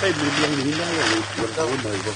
Đây mình đang nghĩ ra là được đâu đời không?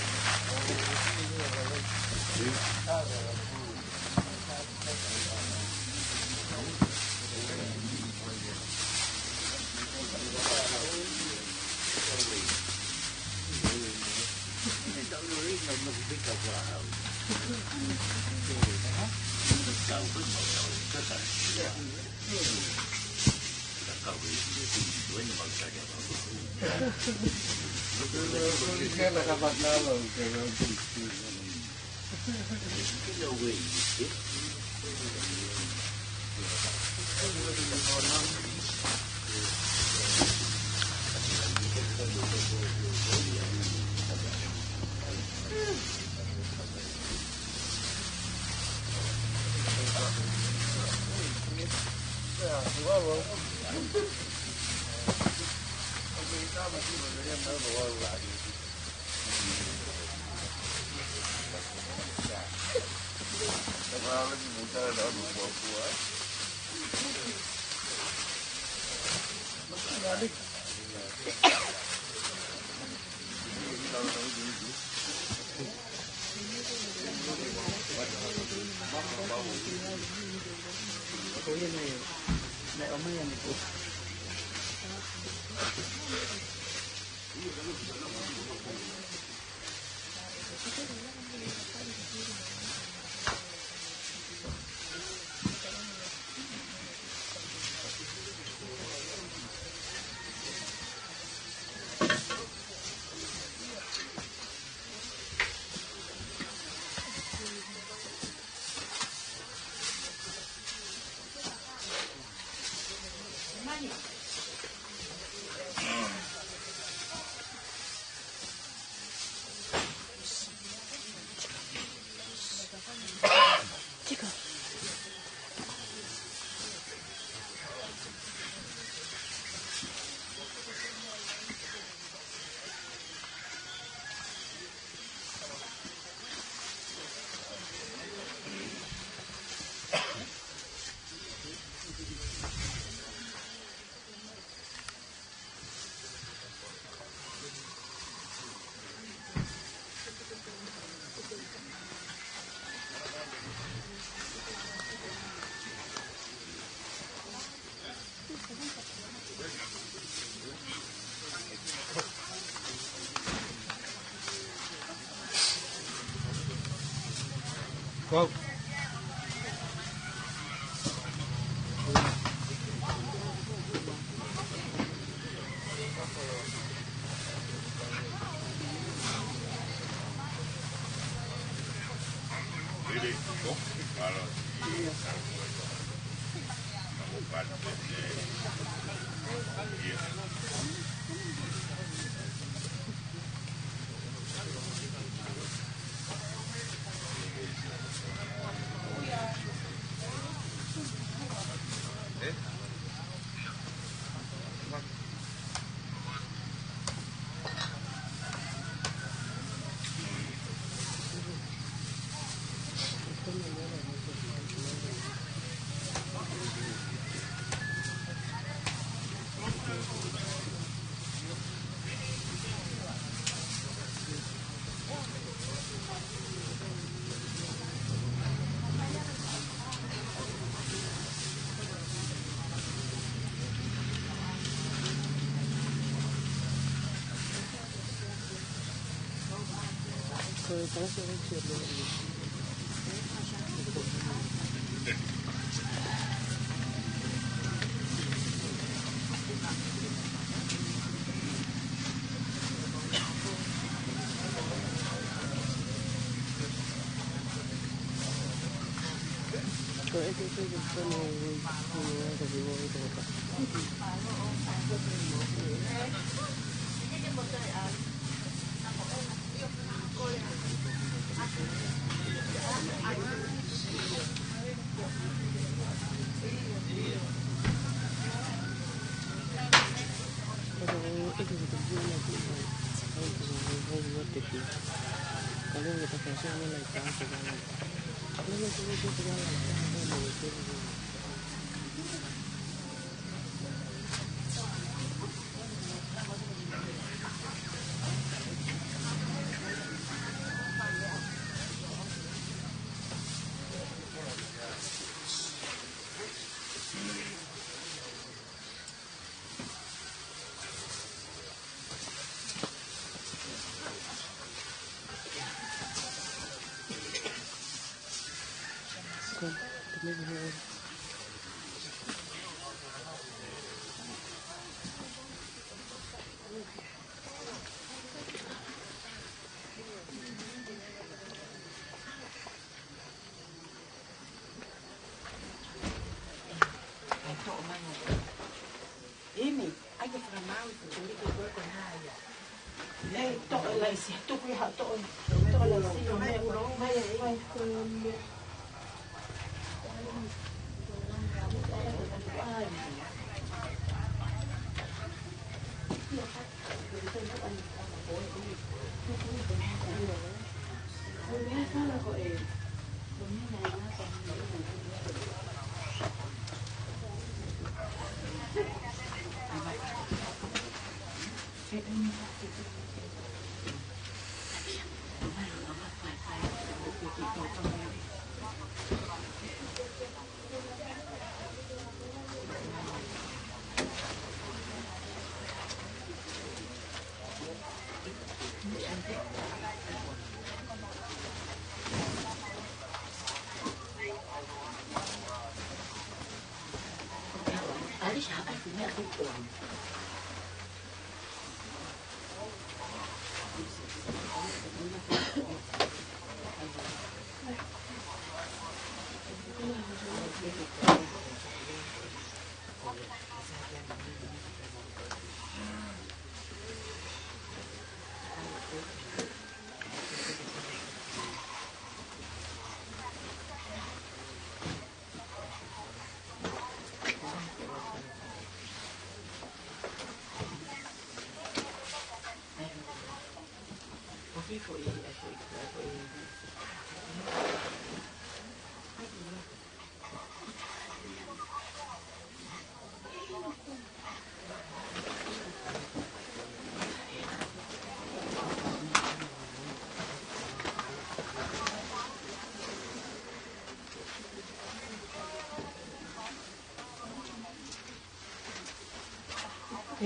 Wow.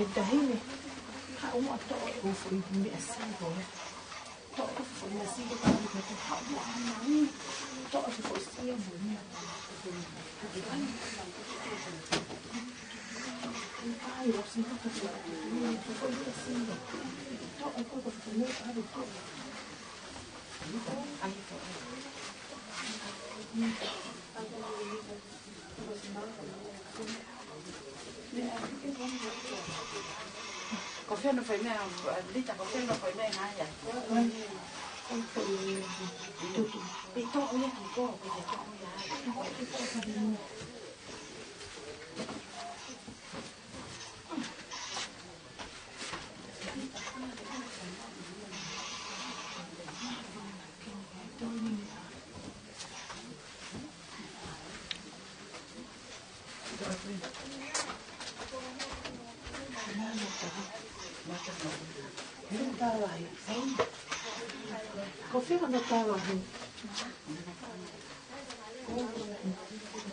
الدهينة هقوم أقطعه وفوق مقسمه Café no foi mesmo, Lita, café não foi mesmo, ai, ai. Então, olha aqui, Kofi ano tawa hin.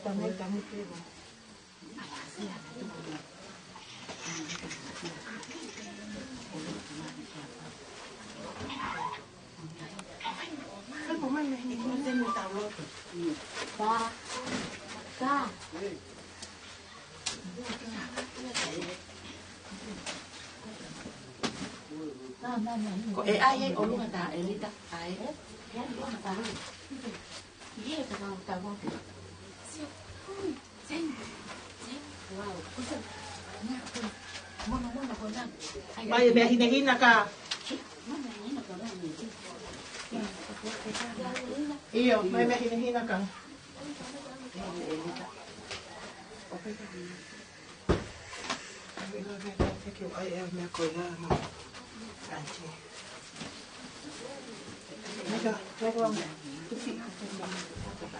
Tamu pego. Ako man na hindi mo din tawag. Ka. Ko ai o lunga ta Lita, ai. May hina ka. Iyo, may hina ka. Ay, me acuerdo. Anche.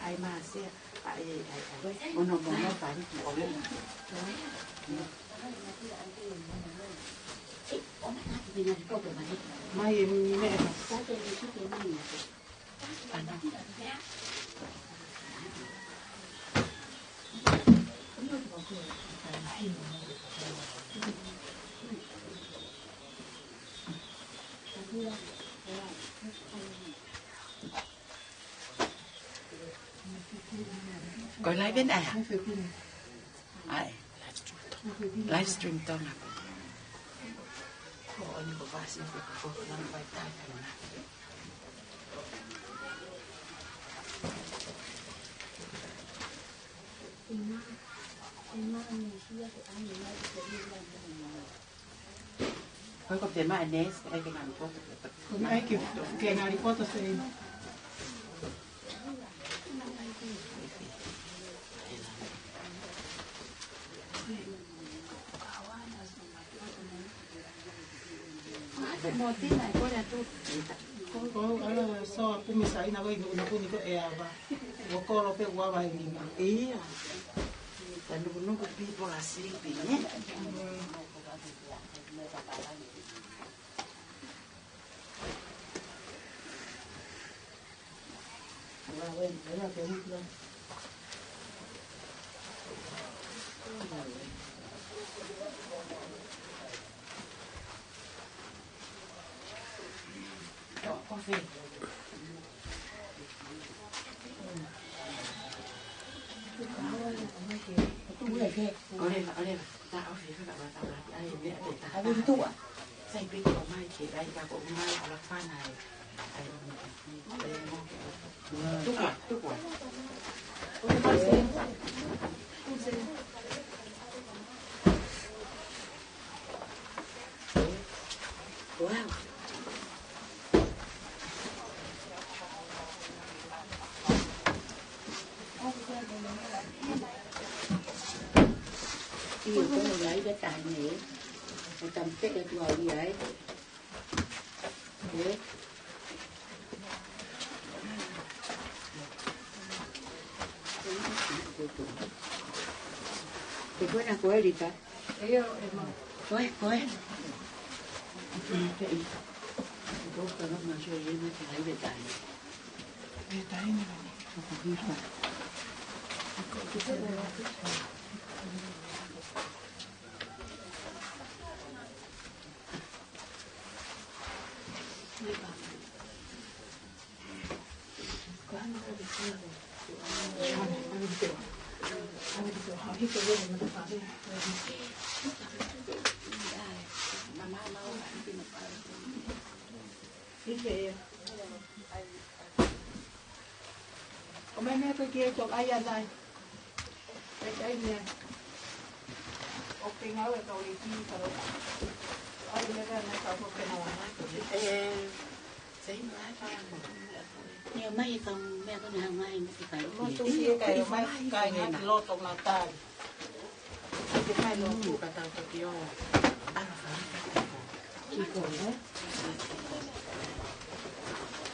Ai mà xe, ai nó phải đi ổn. Mai mẹ. Coi live bên à? Ai? Livestream Tonga. Oh, ini kok pasti kok lampai tai. Poi con te ma Ines hai che non può. Ai che na riporto sei. Allora so come sai na voi non puoi nico e ava. Wo kolo pe wa vai lima. Iya. Dan nunggu people are sleeping, eh? Coffee. Oleh, tak ofis tak batang lagi. Ai dia tak. Ai itu ah. Saya pergi ke mai ke ai ka ko mai ala panai. Ai tu kuat. Wow. Yêu có một lấy cái tài này, một tầm cái đẹp ngồi gì đấy, thế. Thì bữa nào cô ấy đi ta? Cô ấy. Cái cô cần nó mà chơi với nó thì lấy về tài. Về tài này. Không biết mà. Hôm nay tôi kia chụp ai đây? Cái này. Ok ngáo về cầu đi chi cầu. Ai này ra này cầu cái nào á? Giấy má cho nhiều mấy con mẹ con hàng mai thì phải Nó tôi kia cái mai cái này lót trong nào ta. Cái hai lót chủ cả tàu kia. ăn phải chỉ còn đấy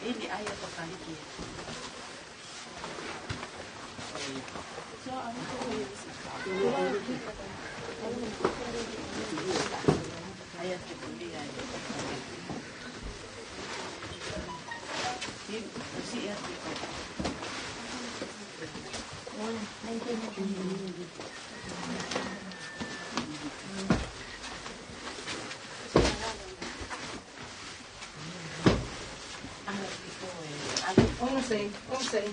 ini ayah kali kia ayah sekali ini sih ya Không sei.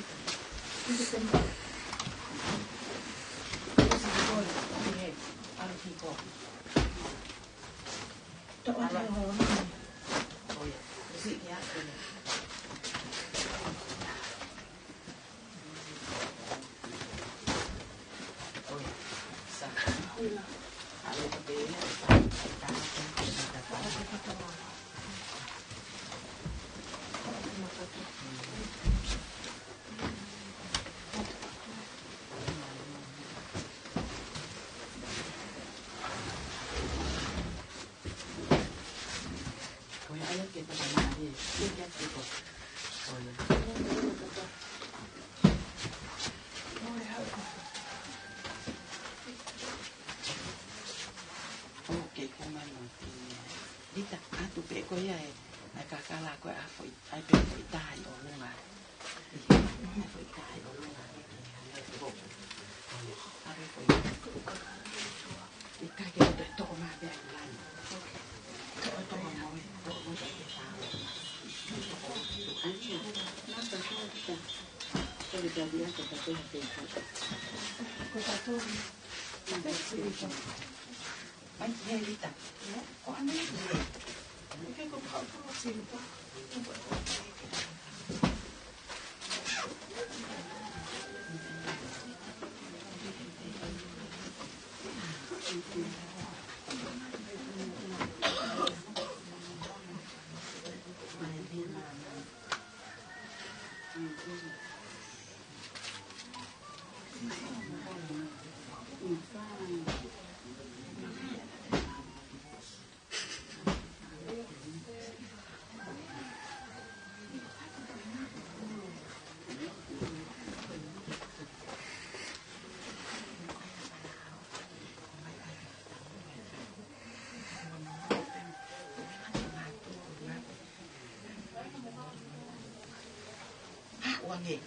wangi.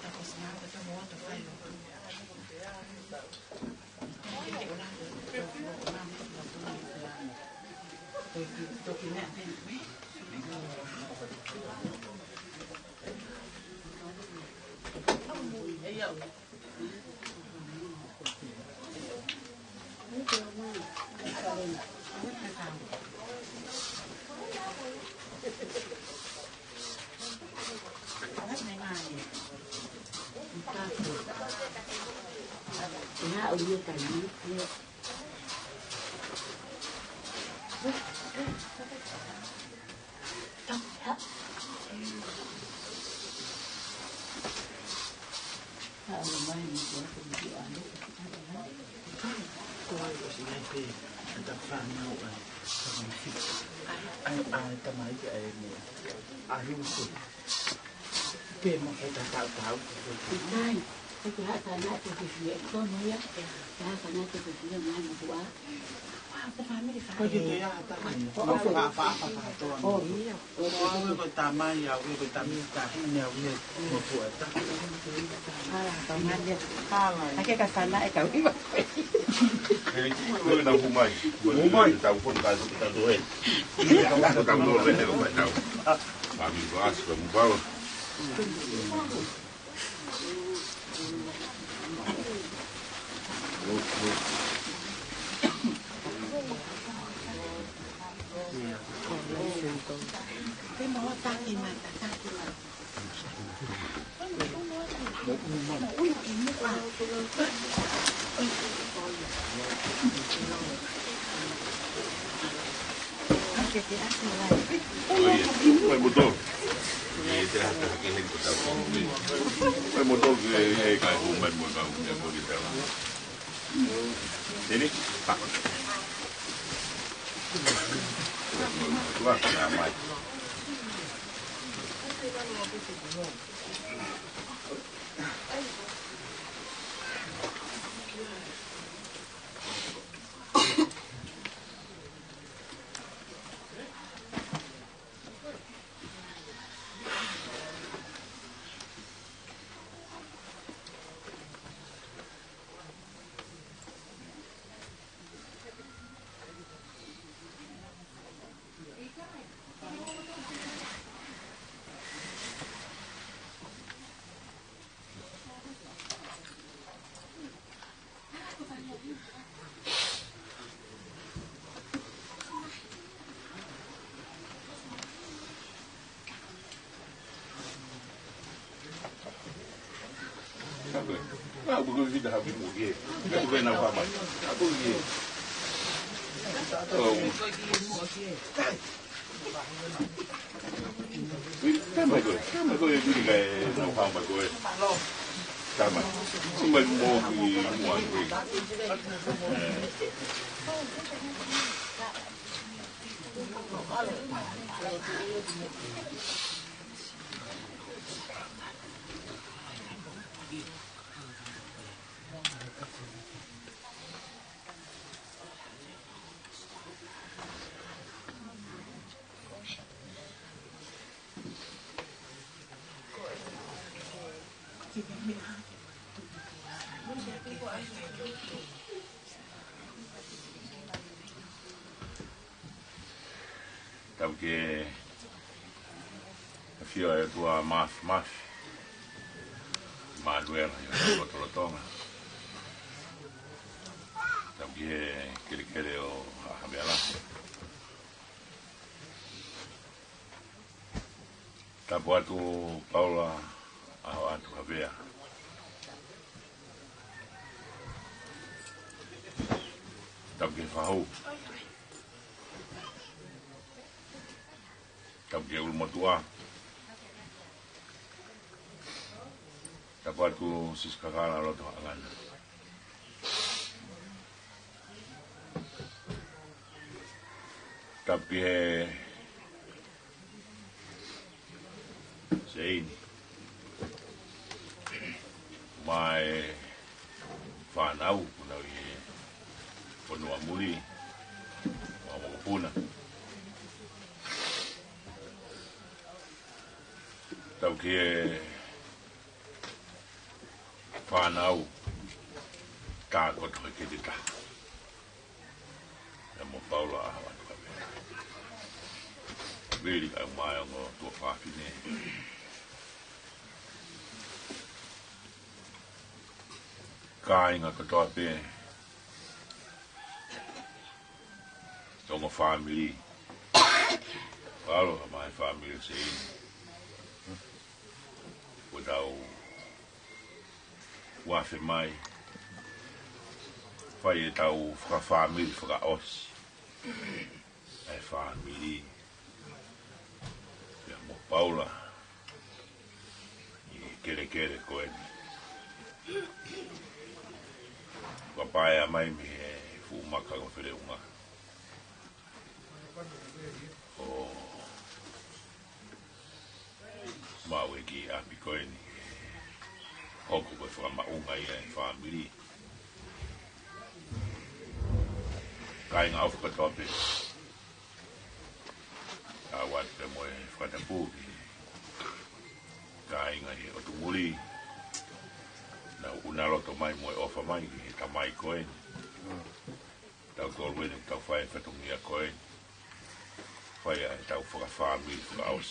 Tapos na, ito mo, ito kayo. Ito kinatin. Ayaw. Nhà ở như cảnh như trong hết ở mai mình có cùng chịu ăn tôi chỉ nghe thì tập phản ngộ này ai ta máy cho em nè ai không sự tiền mà phải tạo tạo này cái cửa hàng này tôi chỉ biết tôi nói á cái hàng này tôi chỉ biết làm một quá có gì thế à ta nó pháตัวcái tามมายาวcái tามcảให้แนวเนี่ยหมดหัวตั้งประมาณเนี่ย ข้าอะไร ไอ้แกกระสันนะไอ้เก๋าที่แบบ Ele não fumai. Fumai. Tá o fundo caso tá doente. Tá muito bem, vai dar. Amigo, acho que vamos falar. Vai mudou. Vai mudou que cai o mesmo ini tak ramai Aku sudah habis mudik. Aku kena apa? Aku ni. Oh. Sama kau yang jadi kaya nak faham kau. Sama. Semua mau muat. Porque fio é tua mas maduela eu tô Tonga. Porque ele o Havea lá. Tá boato Paula Aho'atu Havea. Porque fahou. Porque o motua. Dapat tu siskakala lo tu agan. Tapi sei mai fanau na pono amuri mau puna. Tapi fanau ka ko to ke dita. Mo Paula Aho'atu Havea. Really ka mai ngo to fa fine. Ka inga ko to pe. Tonga family. Paula my family say without wafe mai fai tau fra family fra os ai family ya mo Paula e kere ko e papai mai me fu maka ko fere uma o mawe ki api ko ni Hoku ko fra maunga ia e family. Kai ngau ka tope. Awat pe mo e fra tapu. Kai ngai o tu muri. Na una loto mai mo e ofa mai e ta mai ko e. tau tolu ene tau whae whatungia koe whae ai tau whakawhami whakaos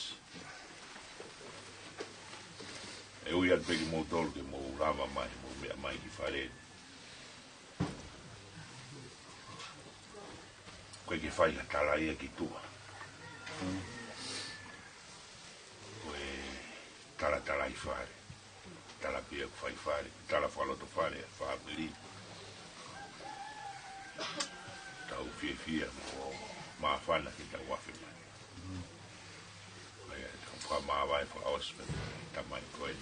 e ui at peki mō tolu ke mō rama mai mō mea mai ki whare koe ke whae hatala ia ki tua koe tala i whare tala pia ku whai whare tala whaloto whare whaapiri tau fia mo mawhana ki tau wafi mai. Kaya tau wha mawai wha auspe tamai koe.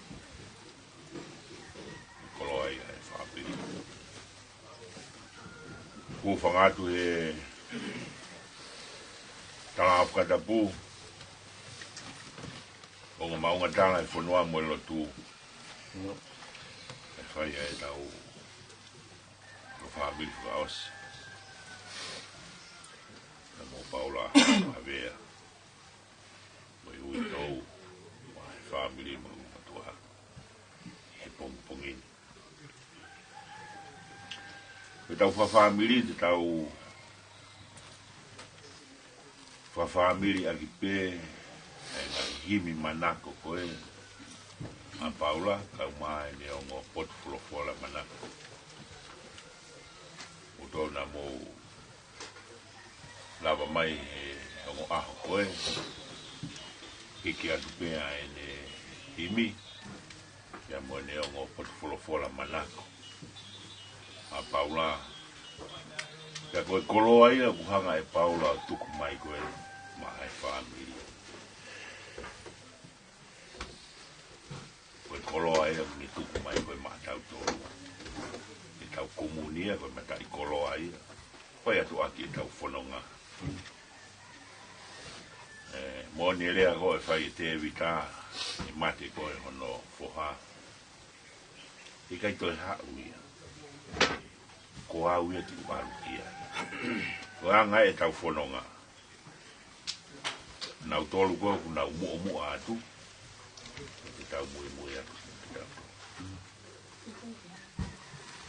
Koloa ia e whaapiri. Ku whangatu he tala apukata pū. O ngā maunga tala e whanua mo ilo tū. E whai e tau whaapiri wha auspe. Paula Aho'atu Havea mai ui tau mai family mai matua he pongin e tau family te tau family aki pe e nga himi manako koe a Paula kau mai ne o ngō potfulofola manako o tōna mō lava mai e o aho koe hiki atu pea e ne himi ia mo ne o ngō potfulofola manako a Paula ia koe koloa ia kuhanga e Paula tuku mai koe ma hai family koe koloa ia ni tuku mai koe ma tau tōru e tau komunia koe ma tai koloa ia koe atu aki e tau whanonga mo ni lea koe whai te evita i mate koe hono whoha i kai toi hau ia ko au ia ki uaru ia ko anga e tau whanonga nau tolu koe ku nau mua atu i tau mui atu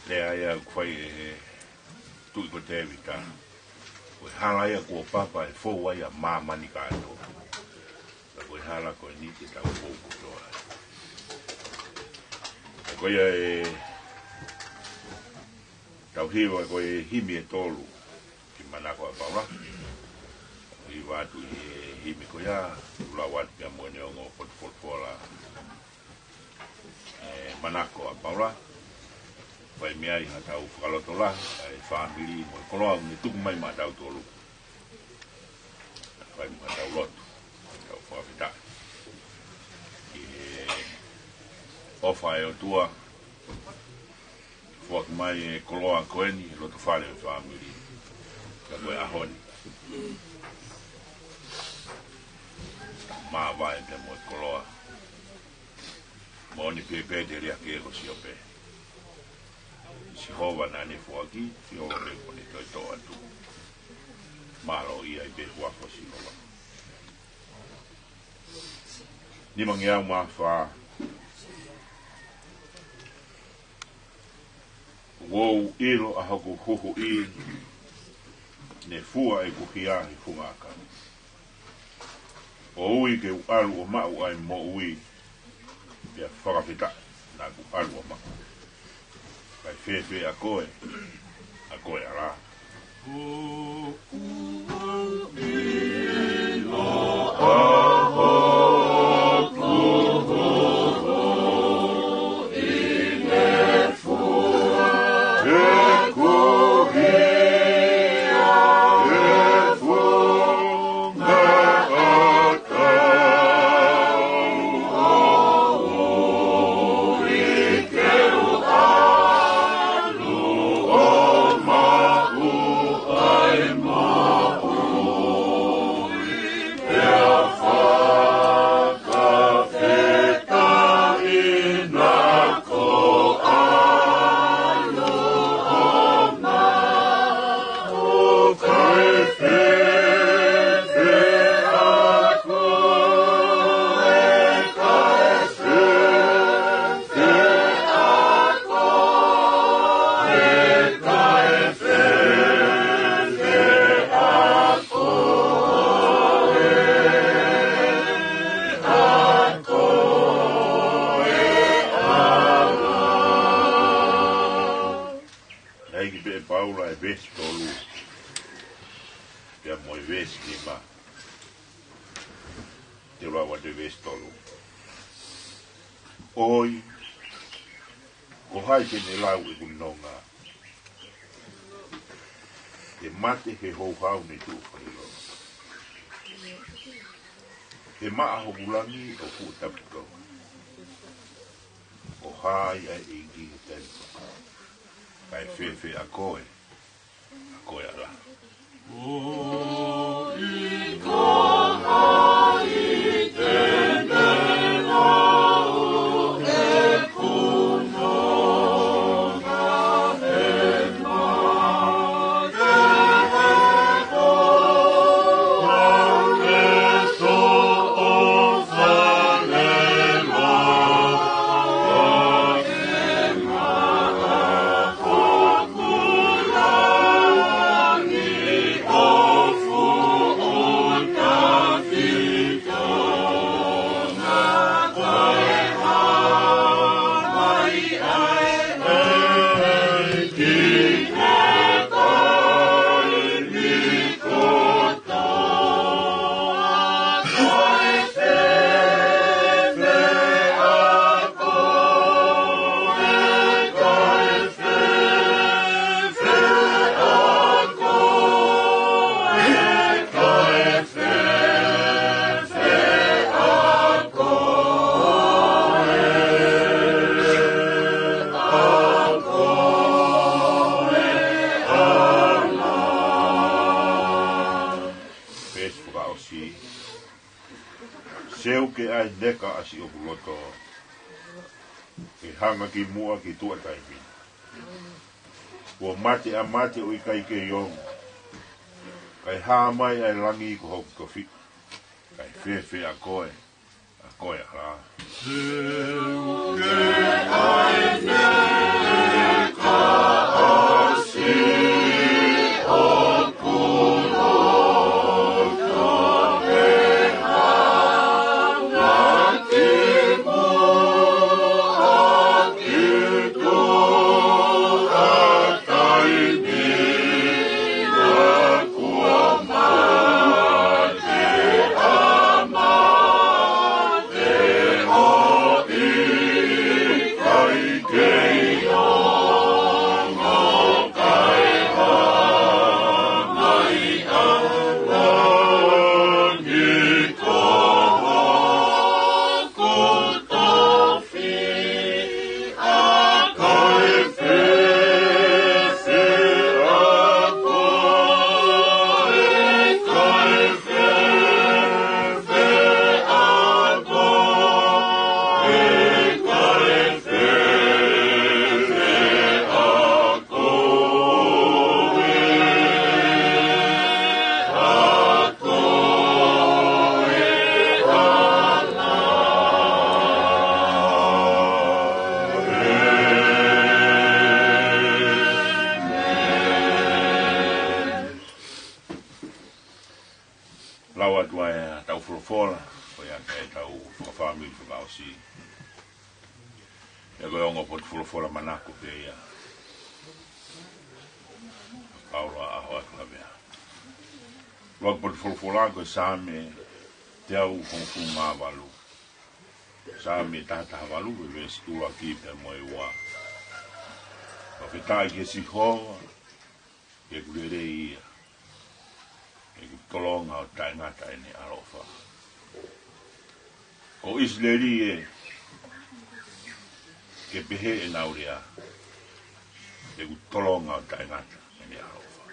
lea ia kwai e tui ko te evita koe hala ia kua papa e fōua ia māmani kātou. Koe hala koe ni te tau fōku toa. Koe ia e tau hiwa koe himi e tolu ki manako a Paula. Hiwa atu i himi koe ia ula watu kia mwene o ngō potfolfola manako a Paula. Pai mea i hatau whakaloto la, e whaamiri mo e koloa me tuku mai ma tau tolu. Pai ma tau lotu, tau whawhita. I ofa e o tua, whak mai e koloa koeni, e loto whare e whaamiri, ka koe ahoni. Maa vai te mo e koloa. Mo ni pepe te rea ke ko si ope. Si hova na ne fuaki, si hova me kone toi toa tu. Malo ia i behu ako si hova. Ni mangi au maa wha. Wou ilo a hoko hoho i. Ne fua e kuhia i fungaka. O ui ke alu o mau ai mo ui. Pia whakawhita na ku alu o mau. Kai whewhe a koe ala. More. Pea moe vesi ni ma. Te rawa de vesi tolu. Oi. O hai ke ne lau e kunonga. E mate he hou hau ni tu whanilo. E maa ho ulangi o ku tapito. O hai ai e ingi tempo. Kai fefe a koe ala. O i koha i tene lau e kuno na e ma e ko ane so o fale ma e ma fokula ni ofu o tafito na koe mai ai e ki e koe ni koto koe se a koe koe se a koe koe se a koe seu ke ai neka asi o puloto ke hanga ki mua ki tua taimi ua mate a mate o i kai ke iong kai hā mai ai langi ko hoku tofi kai fefe a koe hala seu ke ai neka asi o puloto lawa tua e tau furofola ko ia kai tau whakawhamiri whakausi e koe ongo pot furofola manako pe ia Paula Aho'atu Havea wak pot furofola ko same te au kongfu maa walu same tata walu e vesi tua ki pe moe wa whawhitai ke si hoa e kurere ia e tolonga o taingata e ne arofa. Ko isleri e ke pehe e naurea e tolonga o taingata e ne arofa.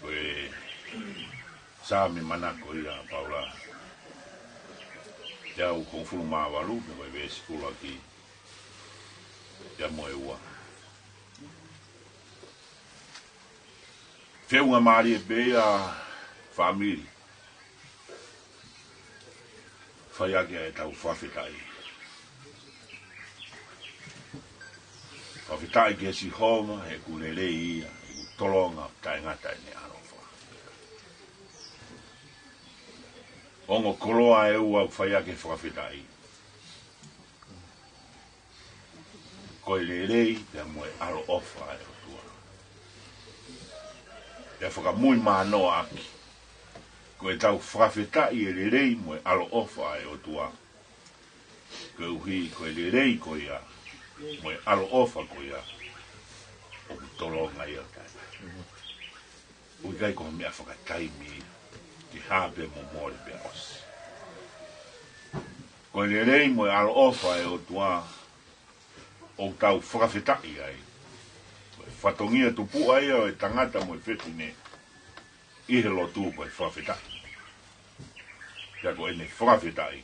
Ko e same manako ia Paula te au kongfulu maa walu me koe vesi kula ki te moe ua. Feunga maari e bea famili. Whaiake e tau whawhitai. Whawhitai ke si homa e kurere ia, e tolonga taingata e ne arofa. Ongo koloa e ua whaiake whawhitai. Koe lerei te moe aro ofa e o tua. Pea whakamui māno aki. Ko e tau whakawhetai e le rei mo e alo ofa e o tua. Ko e uhi ko e le rei ko ia, mo e alo ofa ko ia, o kutolonga ia tai. Ui kai ko mea whakatai mi, ki hape mo mori pea osi. Ko e le rei mo e alo ofa e o tua, o tau whakawhetai ai. Whatongia tupu ai o e tangata mo e whetune, i he lotu ko e whawhetai. Pea ko ene whawhetai.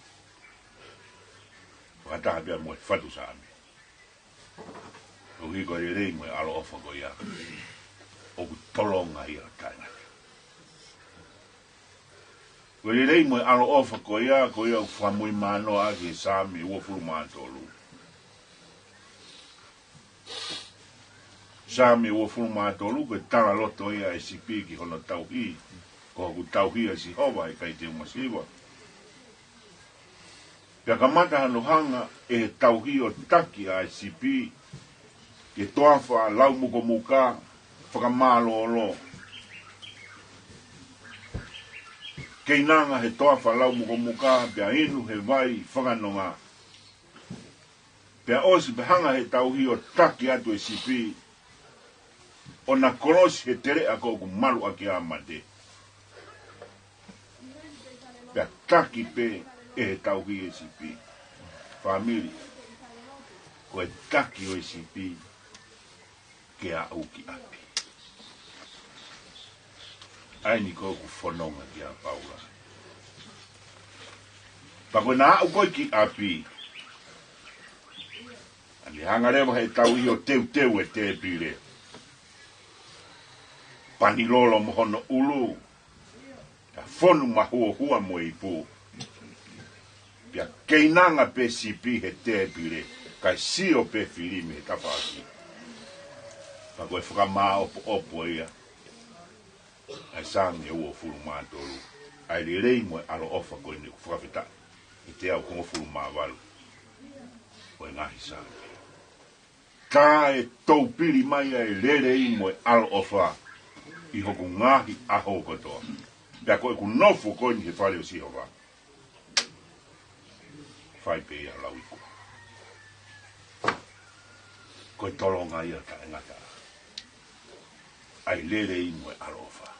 Whakataha pia mo e whatu saami. Ko hiko e rei mo e alo ofa ko ia. O ku tolonga ia tainga. Ko e rei mo e alo ofa ko ia u whamui mano a ki e saami ua furu mātolu. Saami ua furu mātolu ko e tala loto ia e sipi ki hono tauhi. Ko ku tauhi a si hova e kai te umasiwa. Pea ka mata hano hanga e tauhi o taki a e sipi. Ke toafa lau muko muka, whakamalo o lo. Kei nanga he toafa lau muko muka, pea inu he vai whakanonga. Pea osi pe hanga he tauhi o taki atu e sipi. O na korosi he tere ako ku malu aki amate. Pea taki pe e he tauhi e sipi. Famili. Ko e taki o e sipi. Ke a uki api. Ai ni ko ku whanonga ki a Paula. Pako na au koi ki api. Ani hangarewa he tau i o teu e te pire. Panilolo mo hono ulu. Ka whonu mahua hua mo i pū. Pia keinanga pe sipi he te pire. Kai sio pe filimi he tapaki. Pako e whakamā opo ia. Ai sangi e ua furu mātolu. Ai le rei mo e alo ofa koe ni ku whakawhita. I te au kongo furu mā walu. O e ngahi sangi. Ka e tau piri mai ai le rei mo e alo ofa. I hoku ngahi aho kotoa. Pea koe ku nofu koe ni he whare o sihova. Whai pe ia lau iku. Koe tolonga ia ka e ngata. Ai lere ino e alofa.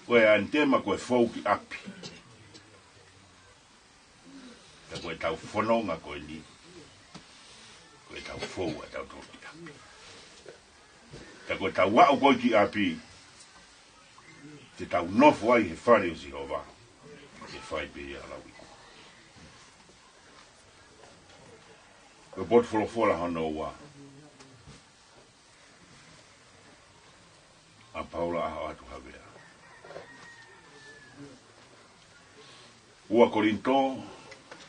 Koe antema koe fauki api. Ka koe tau whanonga koe ni. Koe tau fau a tau toki api. Ka koe tau wau koe ki api. Te tau nofu ai he whare o Sihova. He whai pe ia lauiko. Koe botu wholofola hana ua. A Paula Aho'atu Havea. Ua korinto,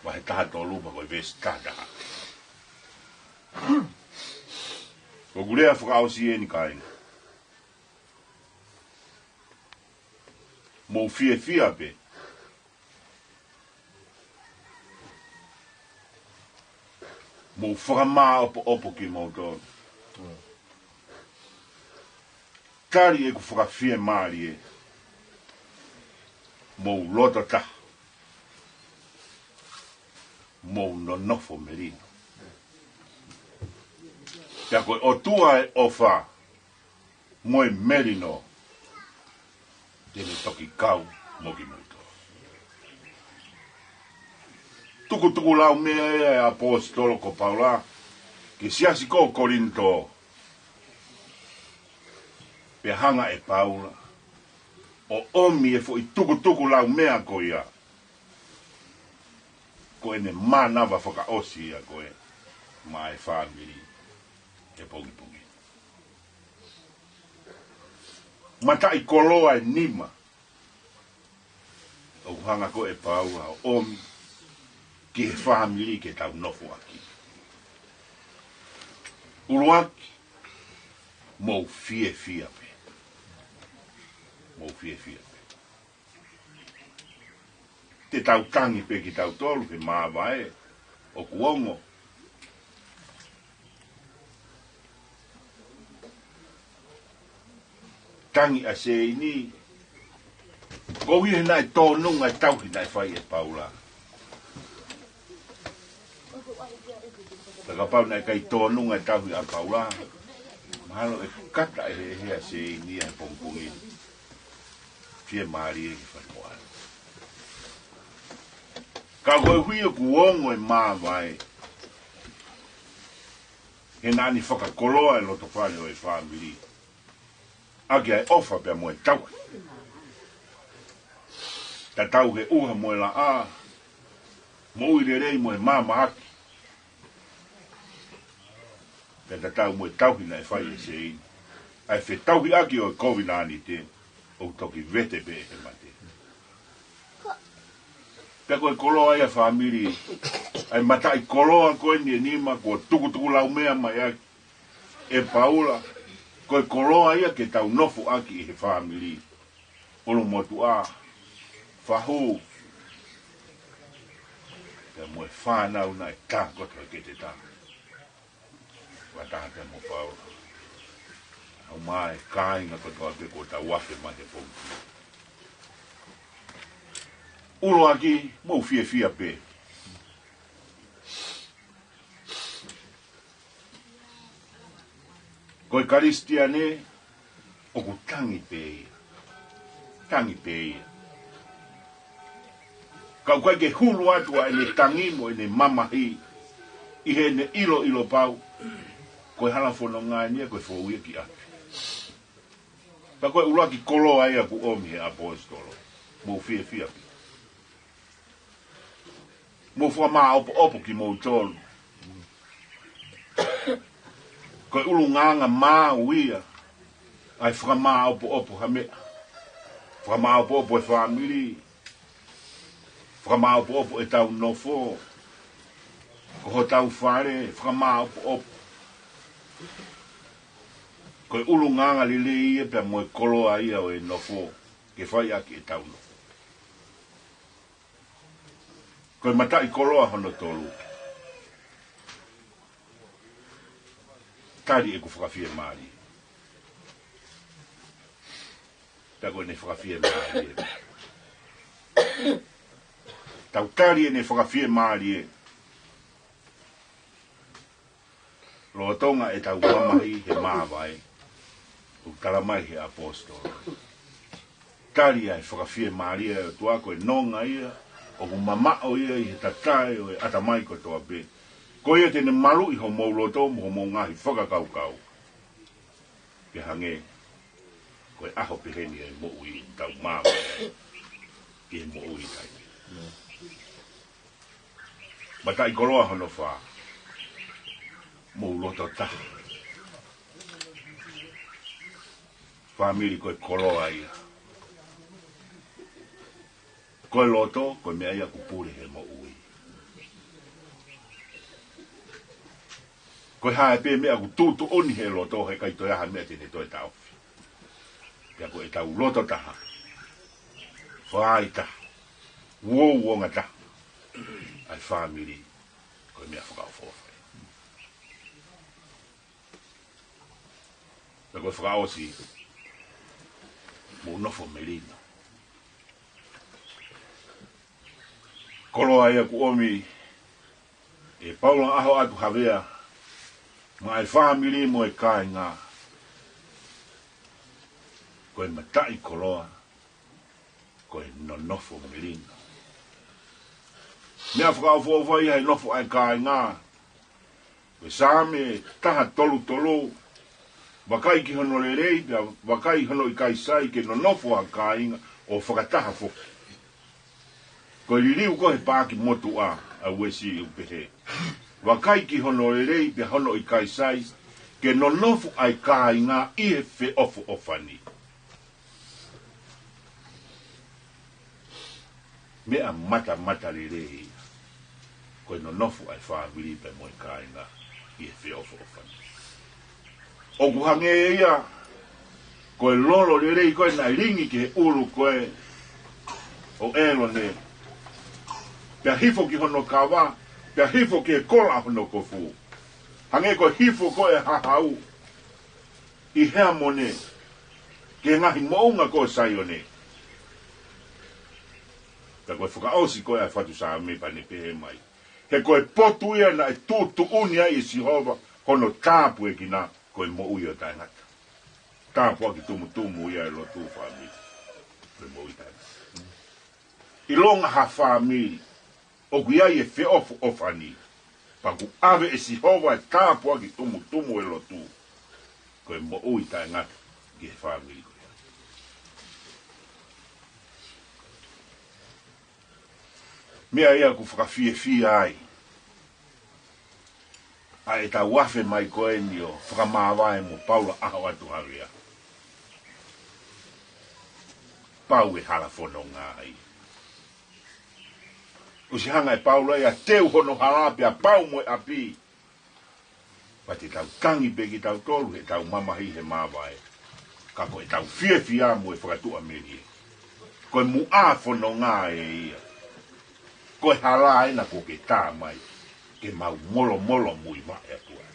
wa he taha tō lupa koe vesi tahataha. Ko gurea whakaosi e ni kainga. Mou fia pe. Mou whakamā opo ki mou tōru. Kari e ku whakawhia maari e. Mou lota ta. Mou nonofo merino. Pea koe o tua e ofa. Moe merino. Tene toki kau moki muto. Tuku lau mea e apostolo ko Paula. Ke siasi ko Korinto. Pe hanga e Paula. O omi e fo i tuku lau mea ko ia. Ko ene manawa whaka osi ia ko e. Ma e whāmiri. E pongi. Mata i koloa e nima. O hanga ko e Paula o omi. Ki he whāmiri ke tau nofu aki. Uruaki. Mou fie pe. Mou fie pe. Te tau tangi pe ki tau tolu he māwa e. O kuongo. tangi a se ni ko wi na to no nga tau ki na fai e Paula ka pau na kai to no nga tau a Paula malo e kata e a se ni a pompungi fie mari e fa mo ka ko hui ku ongo e ma vai e nani whakakoloa e loto whane o e whamiri. Ake ai ofa pia mo e tau. Ta tau he uha mo e la a. Mo uire rei mo e mama haki. Ta tau mo e tau hina e whai e se ini. Ai whe tau hi aki o e kovinani te. O toki vete pe e mate. Pia koe koloa ia whamiri. Ai matai koloa koe ni e nima ko tuku lau mea mai aki. E Paula, koe koloa ia ke tau nofu aki i he whamiri. Olo motu a, whahu. Pia moe whanau na e tā koto ke te tā. Wataha te mo Paula. Au mai kāinga koto a pe ko tau wafe mai he pongi. Ulo aki, mou fia pe. Koe karistia ne, o ku tangi pe. Tangi pe. Kau kai ke hulu atua e ne tangi mo e ne mamahi. I he ne ilo pau. Koe hala whono ngānia, koe whouia ki ake. Pa koe ula ki koloa ia ku omi he apostolo. Mou fia pe. Mou fua maa opo ki mou tolu. Koe ulu nganga maa uia. Ai whaka opo hame. Whaka opo e whamiri. Whaka opo e tau nofo. Ko ho tau whare. Whaka opo. Koe ulu nganga lile ia pia moe koloa ia o e nofo. Ke whai aki e tau nofo. Koe matai koloa hono tolu. Tari e ku whakawhia maari. Ta koe ne whakawhia maari e. Tau tari e ne whakawhia maari e. Loa Tonga e tau mamahi he maawai. U talamai he apostol. Tari e whakawhia maari e tua koe nonga ia. O ku mamao ia i he tatai o e atamai ko toa pe. Ko ia tene malu i ho mauloto mo ho ngahi whakakau. Ke hange, ko e aho peheni e mo ui tau māma. Ke mo ui tai. Matai koloa hono wha. Mauloto taha. Whamiri ko e koloa ia. Ko e loto, ko e mea ia kupure he mo ui. Ko hae pe mea ku tūtu oni he loto he kai toi aha mea tene toi tau. Pia ko e tau loto taha. Whaai taha. Wonga taha. Ai whamiri. Ko e mea whakao whawhai. Pia ko e whakao si. Mo nofo melina. Koloa ia ku omi. E Paula Aho'atu Havea. Mai whamiri mo e kai ngā. Koe matai koloa. Koe nonofo merino. Mea whakao whawhai hei nofo ai kai ngā. Koe sāme taha tolu. Wakai ki hono le rei, wakai hono i kai sai ke nonofo a kai ngā. O whakataha whoki. Koe liriu kohe pāki motu a wesi upehe. Wakai ki hono e rei pe hono i kai sai, ke nonofu ai kai ngā i he whe ofu ofani. Mea mata le rei, koe nonofu ai whāwiri pe mo i kai ngā i he whe ofu ofani. O kuhange e ia, koe lolo le rei koe nai ringi ke he uru koe o elo ne. Pea hifo ki hono kawa, pea hifo ki e kola hono kofu. Hange ko hifo ko e hahau. I hea mone. ke ngahi mounga ko sai one ka koe whakaosi koe a whatu sa me pane pehe mai he koe potu ia na e tūtu unia i Sihova hono tāpu e kina koe mo ui o tai ngata tāpu aki tumu ia e lo tū whamiri koe mo ui tai ngata i longa ha whamiri o kui ai e whe ofani paku ave e Sihova e tāpu aki tumu e lo tū koe mo ui tai ngata ki he whamiri koe mea ia ku whakawhie ai. A e ta wafe mai koe ni o whakamāwae mo Paula Aho'atu Havea. Pau e hala whono ngāi. O si hanga e Paula ia teu hono harape a pau mo e api. Pa te tau kangi peki tau tolu he tau mamahi he māwae. Ka koe tau whia mo e whakatua meri. Koe mu a whono ngāi e ia. Koe hala e na ko ke tā mai, ke mau molo mui mai atua.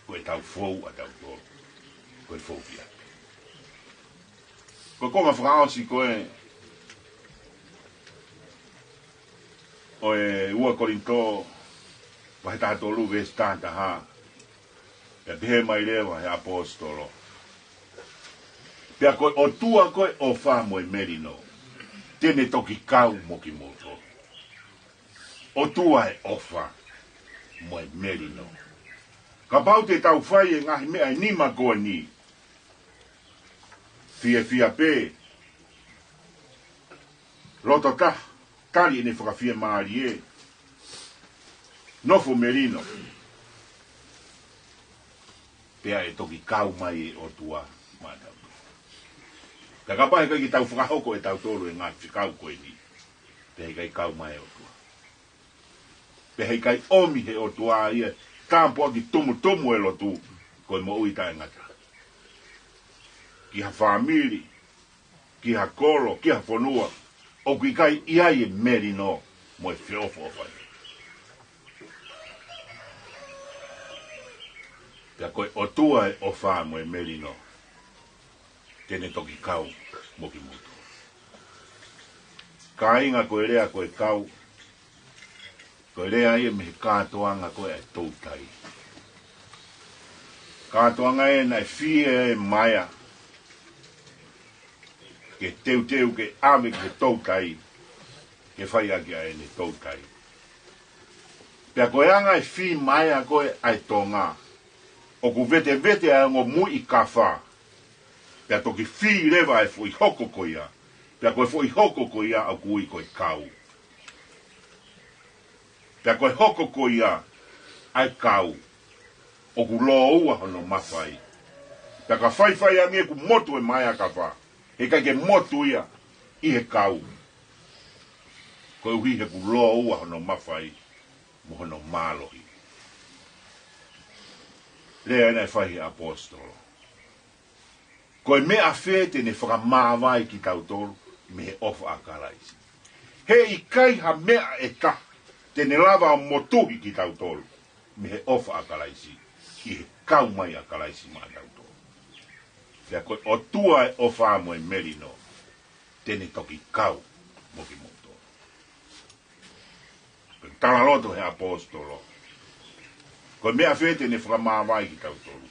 Koe tau fou a tau tolo, koe fou pia. Koe konga whakaosi koe, oe ua korinto, wahe taha tolu ves tāta ha, pia pehe mai lewa he apostolo. Pia koe o tua koe o wha moe merino, tene toki kau mo ki moto. O tua e ofa mo e merino. Ka pau te tau whai e ngahi mea e nima koa ni. Fia pe. Loto ta, tari e ne whakawhia maari e. Nofo merino. Pea e toki kau mai e o tua mātau. Ka kapahe kai ki tau whakahoko e tau toro e ngā whikau koe ni. Pea kai kau mai o tua. Pe hei kai omi he o tua ia, tāmpo aki tumu e lo tu, koe mo ui tae ngata. Ki ha whamiri, ki ha kolo, ki ha whanua, o kui kai iai e meri no, mo e whiofo whai. Pea koe o tua e o wha mo e meri no, tene toki kau mo ki mutu. Ka inga koe rea koe kau, koe rea ia me kātoanga koe e tautai. Kātoanga e nai fie e maia. Ke teu ke ame ke tautai. Ke whai aki a e ne tautai. Pea koe anga e fi maia koe ai tonga. O ku vete a ngo mui i kawha. Pea toki fi lewa e fui hoko koia. Pea koe fui hoko koia au kui koe kau. Pea koe hoko ko ia ai kau o ku loa ua hono mawhai. Pea ka whaiwhai ange ku motu e mai a ka wha. He kai ke motu ia i he kau. Koe uhi he ku loa ua hono mawhai mo hono mālohi. Lea ena e whaihi apostolo. Koe mea whete ne whakamāwai ki tau tolu me he ofa a karaisi. He i kai ha mea e taha. Tene lava o motuhi ki tau tolu. Me he ofa a karaisi. I he kau mai a karaisi ma tau tolu. Pea koe o tua e ofa mo e merino. Tene toki kau mo ki moto. Tala loto he apostolo. Koe mea whete ne whakamāwai ki tau tolu.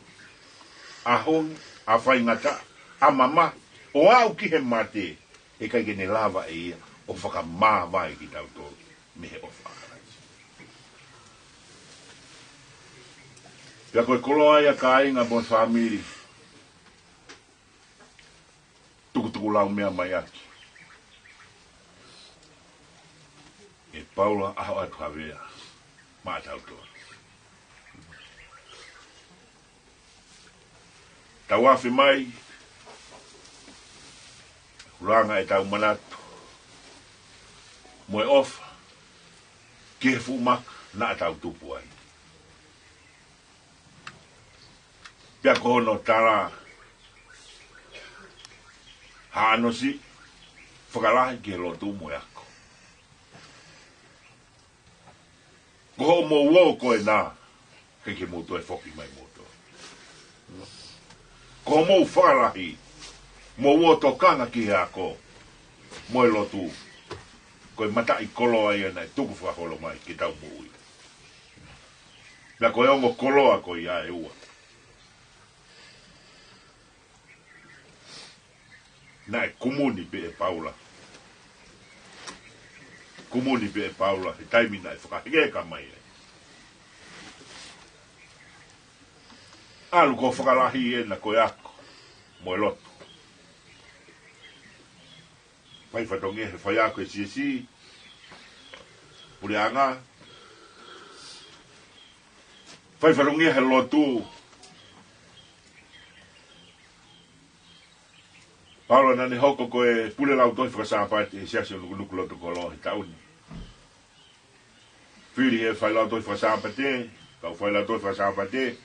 A hon, a whaingata, a mama, o au ki he mate. E kai ke ne lava e ia. O whakamāwai ki tau tolu. Me he ofa. Pea koe koloa ia ka inga bon whamiri. Tukutuku lau mea mai aki. E Paula Aho'atu Havea. Mātau toa. Tau afi mai. Uranga e tau manatu. Moe ofa. Ke fu mak na tau tupu ai. Pea kohono tara hano si whakalahi ki he lotu mo ako. Koho mo uo koe nā kei ke moto e whoki mai moto. Koho mo whakalahi Mo wo to kanga ki ako. Mo lotu. Ko mata I kolo ai na tuku fa holo mai ki tau bui. Na ko ongo kolo ako ia e ua. Na kumuni pe Paula. Kumuni pe Paula, e taimi na fa ke ka mai. Alu ko fa la hi na ko ako. Mo lotu. Pai fa tonge he fa ako si. Pule anga. Pai fa tonge he lotu. Paula nani hoko ko e pule lau toi fa sa pa e sia nukunuku lotu ko lo tauni. Fili e fa lau toi fa sa pa te, ka fa lau toi fa sa pa te.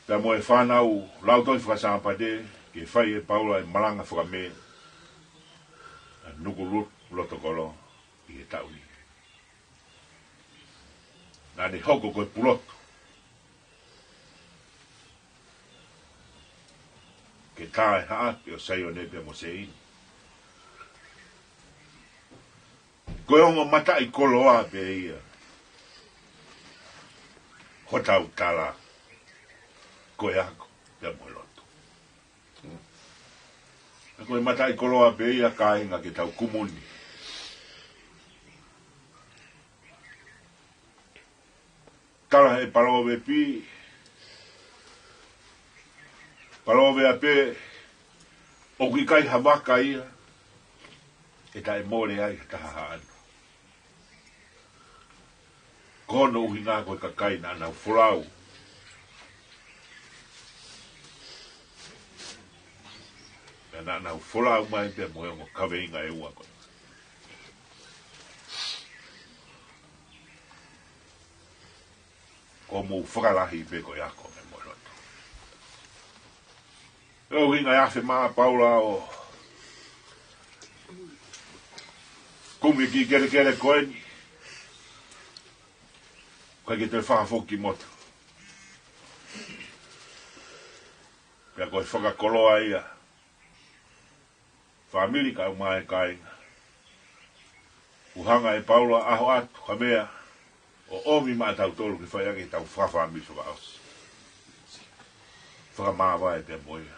Ta mo e fa nau lau toi fa sa pa te, ke fa e Paula e malanga fa me. Nukunuku lotu ko lo i tauni. Nani hoko ko e pulotu. Ke tae haa, pe o sai o nepe mo se ini. Koe ongo mata I koloa pe ia. Hotau tala. Koe ako, pe mo loto. Koe mata I koloa pe ia ka inga ke tau kumuni. Tala e palove pi. Palove a pe, o ki kai hawaka ia, e tae more ai taha anu. Kono uhi ngā koe ka kai na nau whulau. Na nau whulau mai pe moe ngo kawe inga e ua koe. Ko mou whakalahi pe koe ako me moe loto. O hinga afe maa Paula o kumi ki kere koeni. Kai ke te whakafoki moto. Pea koe whakakoloa ia. Whamili ka umae kainga. Uhanga e Paula Aho'atu Havea. O omi maa tau tolu ki whaiake tau whawhamili whaka aus. Whakamāwa e pia moia.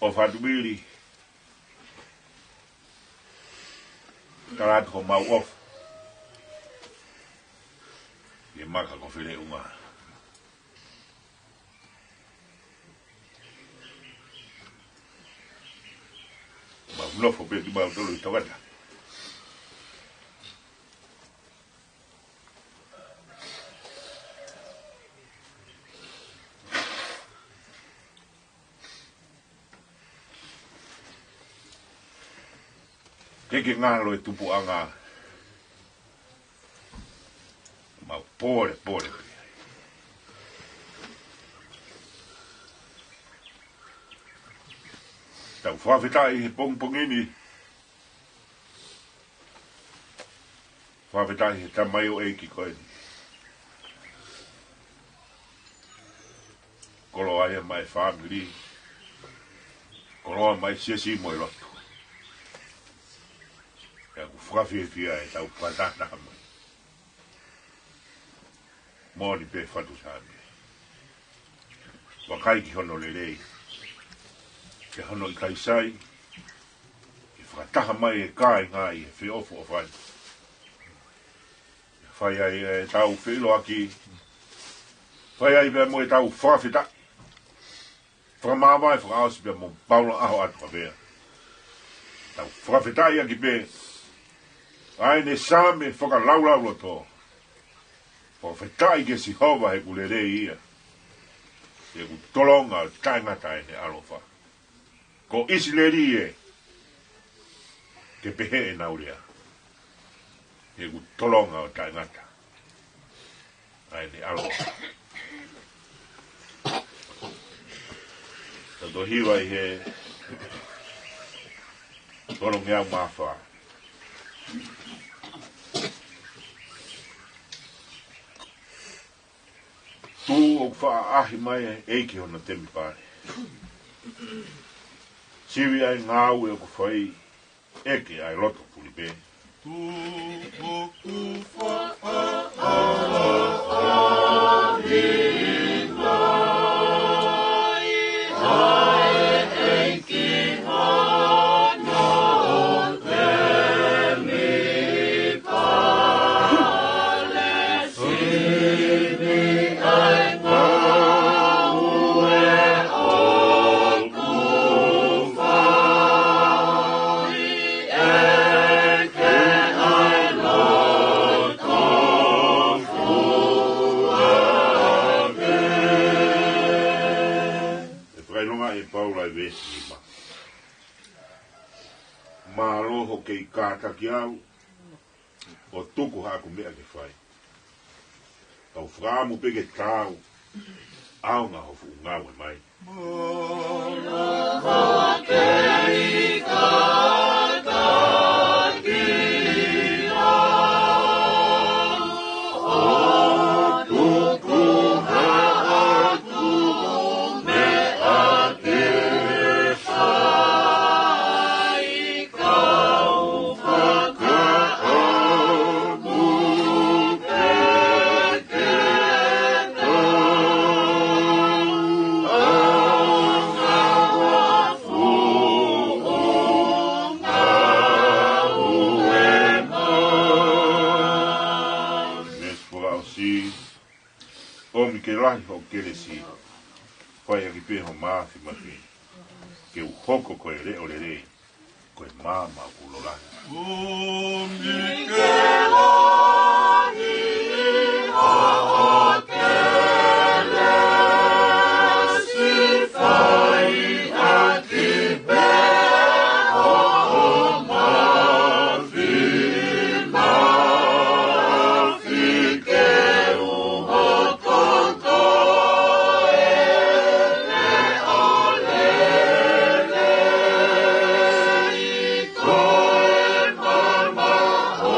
O whatumili karatu ko mau off ye maka ko file unga mau nofo pe ki mau tolu I tawata Keke ngalo e tupu anga. Ma pore. Tau whawhetai he pongpongini. Whawhetai he tamai o eiki koe. Kolo aia mai family. Kolo mai siasi moi loto. Ya ku whakawhiwhia e tau patata hama. Mōni pe whatu sāme. Wakai ki hono le rei. Ke hono I kaisai. Ke whakataha mai e kai ngai e whiofo o whai. Whai ai e tau whilo aki. Whai ai bea mo e tau whawhita. Whakamāwai whakaosi bea mo Paula Aho'atu Havea. Tau whakawhita ia ki pe. Ai ne same whaka laulau to. Whakawhitai ke si hova he kulere ia. E ku tolonga o taingata e ne alofa. Ko isi leri e. Ke pehe e naurea. E ku tolonga o taingata. Ai ne alofa. Tato hiwa I he. Tono ngea mawha. Tu o wha ahi mai e ki hona temi pare. Siwi ai ngāu e o ku whai eke ai roto puli pe. Tu o ku wha ahi mai ai e ki hona temi pare. Siwi ai ngāu e o ku whai eke ai roto fuake. E whainonga e Paula e vesi ma. Ma roho kei kātaki au, o tuku haku mea ke whai. Tau whaamu peke tāu, au ngā hofu ngāu e mai. Roho kei kātaki au, o tuku haku mea ke whai. Kau whakaamu peke Omi ke rahi ho kere si, whai aki pe ho maafi mafi, ke u hoko koe re o le re, koe māma ulo rahi. Omi ke rahi ho kere si, whai aki pe ho maafi ke u hoko koe re o le re, koe mama hoku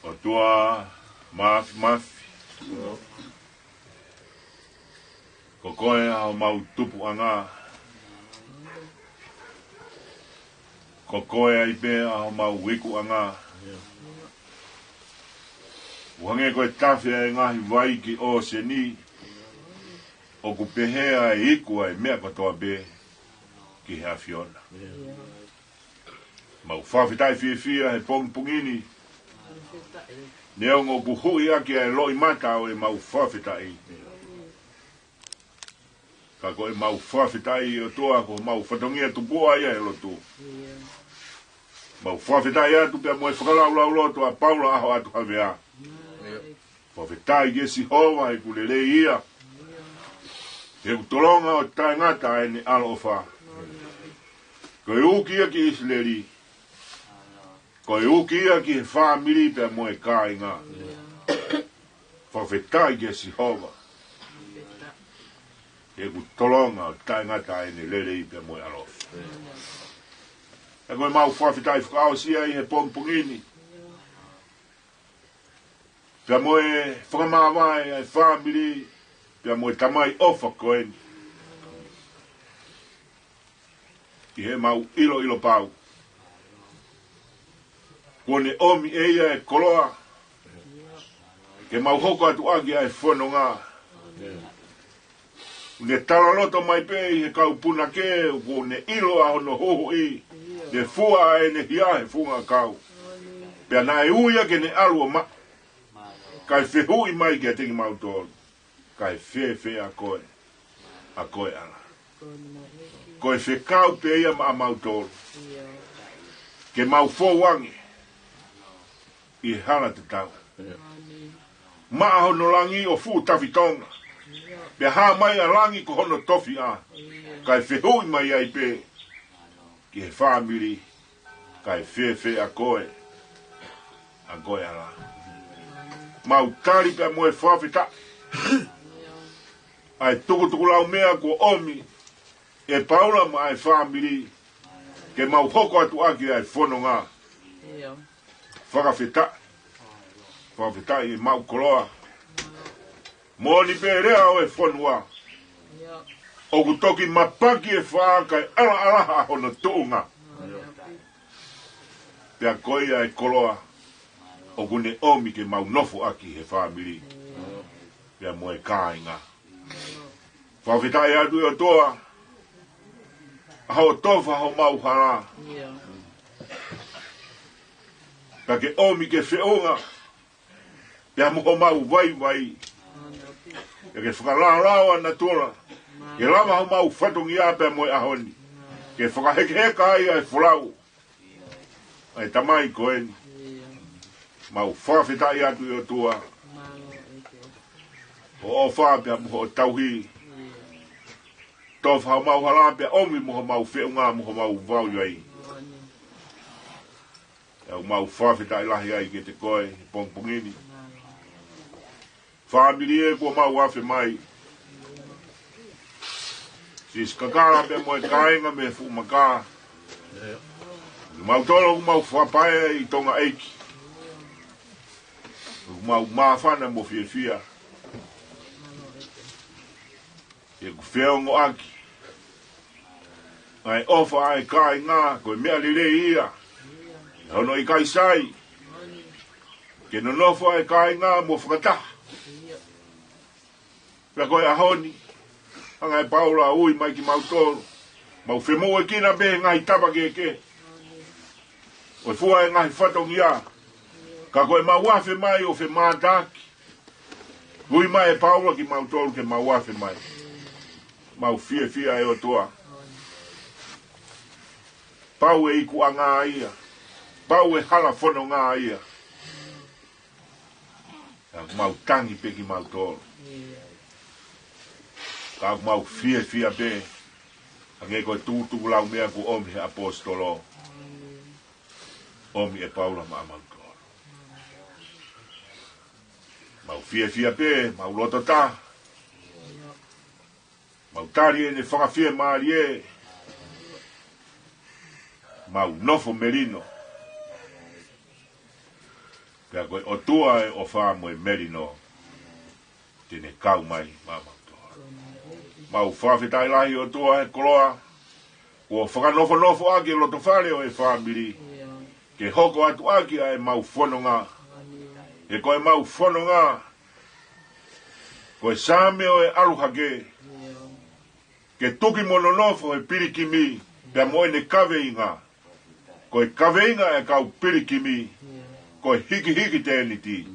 o tua mafi ko koe au mau tupu anga, ko koe ai pe au mau wiku anga, wange koe tawhi e ngahi wai ki o se ni, o ku pehea e iku ai mea katoa be ki hea fiona. Mau whawhitai fia he pongini, neo ngō ku hui aki ai loi mata o e mau whawhitai. Ka koe mau whawhitai o toa ko mau whatongia tupua ia e lotu. Mau whawhitai atu pia moe whakalau lotu a Paula Aho'atu Havea. Whawhitai gesi hova e kulele ia. He kutolonga o tai ngata e ni alo ofa. Koe ukia ki Isleri. Koe ukia ki he whamiri pia moe ka inga. Whawhitai gesi hova. E ku tolonga o tai ngata e ne lele i pe moe alof. E koe mau whawhitai whakao sia i he pongini. Pea moe whakamawai ai whamiri, pea moe tamai ofa koeni. I he mau ilo pau. Kone omi eia e koloa, ke mau hoko atu agi ai whanonga. Ne tala loto mai pe i he kaupuna ke, ko ne ilo a hono hoho i, ne fua e ne hia he funga kau. Pea na e uia ke ne alua ma, kai whehui mai ke tingi mautoro, kai whe a koe ala. Koe whekau pe ia ma mautoro, ke mau wangi, i hana te tau. Ma hono langi o fu tafitonga. Pea ha mai a langi ko hono tofi a. Kai whehui mai ai pe. Ki he whamiri. Kai whe a koe. A koe ala. Mau tari pea moe whawhita. ai tuku lau mea ko omi, e Paula ma ai family, ke mau hoko atu aki ai fono ngā. Whakawhita i mau koloa. Mōni pērea o e whanua. O kutoki mapaki e whākai ala hono tuunga. Pea koia e koloa. O kune omi ke mau nofo aki he whamiri. Pea mo e kāinga. Whawhitai atu o toa. Hau tofa hau mau hara. Pea ke omi ke whiunga. Pea mo mau vai. Pea ke whakarārawa na tora. Ke lama hau mau whatongi a pea mo e ahoni. Ke whakahekeheka ai ai whulau. Ai tamai koeni. Mau whawhitai atu i o tua. O whapea mo o tauhi. Tofa hau mau harapea omi mo mau whiunga mo mau vau iai. Au mau whawhitai lahi ai ke te koe, pongpongini. Whamiri e kua mau wafe mai. Sis kakara pe mo e kāinga me fu maka. Mau tolo mau whapae i Tonga eiki. Mau mawhana mo fia. E ku whiungo aki. Ai ofa ai kāinga koe mea lire ia. Hono i kai sai. Ke no nofo ai kāinga mo whakataha. Pea koe ahoni. Anga e Paula ui mai ki mau toro. Mau whemo e kina be ngai tapa ke. O fua e ngai whatongi a. Ka koe mau wafe mai o whe mātaki. Ui mai e Paula ki mau toro ke mau wafe mai. Mau fia e o toa. Pau e iku a ngā ia. Pau e hala whono ngā ia. Mau tangi pe ki mau toro. Ka mau fia pe. Ange koe tūtuku lau mea ku omi he apostolo. Omi e Paula ma mau toro. Mau fia pe, mau loto ta. Mau tari e ne whakawhia maari e. Mau nofo merino. Pea koe o tua e o whāmo e merino. Tene kau mai mama toa. Mau whawhitai lahi o tua e koloa. Kua whakanofo aki e loto whare o e whamiri. Ke hoko atu aki a e mau whanonga. E koe mau whanonga. Koe sāme o e aruhake. Ke tuki mononofo e pirikimi. Pea moe ne kawe inga. Koe kawe inga e kau pirikimi. Koe hiki tēni ti.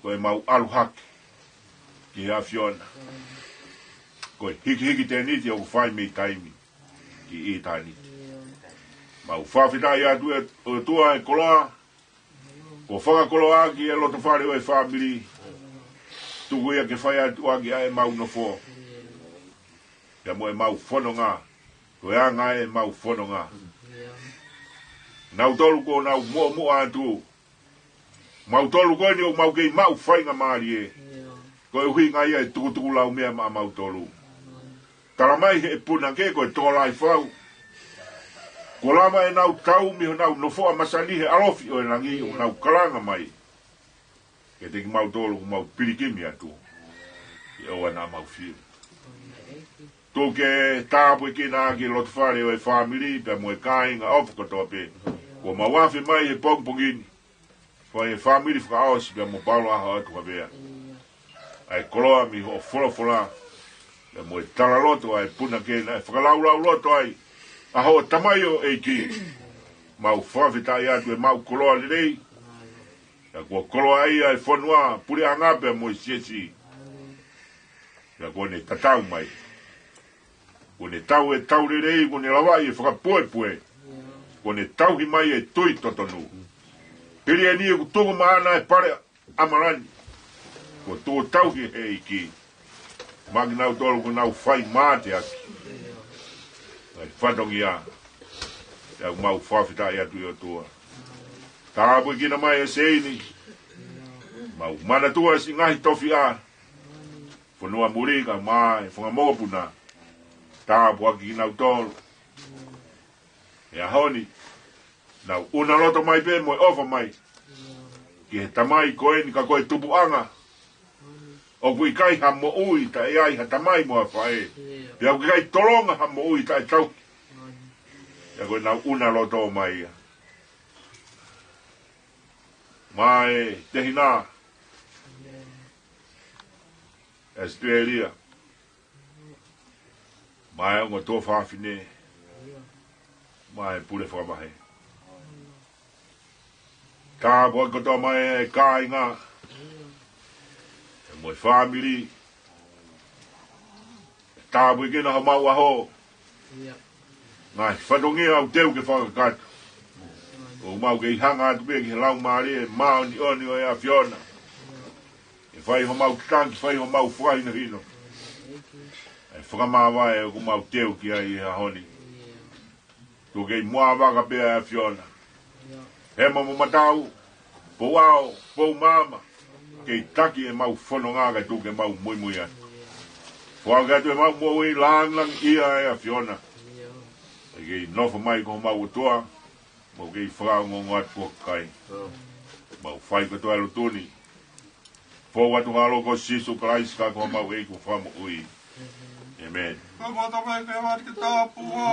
Koe mau aruhake. Ki hea whiona. Koe hiki tēni ti au whai mei taimi. Ki i tāni. Mau whawhitai atu e o tua e koloa. Ko whakakoloa ki e loto whare o e whamiri. Tuku ia ke whai atu aki a e mau no fō. Pea mo e mau whono ngā. Koe a ngā e mau whono ngā. Nau tolu ko nau mo atu. Mau tolu ko ni o mau kei mau whainga maari e. Koe hui ngai e tuku lau mea ma mau tolu. Tara mai he puna ke koe tōlai whau. Ko lama e nau tau mi ho nau nofo a masani he alofi o e langi o nau kalanga mai. Ke teki mau tolu mau pirikimi atu. E oa nā mau whiu. Tō ke tāpu e kina ki loto whare o e whamiri, pia mo e kāinga ofu katoa pe. Ko ma wafe mai he pongpongini. Whai e whamiri whakaosi pia mo Paula Aho'atu Havea. Ai koloa mi ho whola. Pia mo e tala loto ai puna kena, e whakalau loto ai. Aho tamai o e ki. Mau whawhitai atu e mau koloa lirei. Pia kua koloa ai ai whanua, puri anga pia mo i siesi. Pia kua ne tatau mai. Kone tau e tau rerei, kone lawai e whakapoe. Kone tau hi mai e tui totonu. Piri e ni e kutoku maana e pare amarani. Ko tō tau hi he iki. Maki nau tolu ko nau whai māte aki. Ai whatongi a. Te au mau whawhitai atu i o tua. Tāpu i kina mai e seini. Mau mana tua si ngahi tofi a. Whanua murika mai, whangamopuna. Tāpua ki nau tolu. E ahoni. Nau una loto mai pe moe ofa mai. Ki he tamai koe ni ka koe tupu anga. O kui kai ha mo ui ta e ai ha tamai moa whae. Pia kui kai tolonga ha mo ui ta e tau. Ia koe nau una loto mai ia. Mai te hina. Australia. Mai ongo tō whawhine. Mai pule whamahe. Ka boi koto mai e ka inga. E moi family. Ka boi kena ha mau aho. Ngai, whadongi au teu ke whakakatu. O mau ke hanga atu pia ki he lau maari e mao ni oni o e a Fiona. E whai ho mau kitangi, whai ho mau whai na hino. E whakamawa e o mau teu ki ai e hahoni. Tu kei mua waka pia e a Fiona. He mamu matau, po ao, po mama. Kei taki e mau whono ngāga tu ke mau mui mui atu. Whakatu e mau mui lang lang ia e a Fiona. E kei nofo mai ko mau utoa. Mau kei whakao ngongo atu o kai. Mau whai katoa alo tuni. Fo watu halo ko sisu Christ ka ko mau e ko whamo ui. Amen. Ka mata mai ke wat ki tāpua.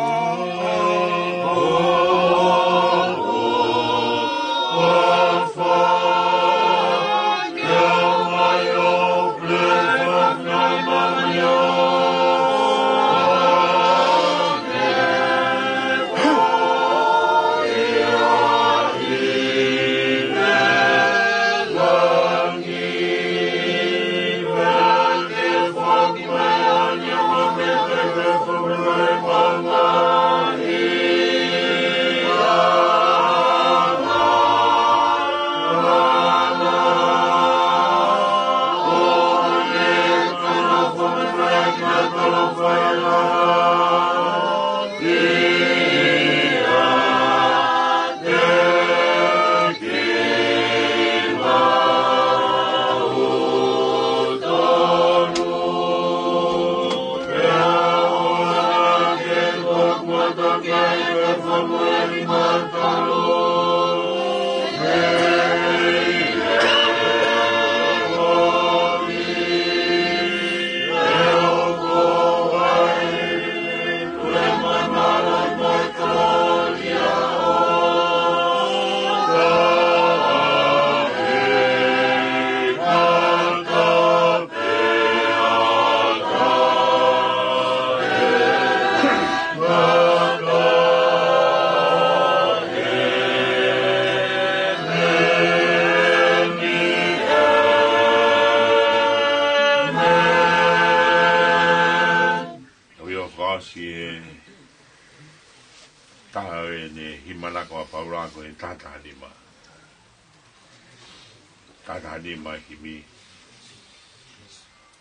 Tata hanima himi.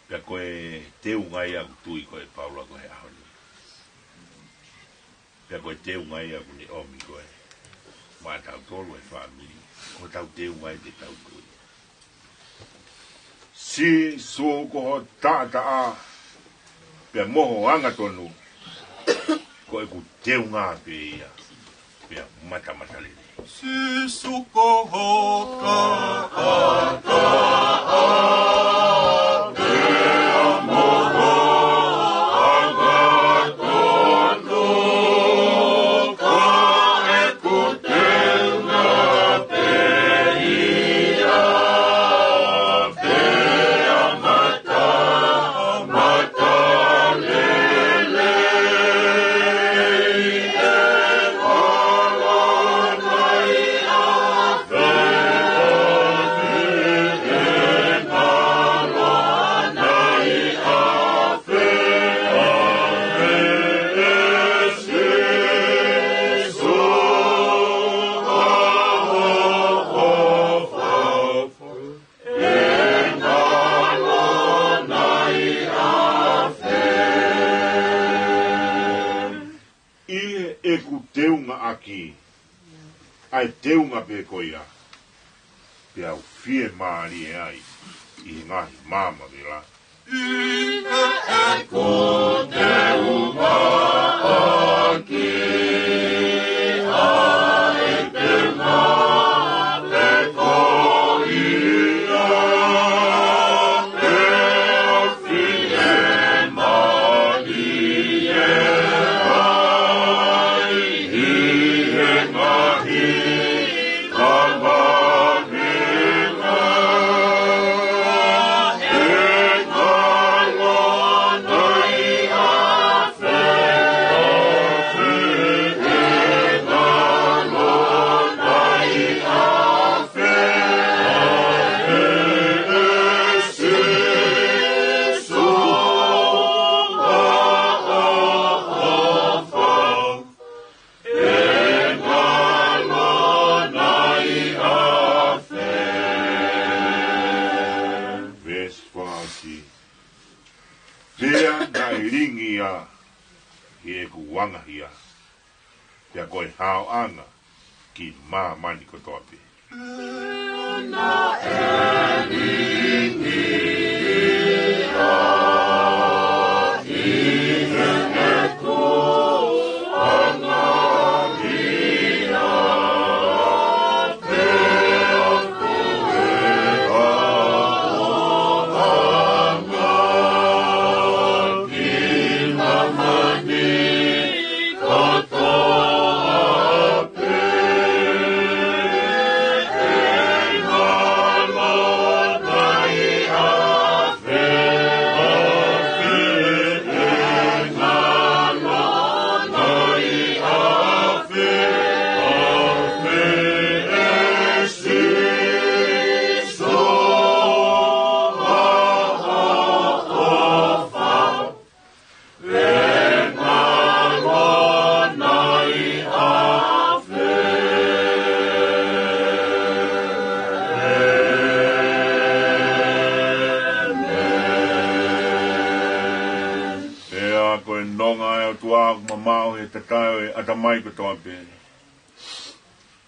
Pia koe te ungai aku tui koe Paula koe ahoni. Pia koe te ungai aku ni omi koe. Maa tau tolu e whamiri. O tau te ungai te tau tui. Si suko ho tata a. Pia moho anga tonu. Koe ku te unga pe ia. Pia mata lini. Si suko hoka ata a te amoro agatono ka e kutenga pe ia pe amata lele aki ai teunga pe koia pe au fie maari e ai i ngahi mama vila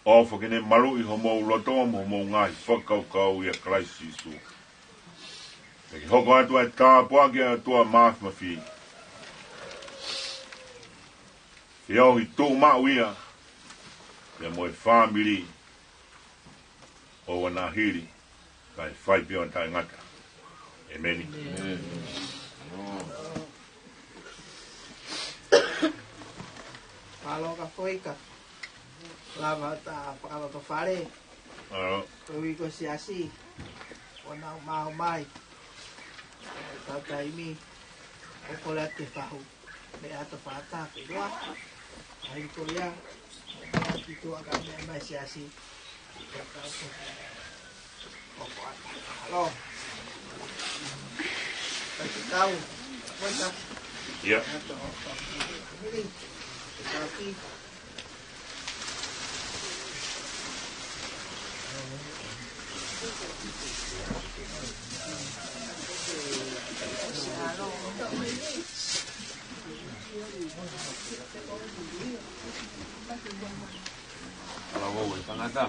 Ofo kene maru I homo loto mo ngai whakaukau I a Christ Isu. Eki hoko atu ai tā puake atua maaf mawhi. Ki au I tō mau ia, ia moe whāmiri o wanahiri, kai whai pio an tai ngata. Amen. Paloka foika. Lava ta pakaloto fare. Kowi ko siasi. Wana mau mai. Tata imi. Okolat ke fahu. Me ato pata ke doa. Ai ko ya. Itu agak mai siasi. Halo. Kasih tahu. Mana? Ya. Ini. Tapi kalau mau tangata.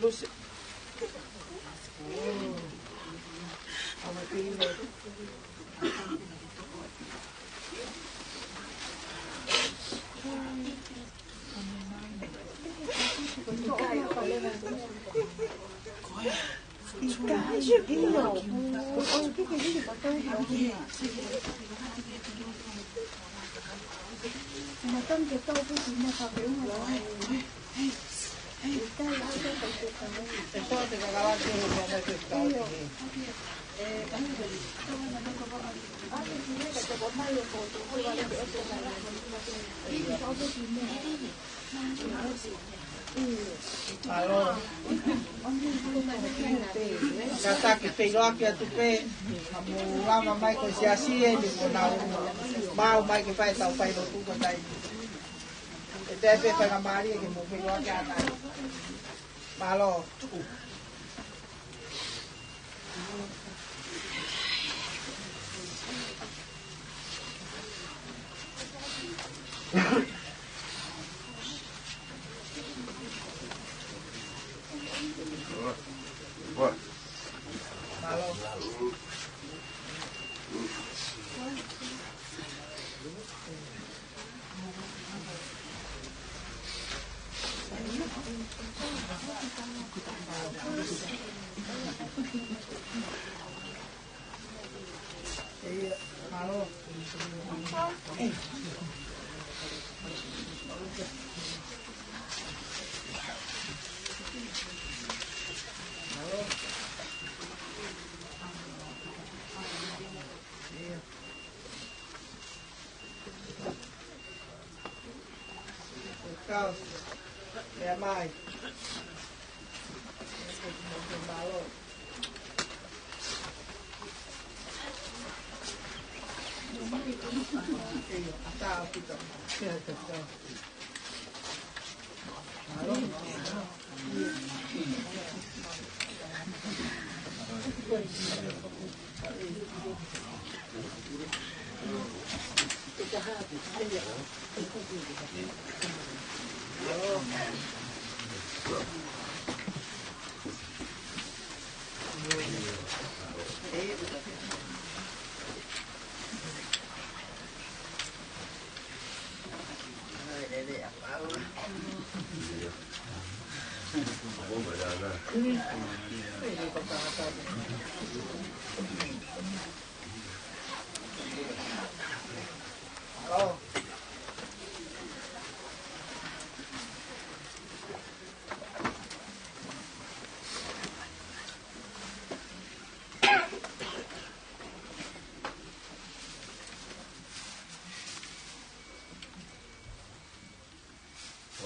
Lucy. Kata ke pe loa ke tu pe amu lama mai ko sia sie ni ko na mau mai ke pai tau pai lo tu ko dai e te pe fa na mari ke mo pe loa ke ana malo Kau, ya mai. Malo. Tahu kita.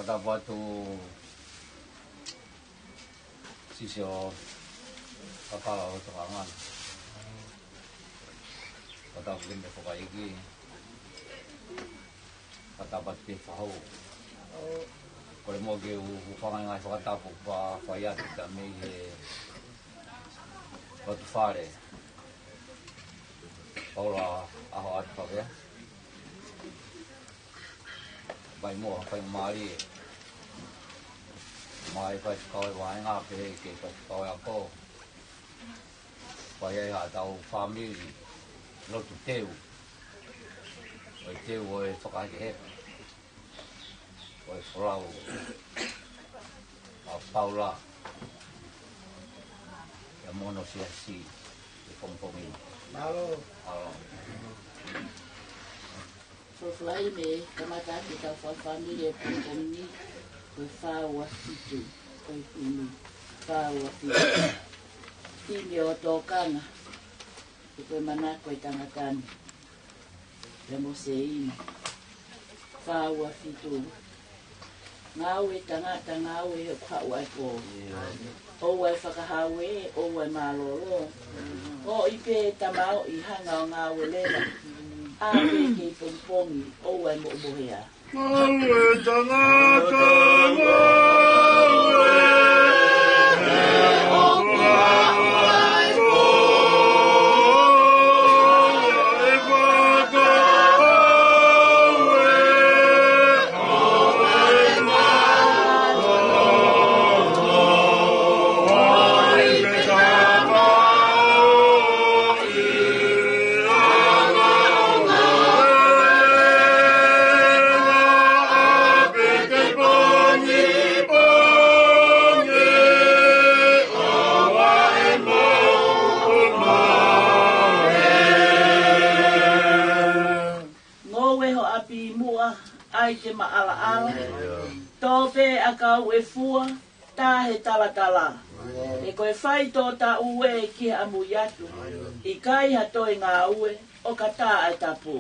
Kata batu sisio Paula Aho'atu Havea. Kata begini pokoknya kata batu fahau. Kalau mau ke ufangan ngai kata pokok fayat kita mei batu fare. Paula Aho'atu Havea. Bai mua bai mari mai bai kau wai ngap ke bai kau aku bai ya tau family lo tu teu oi fokai ke oi flow a Paula ya mono sia si pompomi Malo. Fly me, kamata kita family puni fa wasitu koi puni fa wasitu timi otokana ko mana ko tangakan lemo sei fa wasitu ngawe tangata ngawe kwa wapo o wa fakahawe o wa malolo o ipe tamao ihanga ngawe lela Awe ke pompongi o wa mo bohea. Awe tangata ngawe. Oh, ala. Tōpe a kau e fua, tā he talatala. E koe whai tō tā ue e ki amu yatu. I kai hato i ngā ue, o ka tā ai tapu.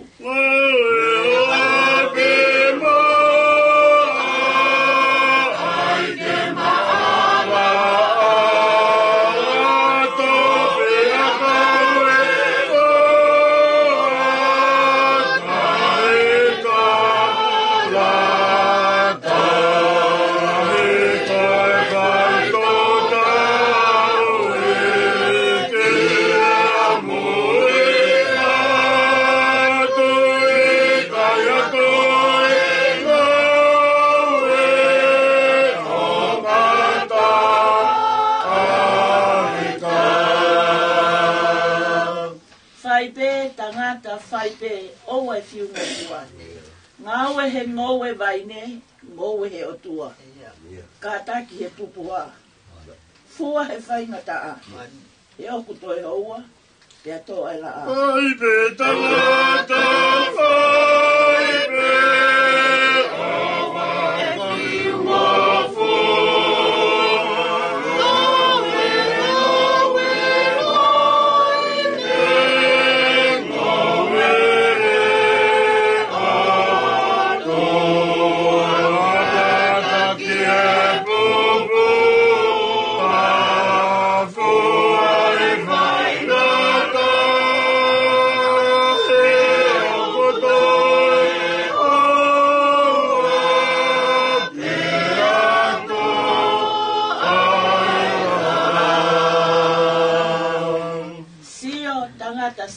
Whaipe, o e whiu me tua. Ngāwe he ngowe vaine, ngowe he otua. Ka taki he pupua. Fua he whaingataa. He oku toi houa, te ato ai la a. Whaipe, tangata, whaipe, o e whiu mo fua.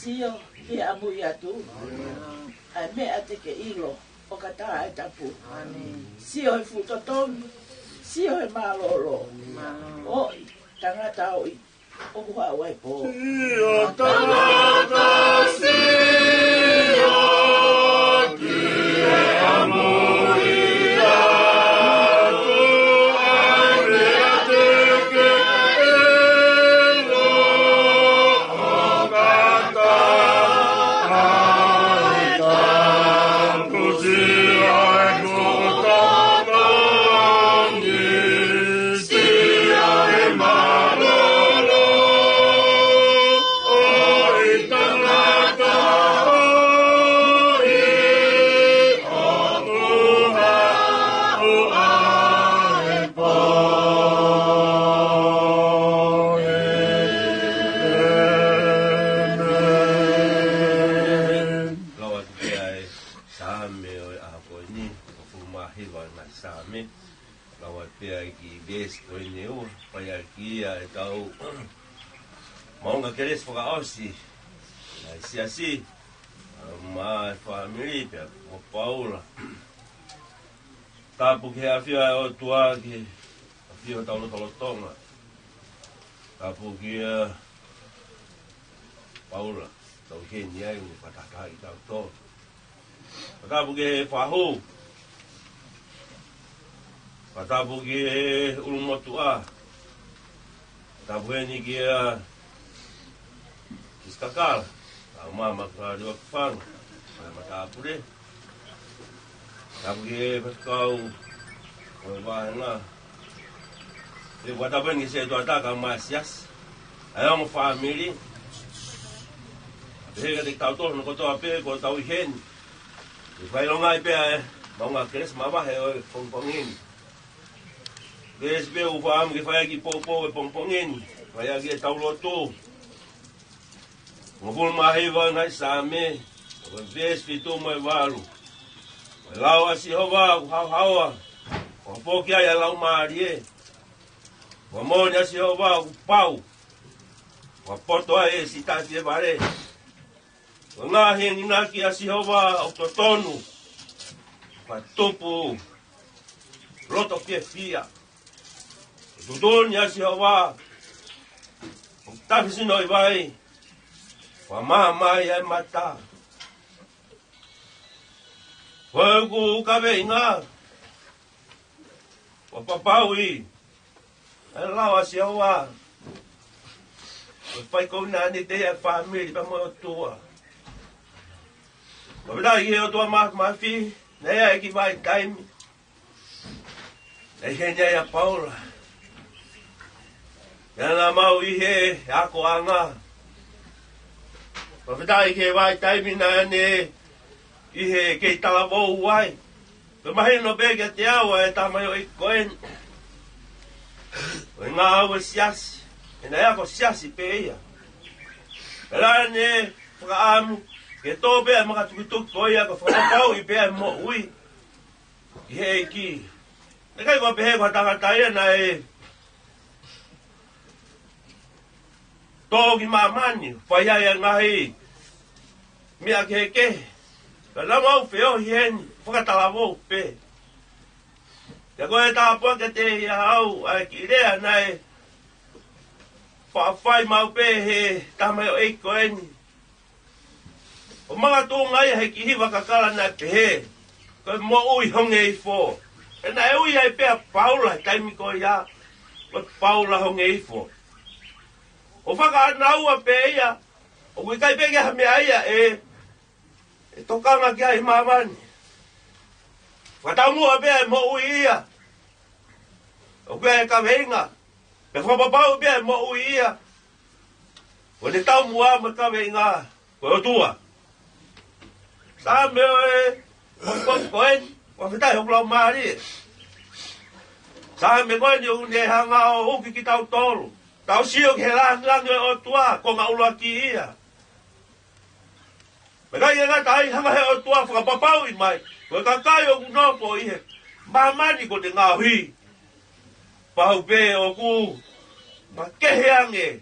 Sio ki amu yatu. Ai mea te ke ilo o ka tā e tapu. Sio he futotonu, sio he malolo. Oi, tangata oi, o hua wai po. Sio tangata sio ki amu yatu. Ai mea te ke ilo o ka Maunga keres whaka ausi, si ma family pe o Paula. Tapu ke awhia o tua ki awhia o taulo Tonga. Tapu ki Paula, tau ke niai ni pataka i tau tō. Tapu ke whahu. Tapu ke ulumotua. Tapu ke ni ki Kakal, mama ka dua kafang, mata apure. Tapi kau bahana. Dia buat apa ni saya tuan tak masias. Ayam family. Dia kata tahu tu nak tahu apa, kau tahu hen. Dia longai pe, mau ngak keres mama he pongpongin. Keres pe ufam ke faya ki popo pongpongin. Faya ki tahu lotu. Ngopul mahiwa ngai same, ves fitu mai walu. Lau asi hova hawa, ngopokia ya lau marie. Ngomoni asi hova pau. Ngopoto ai sita tie bare. Ngahi nginaki asi hova autotonu. Patupu. Loto pie fia. Tudoni asi hova. Tapi sinoi vai. Mama ya mata. Wagu kabenga. Papawi. Ela asiawa. Pai ko na ni te family pa mo tua. Ba dai ye tua ma fi. Ne ya ki vai time. e henya ya Paula. Yana mau I he ako anga. Pawhitai ke wai taimina ne I he kei talavou wai. Pe mahino bega te awa e tamayo I koen. O ngā awa siasi. E na ako siasi pe ia. E la ne whakaamu. Ke tō pēa maka tukituki ko ia ko whakapau I pēa mo ui. I he ki. E kai kua pehe kua tangata ia na e. Tōki mamani. Whaiai ngahi. Mia ke ke. Ka la mau wheo hi heni. Whakatalavou pe. Ka koe tāpua ke te ia au. Ai ki rea na e. Whawhai mau pe he. Tamai o eiko eni. O mga tōnga ia he ki hiwa kakala na pehe. Koe mo ui honge I fō. E na e ui ai pēa Paula. Taimi ko ia. Koe Paula honge I fō. O whaka anaua pe ia. O kui kai peke ha mea ia e. E tokanga ki ai mamani. Whataumua pēa e mo ui ia. O kui ai kawenga. Me whapapau pēa e mo ui ia. O ne tau mua me kawenga. Koe o tua. Sa meo e. Koen. Wa whitai hoklau maari. Sa me koen yo ne hanga o uki ki tau tolu. Tau sio ke lange o tua. Ko ngā ulua ki ia. Me kai e ngata ai hanga he o tua. Whakapapau I mai. Koe kakai o kunopo I he. Mamani ko te ngā hui. Pau pe o ku. Ma kehe ange.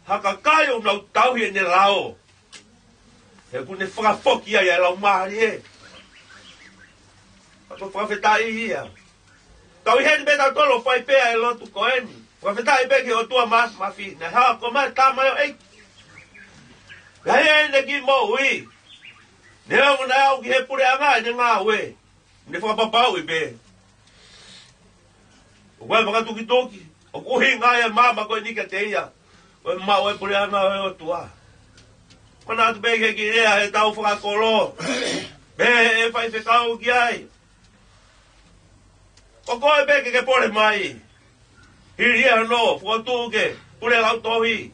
Haka kai o nau tauhi e ne lao. He ku ne whakafoki ai e lau maari e. Ako whawhetai ia. Tau I heni me tau tolo whai pēa e lotu ko eni. Whawhetai peke o tua mas mafi. Nei haa ko mai tāmai o eiki. Gai ene ki mo ui. Ne au na au ki he pure anga e ne ngā ue. Ne whakapapau I pē. O koe whakatuki toki. O kuhi ngā e mama koe nika te ia. Koe mau e pure anga e o tua. Mana atu peke ki rea he tau whakakolo. Pehe e whai whekau ki ai. O koe peke ke pore mai. Hiri no, whakatuke. Pure lau tohi.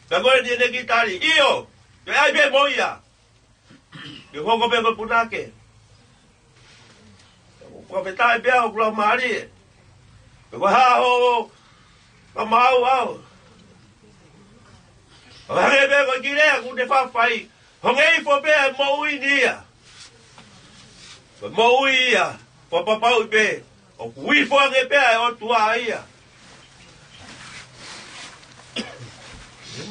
Ka koe ni ne ki tari. Iyo. Ke ai pe moia. Ke hoko pe koe punake. Whawhetai pia o kula maari. Ke koe haa ho. Ka mau au. O hange pe koe ki rea ku te whawhai. Honge I fo pe mo ui nia. Mo ui ia. Whapapau I pe. O kui fo hange pe o tua ia.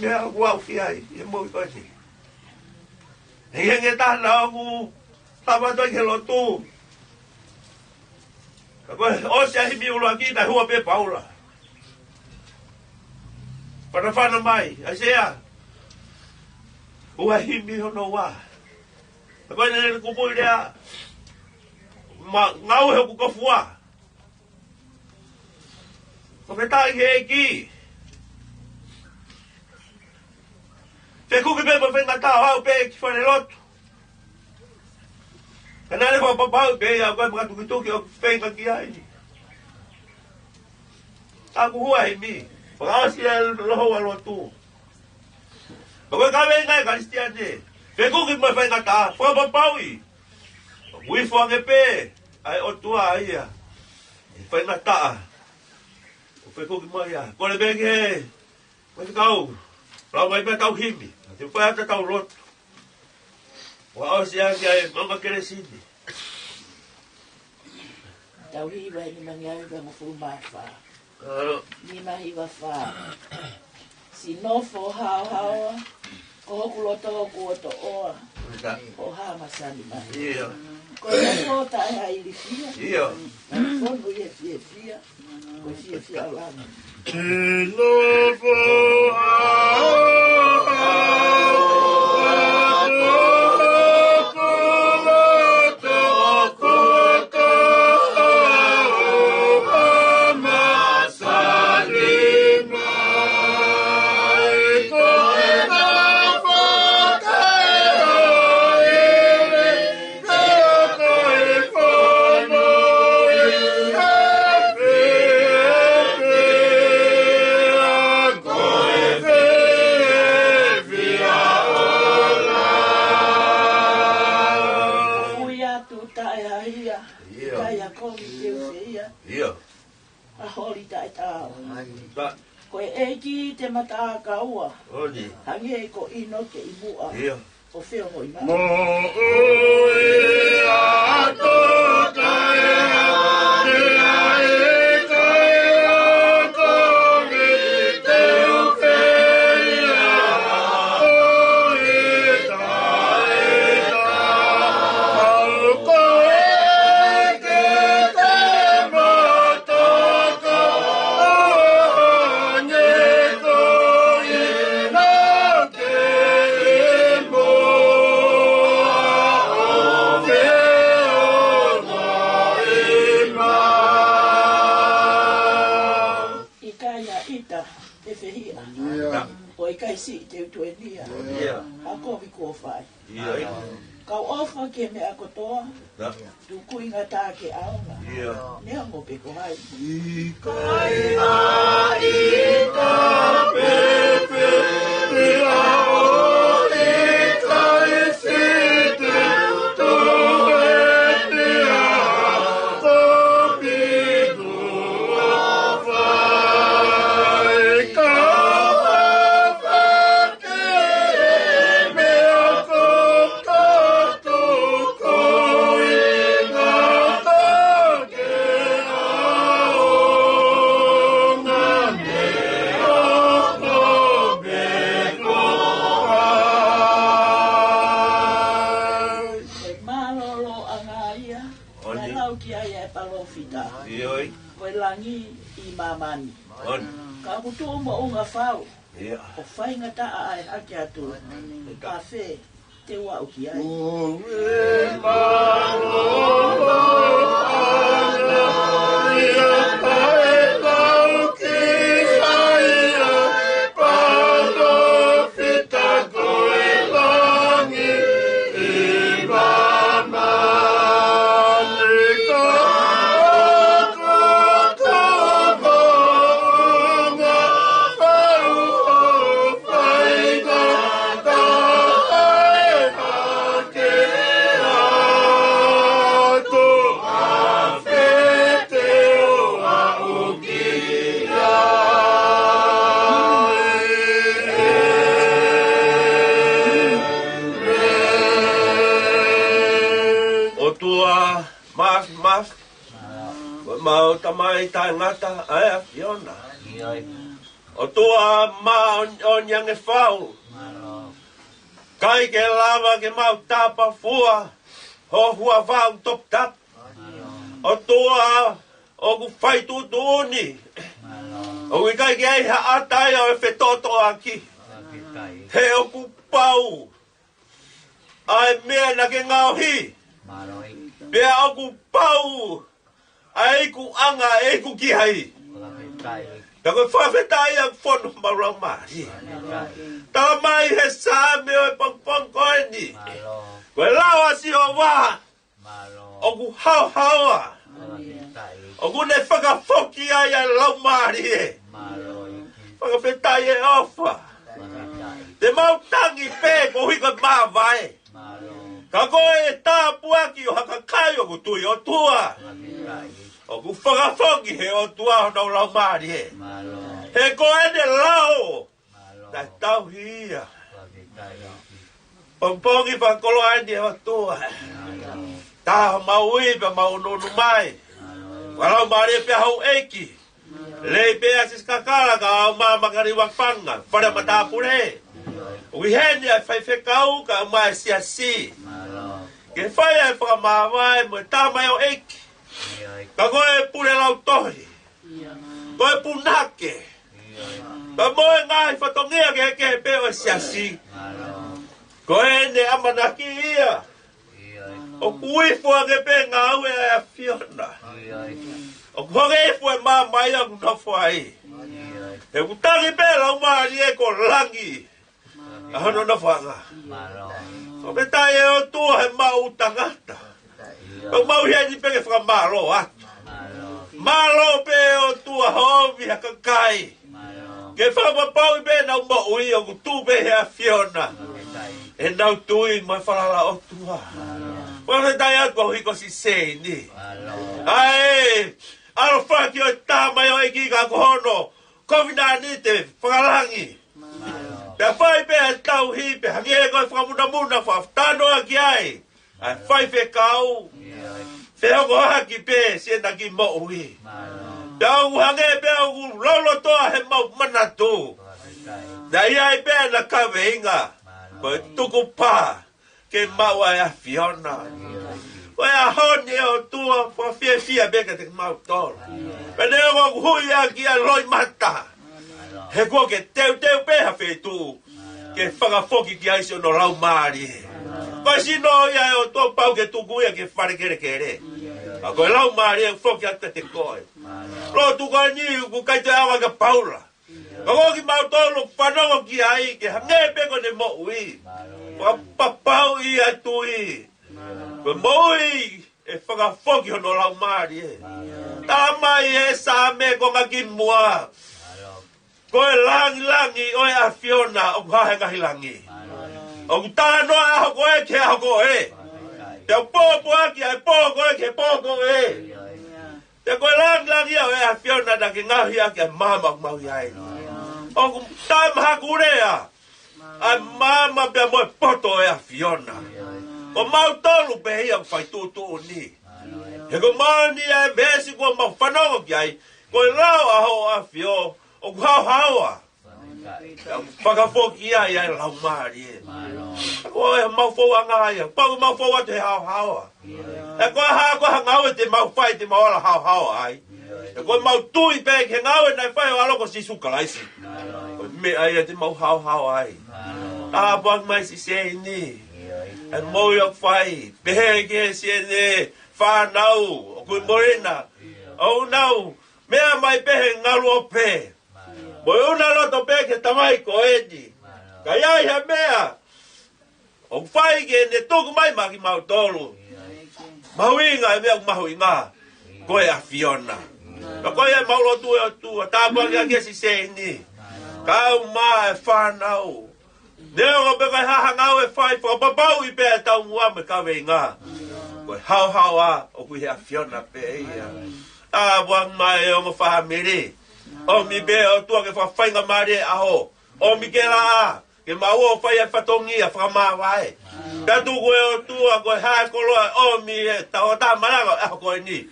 Mea ku au ki ai. I mo I koe si. Hei henge tāna o ku. Tamatoi ke lotu. Ka koe osia himi ulua ki tai hua pe Paula. Pana whana mai. Aisea. Ua himi hono wā. Ka koe nene kupui rea. Ngau he ku kofua. Ko me tai he ki. Te kuki pe ma whenga tau hau pe ki whane lotu. Ka nane wha papau pe ia koe mga tukituki o whenga ki ai. Aku hua he mi. Whakawasi e loho aloa tu. Ka koe kawe ngai karistiane. Te kuki ma whenga tau. Whapapau I. Ui whange pe. Ai o tua ia. Whenga taa. O whekuki mai ia. Kore beke he. Mai kau. Rau mai pe tau himi. Te whaata tau roto. Wa o si angi ai mama kere sini. Tau hiwa ni mangiawi ka mafuru mawha. Ni mahi wa wha. Si nofo hao hao. Ko hoku loto hoku oto oa. Ko haa masani mahi. Ia. Ko ia kota e haili fia. Ia. Fono ia fia fia. Ko fia fia lana. Love komi te uwhia. Ia. A hori ta e tāo. Ta. Koe e ki te mata ka ua. Oni. Hangi e ko ino ke i mua. Ia. O whio hoi mai. Mo ui a toka e ane a e kai a komi te uwhia. O e ta e ta. Au koe ke te mataka. O nye koe na ke e mo. Te whihia. O i kai si te utu e nia. A kovi kua whai. Kau ofa ke me a kotoa. Tu kuinga tā ke aonga. Nea mo pe ko hai. I kai a i ka pepe. I a o i kai si te tu e nia. Kopi kua whai. Koe langi i mamani. Ka kutu mo unga whau. O whainga taa ai hake atu. Ka whe te ua uki ai. Mau tamai tai ngata ai Fiona. O tua ma on yang e whau. Kai ke lava ke mau tapa fua. Ho hua whau top tap. O tua o ku whai tu tuni. O i kai ke ai ha atai o e whetoto aki. He o ku pau. Ai mea na ke ngauhi. Pea o ku pau. Ai ku anga e ku ki hai. Ta ko whawhetai ang whono marau mahi. Ta mai he sa me o e pangpang koe ni. Koe lawa si o waha. O ku hau haua. O ku ne whakawhoki ai a lau maari e. Whakawhetai e ofa. Te mau tangi pe ko hika maa vai. Ka koe e tā puaki o haka kai o ku tui o tua. O ku whakawhoki he o tua honau lau maari he. He koe ne lau. Tai tau hia. Pongpongi whakolo aini he o tua. Tā mau ipa mau nonu mai. Walau maari e pia hau eiki. Lei pia sis kakala ka au maa makari wakpanga. Whare matapure. Ui heni ai whai whekau ka mai siasi. Ke whai ai whakamawai mo e tāmai o eiki. Ka koe pure lau tohi. Koe punake. Ka moe ngai whatongia ke he peo e siasi. Koe ne amanaki ia. O kuifua ke pe ngā ue a Fiona. O kuhoke ifua e mā mai a kunafua ai. E kutangi pe lau maari e ko langi. A hono na whanga. O me tai e o tua he mau tangata. O mau hiani pe ke whakamaro atu. Malo pe o tua hovi haka kai. Ke whakapapau i pe nau maui o kutu pe hea Fiona. E nau tui mai whalala o tua. Wala tayo ko hiko si Seni. Ai, alo faki o tama yo iki ka kono. COVID-19 pangalangi. Da fai pe tau hi pe hangi ko fa muna fa tano aki ai. Ai fai fe kau. Fe ko haki pe siena ki mo ui. Da u hangi pe u lolo to he mau manatu. Da ia pe na ka venga. Ko tuku pa. Ke mau ai Fiona. Oi a honi o tua fa fia beka te mau tol. Pene o hui aki a loi mata. He ko ke teu pe ha fe tu. Ke whaka foki ki aise no rau maari. Ko si no ia o tō pau ke tuku ia ke whare kere. A koe rau maari e foki ata te koe. Lo tu koe ni ku kai te awa ka Paula. Ko ko ki mau tolu whanongo ki ai ke hange peko ne mo ui. Papau i atu i. Ko moi e whaka foki no rau maari e. Tā mai e sa me ko nga ki mua. Koe langi oe a Fiona o kahe ngahi langi. O tāno a koe ke a koe. Te pōpo aki ai pōko e ke pōko e. Te koe langi oe a Fiona na ke ngahi aki ai mama mahi ai. O tāma hakurea. Ai mama pia moe poto e a Fiona. O mau tolu pe hia whai tūtū ni. He ko maani ai vesi kua mau whanongo ki ai. Koe rau aho a Fiona. O hawa. Whakafoki ai ai lau maari e. Ko e mau fōa ngāia. Pau mau fōa te hawa. E koe ha ngau e te mau whai te mau ala hawa ai. E koe mau tui pe ke ngau e nai whai o aloko si sukalaisi. Koe me ai e te mau hawa ai. A buak mai si se ni. E moi o whai. Pehe ke se ne. Whanau. O koe morena. O nau. Mea mai pehe ngalu o pe. Moi una loto pe ke tamai ko edi. Ka iai ha mea. O whai ke ne tuku mai maki mau tolu. Mahuinga e mea mahuinga. Koe a Fiona. Ka koe e mau lotu e o tua. Tāpua ki a kesi se ni. Kau maa e whanau. Neo ko pe kai haha ngau e whai. Whakapapau i pe a tau mua me kawe inga. Koe hau a. O kui a Fiona pe ia. Tāpua mai e o mo whahamiri. O mi be o tua ke whawhainga maare aho. O mi ke la a. Ke mau o whai e whatongi a whakamawai. Ka tu koe o tua koe hae koloa. O mi e tau ta maranga aho koe ni.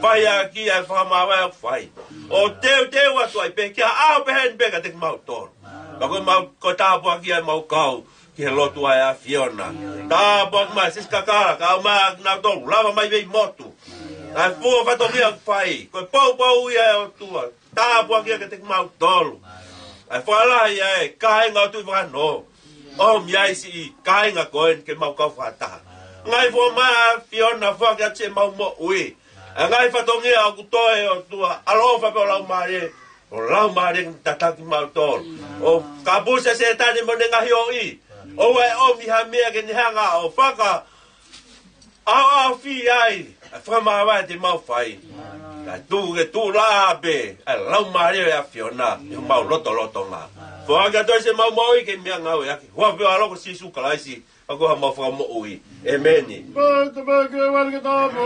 Whai a ki a whakamawai o whai. O teu atu ai pe. Kia aho pehen pe ka te mau tonu. Ka koe mau koe tāpua ki ai mau kau. Ki he lotu ai a Fiona. Tāpua ki mai sis kakara. Ka au maa nau tonu. Lava mai vei motu. Ai fua whatongi a whai. Koe pau ia o tua. Tāpua kia ke te mau tolu. Ai whalahi ai, kāinga o tui whano. O miai si kāinga koen ke mau kau whataha. Ngai fua maa Fiona whakia te mau mo ui. Ngai whatongi au kutoe o tua. Alo whape o lau maare. O lau maare tataki mau tolu. O kabusa se tani mo ne ngahi o i. O e o miha mea ke nihanga o whaka. Au fi ai. Whamawai te mau whai. Ka tu la be. Ai lau maare a Fiona. Iho mau loto ngā. Whaka toi se mau maui ke mea ngau e aki. Hua peo aloko si sukalaisi. Ako ha mau whaka ui. E meni. Bata bake warga tapo.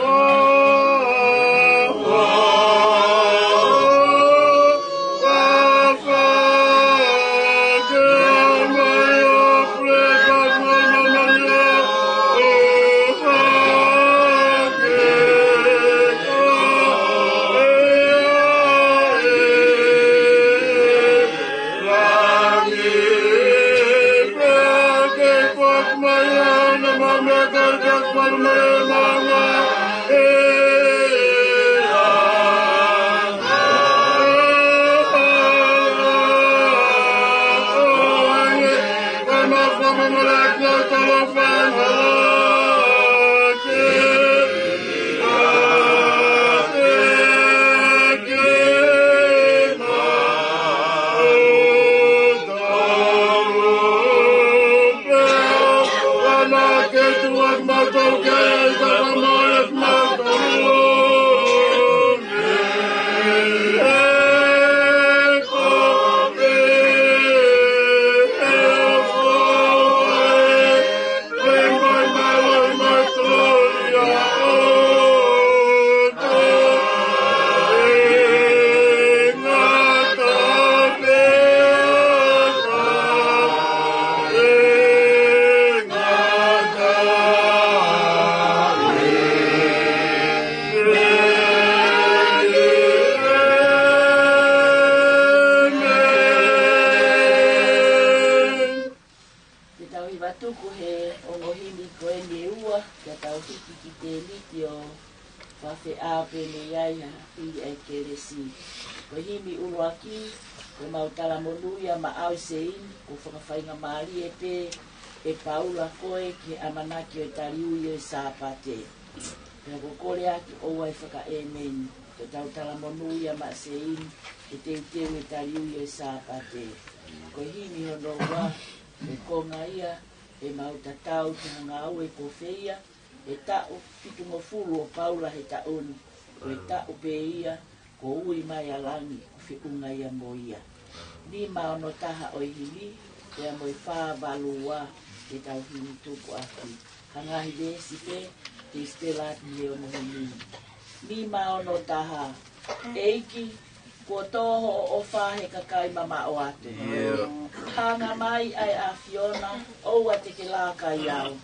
le iaia i e keresi. Ko himi uruaki, ko mautala monuia ma au sein, ko whakawhainga maari e pe, e Paula koe ki amanaki o taliu i e sāpate. Pea ko kore aki o ai whaka e meni, ko tautala monuia ma sein, e te uteu e taliu i e sāpate. Ko himi hono wa, e konga ia, e mautatau te hanga au e kofeia, e tau pitungo fulu o Paula he tauni, ko e tau pe ia, ko ui mai alangi, ko whiunga ia mo ia. Ni maono taha o hili, e a moi wha valua, e tau hili tuku aki. Hangahi desi pe, te stelati leo no hili. Ni maono taha, eiki, ko toho o whahe kakai mama o atu. Hanga mai ai a Fiona, oua teke laka iau.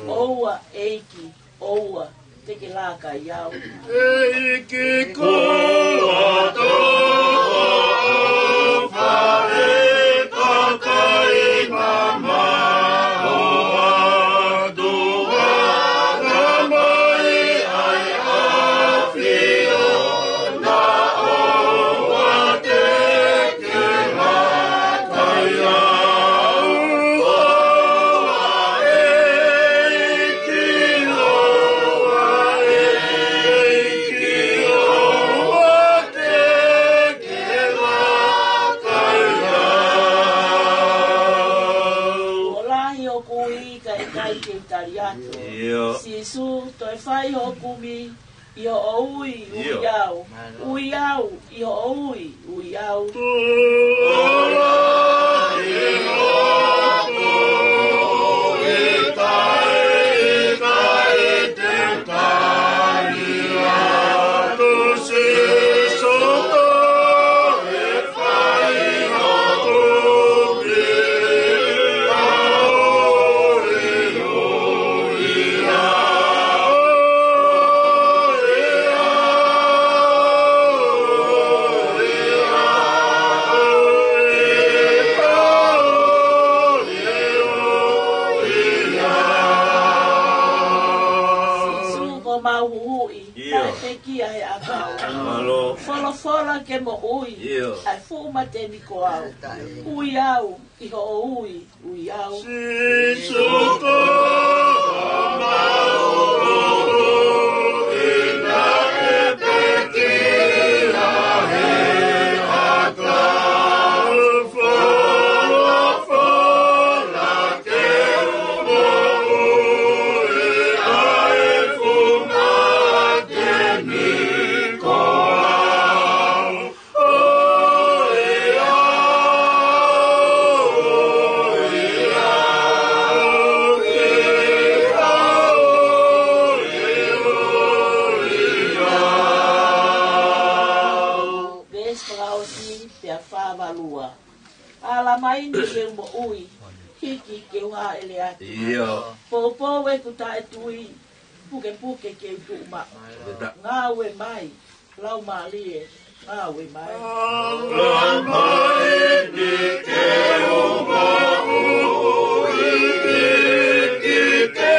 Oua eiki, oua teke laka iau. Eiki koa toho o whahe kakai mama o atu. Hanga mai ai a Fiona, oua teke laka iau. Oua eiki, oua eiki, oua teke laka iau. O lahi o kui ka e kai ke utari atu. Sisu, to e whai ho kumi, i o ui, ui au. Ui au, i o ui, ui au. Fola ke mo ui, ai fuma te niko au. Ui au, i ho ui, ui au. Sisuko mau ina e peki ahe aka. Fola ke mo ui ai fuma te niko ala mai ni ke mo ui hiki ke wa ele atu po we kuta etui puke ke tu ma ngawe mai lau malie ngawe mai lau mai ni ke mo ui hiki ke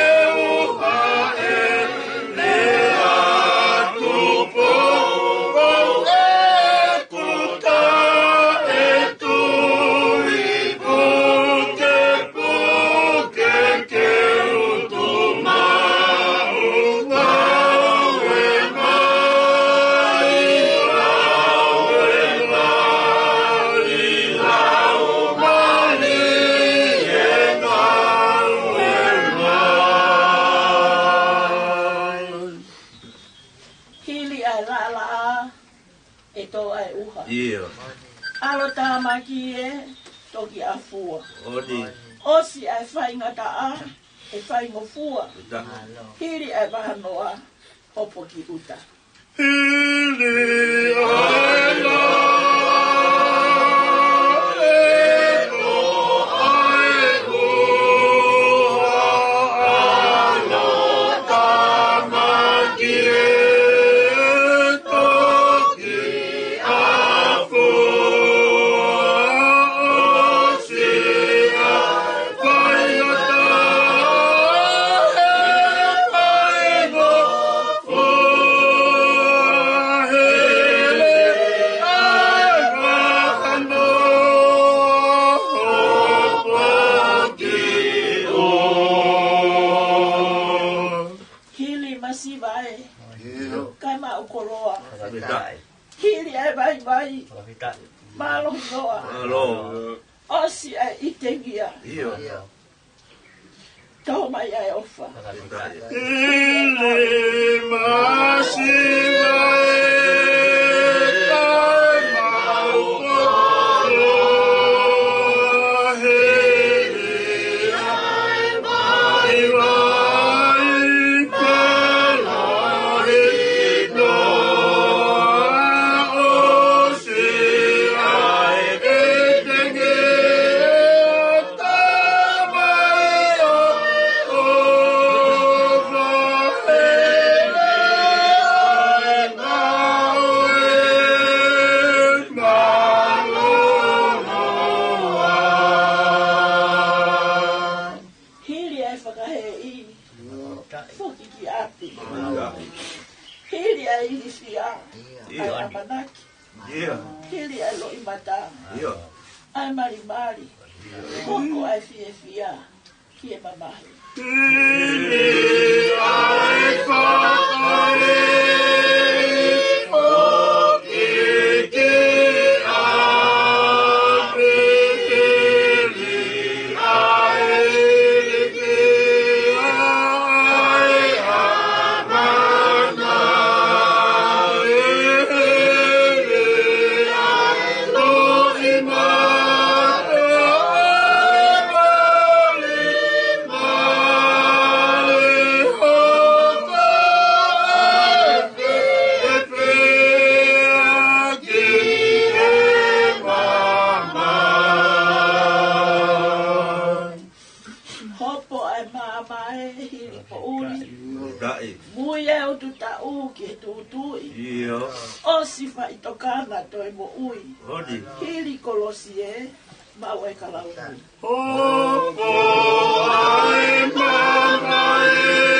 wa ele atu po alo tamaki e toki afua osi ai whainga taa e whaingo fua hiri ai wahanoa hopo ki uta hiri ai la Hili ai vai. Malo noa. Osi ai itengia. Tau mai ai ofa. Ili masimae Hili ai lo imata. Ai mari. Koko ai fia. Kie mamahi. Hili ai whakae o kiki api. Hili ai liki ai amana. Osi fa itokana toi mo ui. Hili kolosie mawe kalau. Ai mamae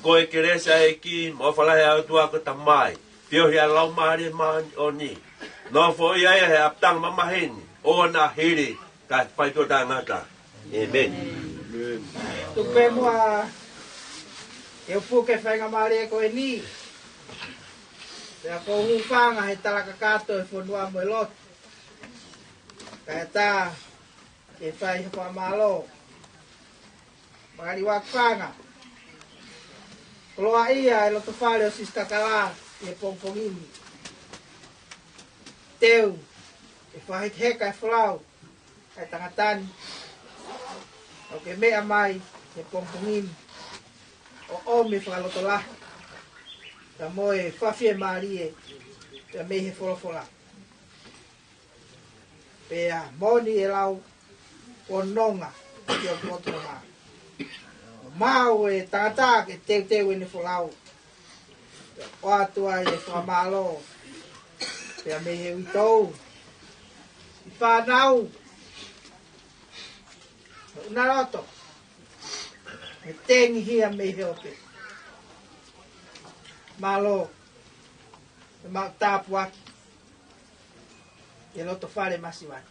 Koe keresa e ki, mo whalahe au tua ko tamai. Tio hea lau maari maani o ni. No fo ia he aptang mamaheni. O na hiri, ka whaiko tā ngata. Amen. Tupe mua, e upuke whainga maari e koe ni. Pea ko hufanga he talaka kato e whanua mo e lot. Kaya tā, e whai hapa malo. Magari wakfanga. Koloa ia e loto whare o sistakala e pongpongini. Teu, e whahit heka e whalau, e tangatani. O ke mea mai e pongpongini. O ome whakaloto lahi. Ta moe whawhie marie, te mehe wholofola. Pea moni e lau o nonga, ki o koto maa. Mau e tangata ke teu e ni whalau. O atua e whamalo. Pea me he uitou. I whanau. Unaroto. E tengi hia me he ope. Malo. E mau tāpu aki. E loto whare masiwani.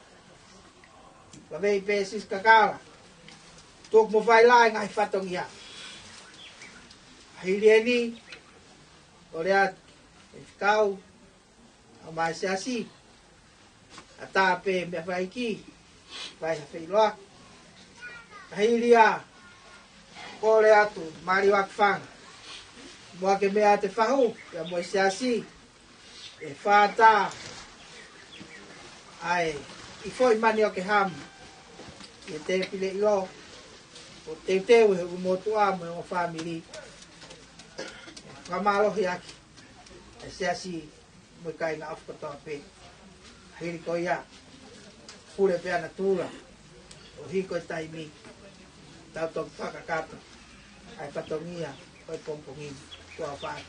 Wawei pēsis kakala. Tok mo vai lai ngai whatong ia. Hiri e ni, o rea e whikau, au mai se asi, a tāpe mea vai ki, vai ha whai loa. Hiri a, o rea tu, mari wak whanga. Mua ke mea te whahu, ia mo se asi, e whātā, ai, i foi mani o ke hamu, i te pile i lo, o teu he umotua mo o family. Kamalohi aki. E se asi Moi kai na afko to pe. Hiri ko ia. Pure pe ana tura. O hiko tai mi. Tau to whakakata. Ai patongia. Oi pompongi. Kua whai.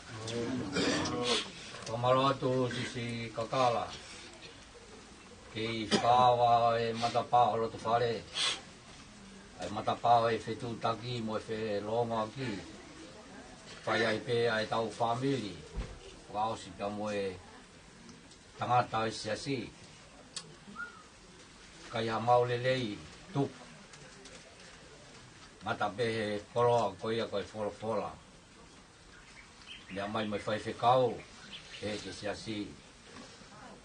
Kamaro atu sisi kakala. Ki whakawa e matapā o roto whare. Ai matapā e whetu taki mo e whe longa ki. Whai ai pe ai tau whamiri. Whaosi ka mo e tangata e siasi. Kai ha maulelei tuk. Matape he koroa koia koe whora. Mea mai mai whai whekau. E ke siasi.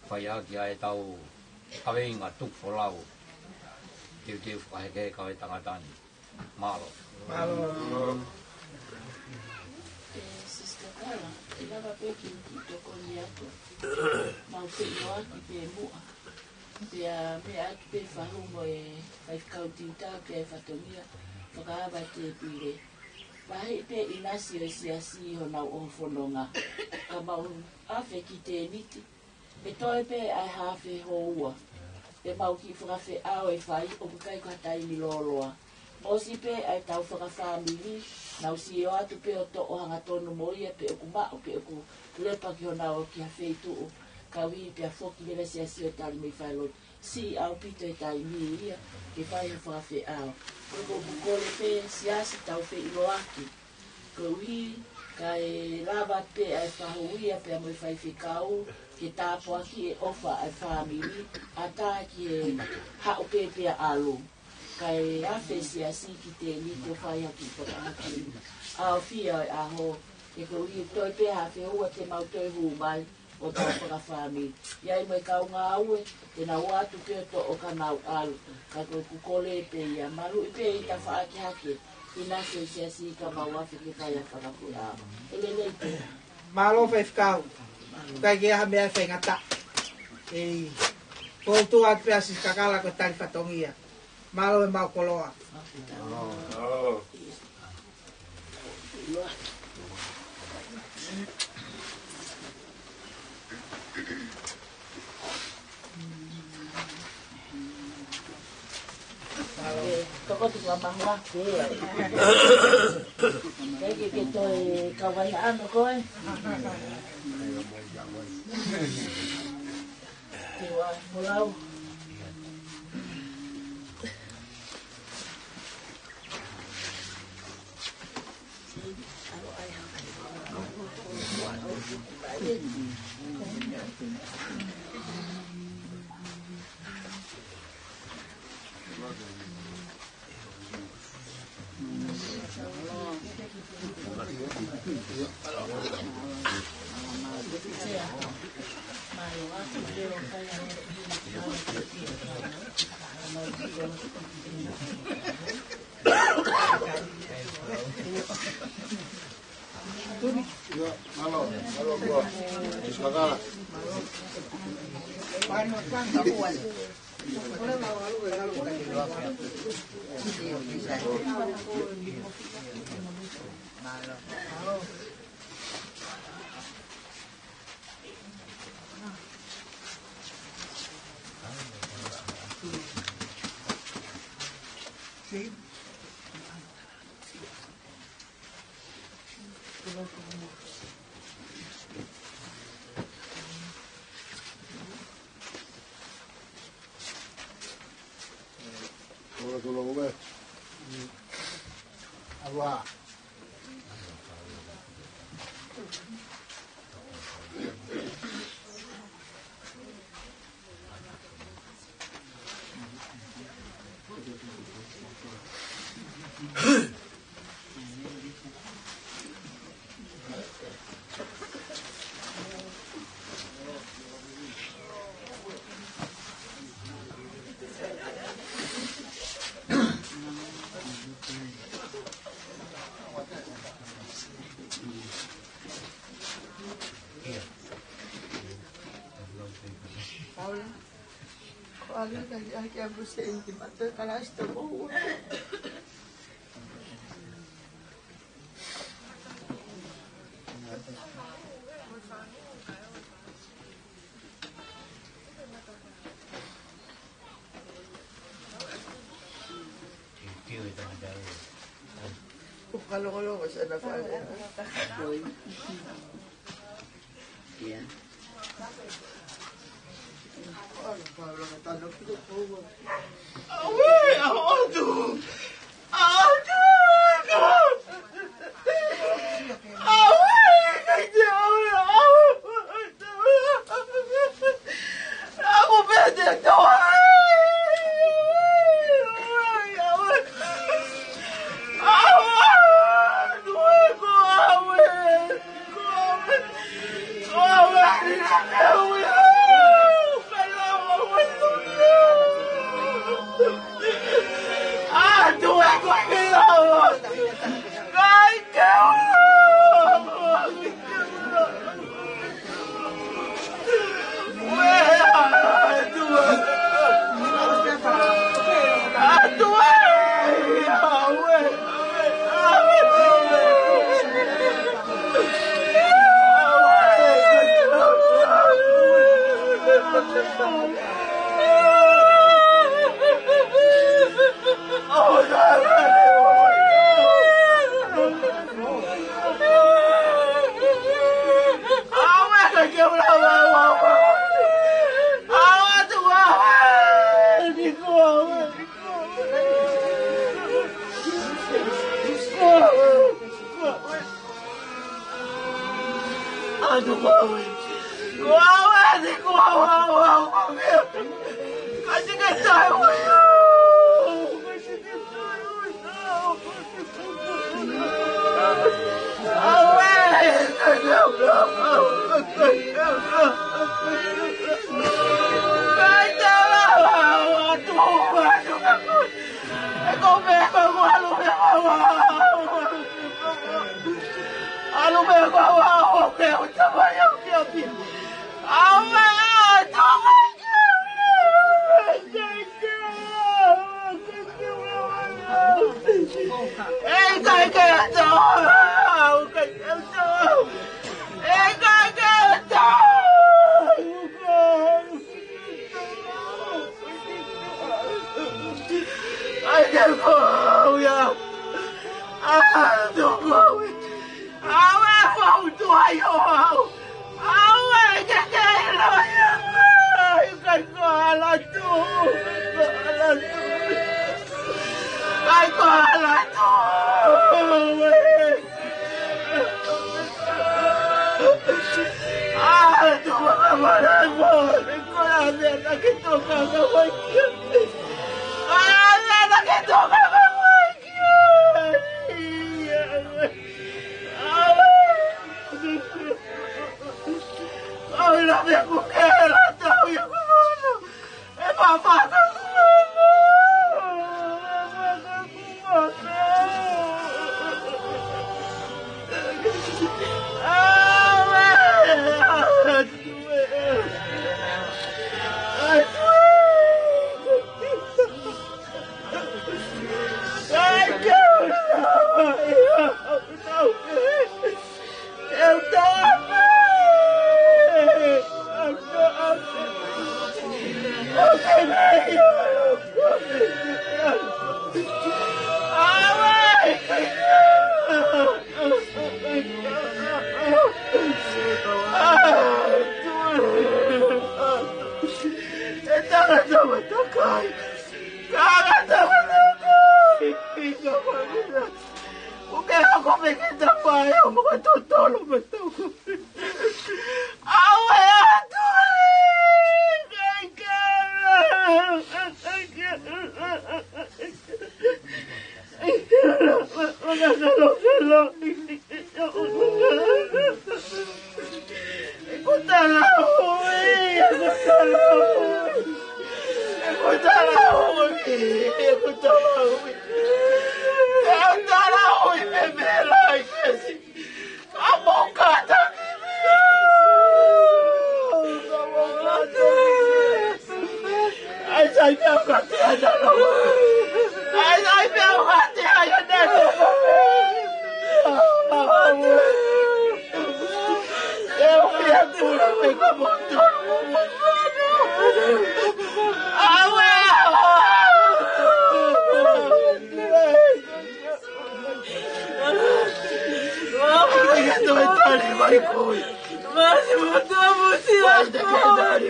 Whai aki ai tau kaweinga tuk wholau. Tiu whakaheke kawe tangatani. Malo. Malo. Sister Paula, e lava peki ki toko ni ako. Mau te ioa ki pe mua. Pea me atu pe whahumo e whaikautinta pe whatongia. Whakaawa te pire. Wahi pe inasi o siasi ho nau o whanonga. Ka mau awhe ki te niti. E toi pe ai hawhe ho ua. E mau ki whakawhe ao e whai o kukai katai ni loloa. O si pe ai tau whakawhamiri. Nau si o atu pe o to o hanga tonu moia pe o kumao pe o ku lepa ki ho nau o ki hawhei tuu. Ka ui pe a whoki lele siasi o tali mi whailot. Si au pito e tai mi ia. Ke whai ho whakawhe ao. Ko bukole pe siasi tau whe iloaki. Ko ui ka e lava pe ai whahuia pe a moi whai whikau. Ke tāpo aki e ofa ai whamiri. A tā ki e hao pe pe a alu. Ka e awhe siasi ki te li te whai aki whakahaki. Ao whia e aho. E ko ui toi pe hawhe hua te mau toi hu mai. O tā whakawhami. Iai mai kau ngā aue, te nā wātu pe o to o ka nau alu. Ka koe kukole pe ia maru i pe i ta whaaki hake. I nase siasi ka mau awhi ke whai a whakapu a. Elelei pe. Malo whai whakau. Kai ke aha mea whai ngata. E koutu atu pe asis kakala ko tari whatongia. Malo e mau koloa. Oh. Toko tu ka mahua ke. Kaya ke toi kawai ano koe. Tiwa mulau. Paula, koala dari aki abu senti mata kalau isto bau. Kalong-kalong sa na pa. Yeah.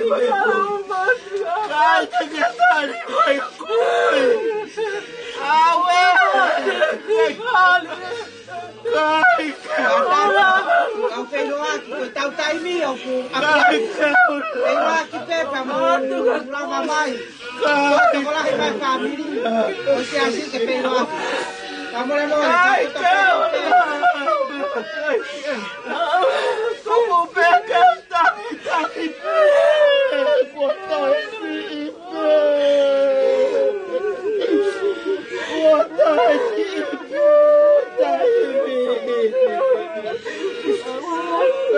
Ang peluak, tau taimi ang ku. Peluak kita kamu pulang mamai. Sekolah kita family. Mesti asik ke peluak. Kamu lama. Kamu pegang tapi kotor si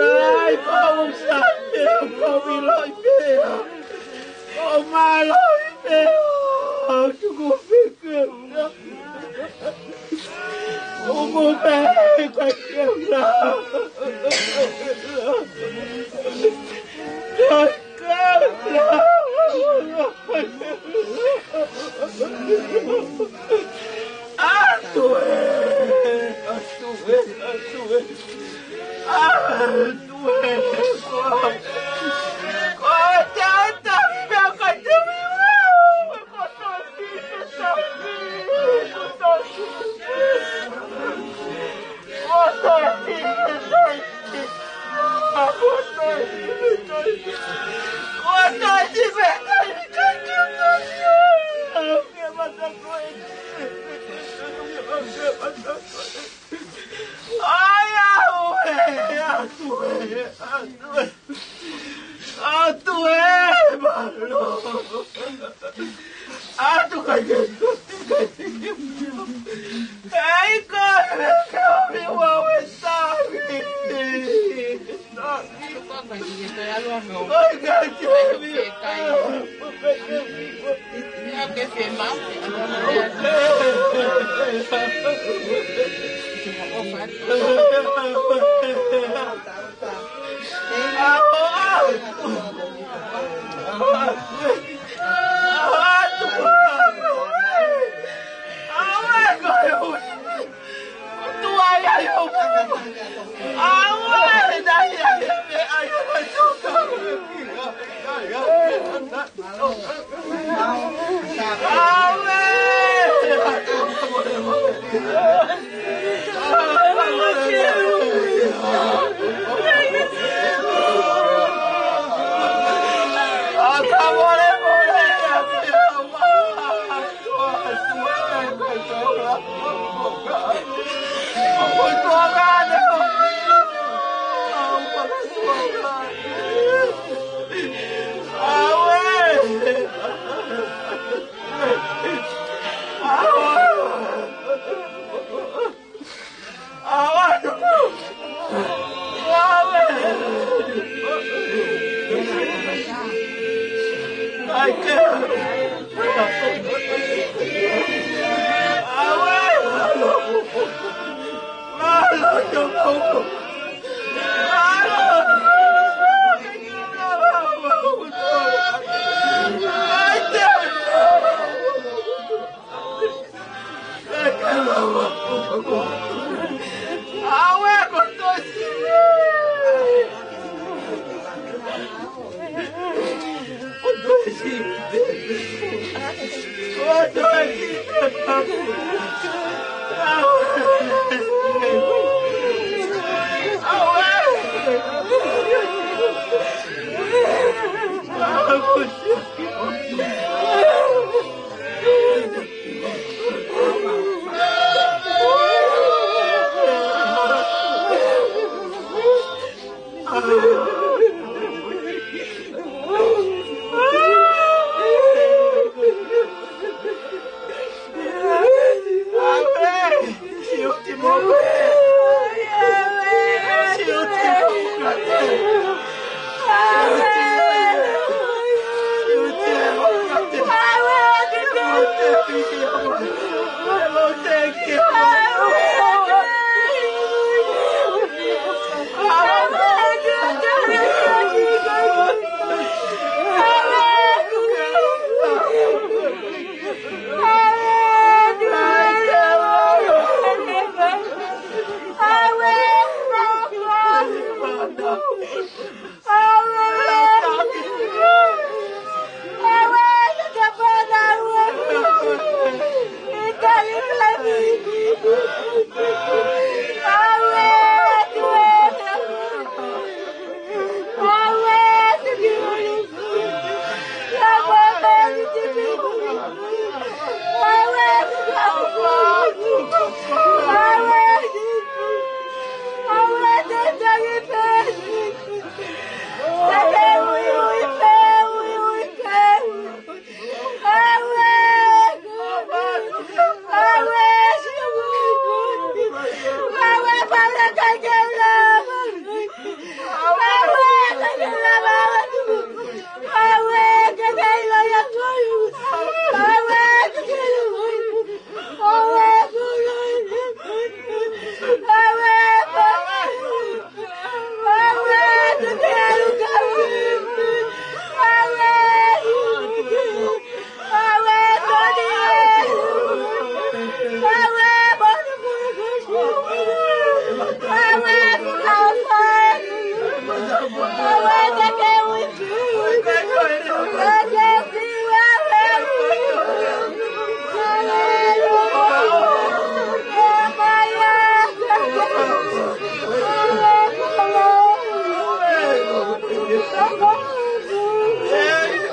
Ai, como sabe, como lo veo. Oh, malo veo. Tu fica. Como bem, coitada.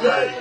Oh,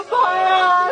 Fire!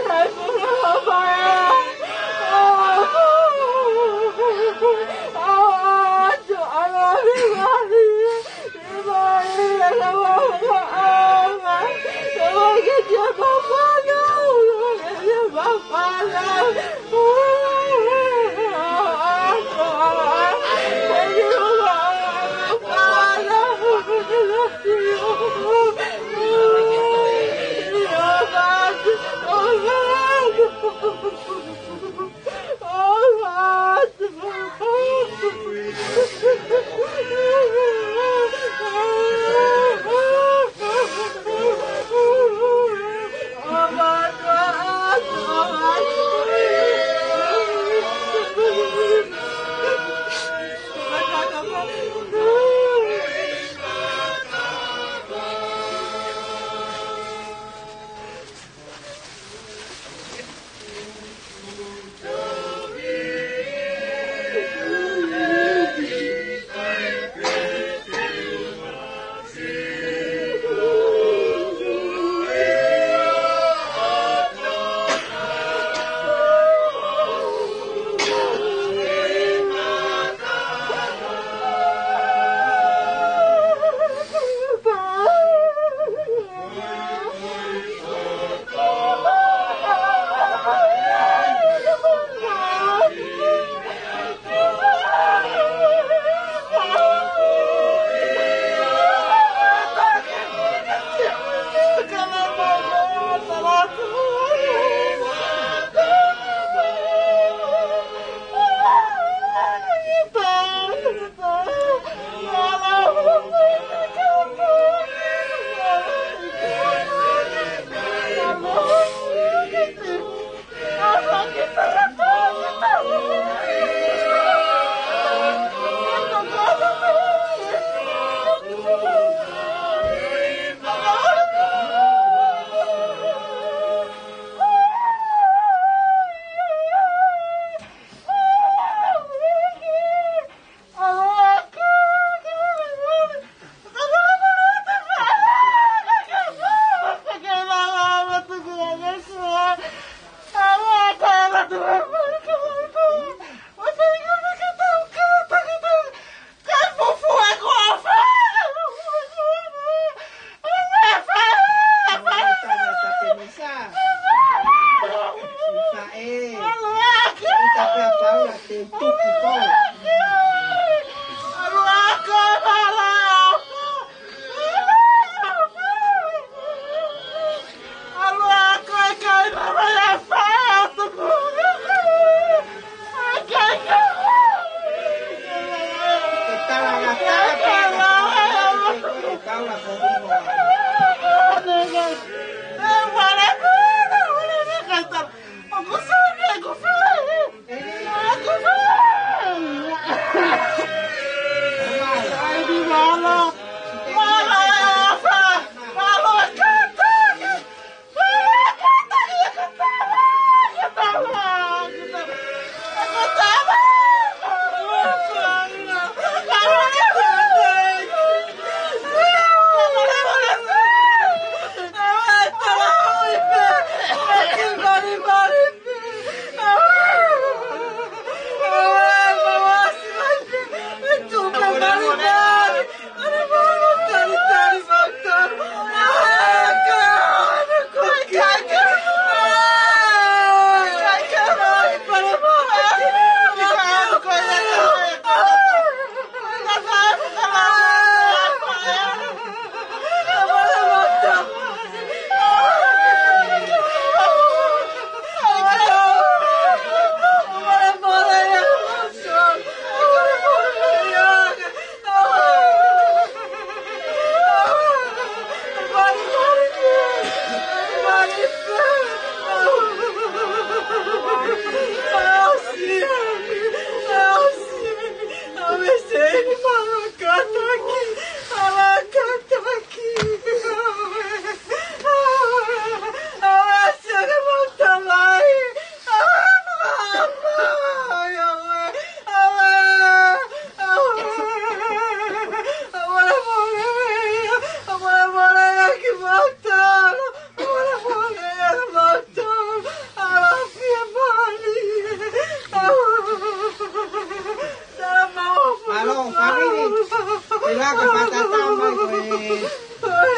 tata mai ko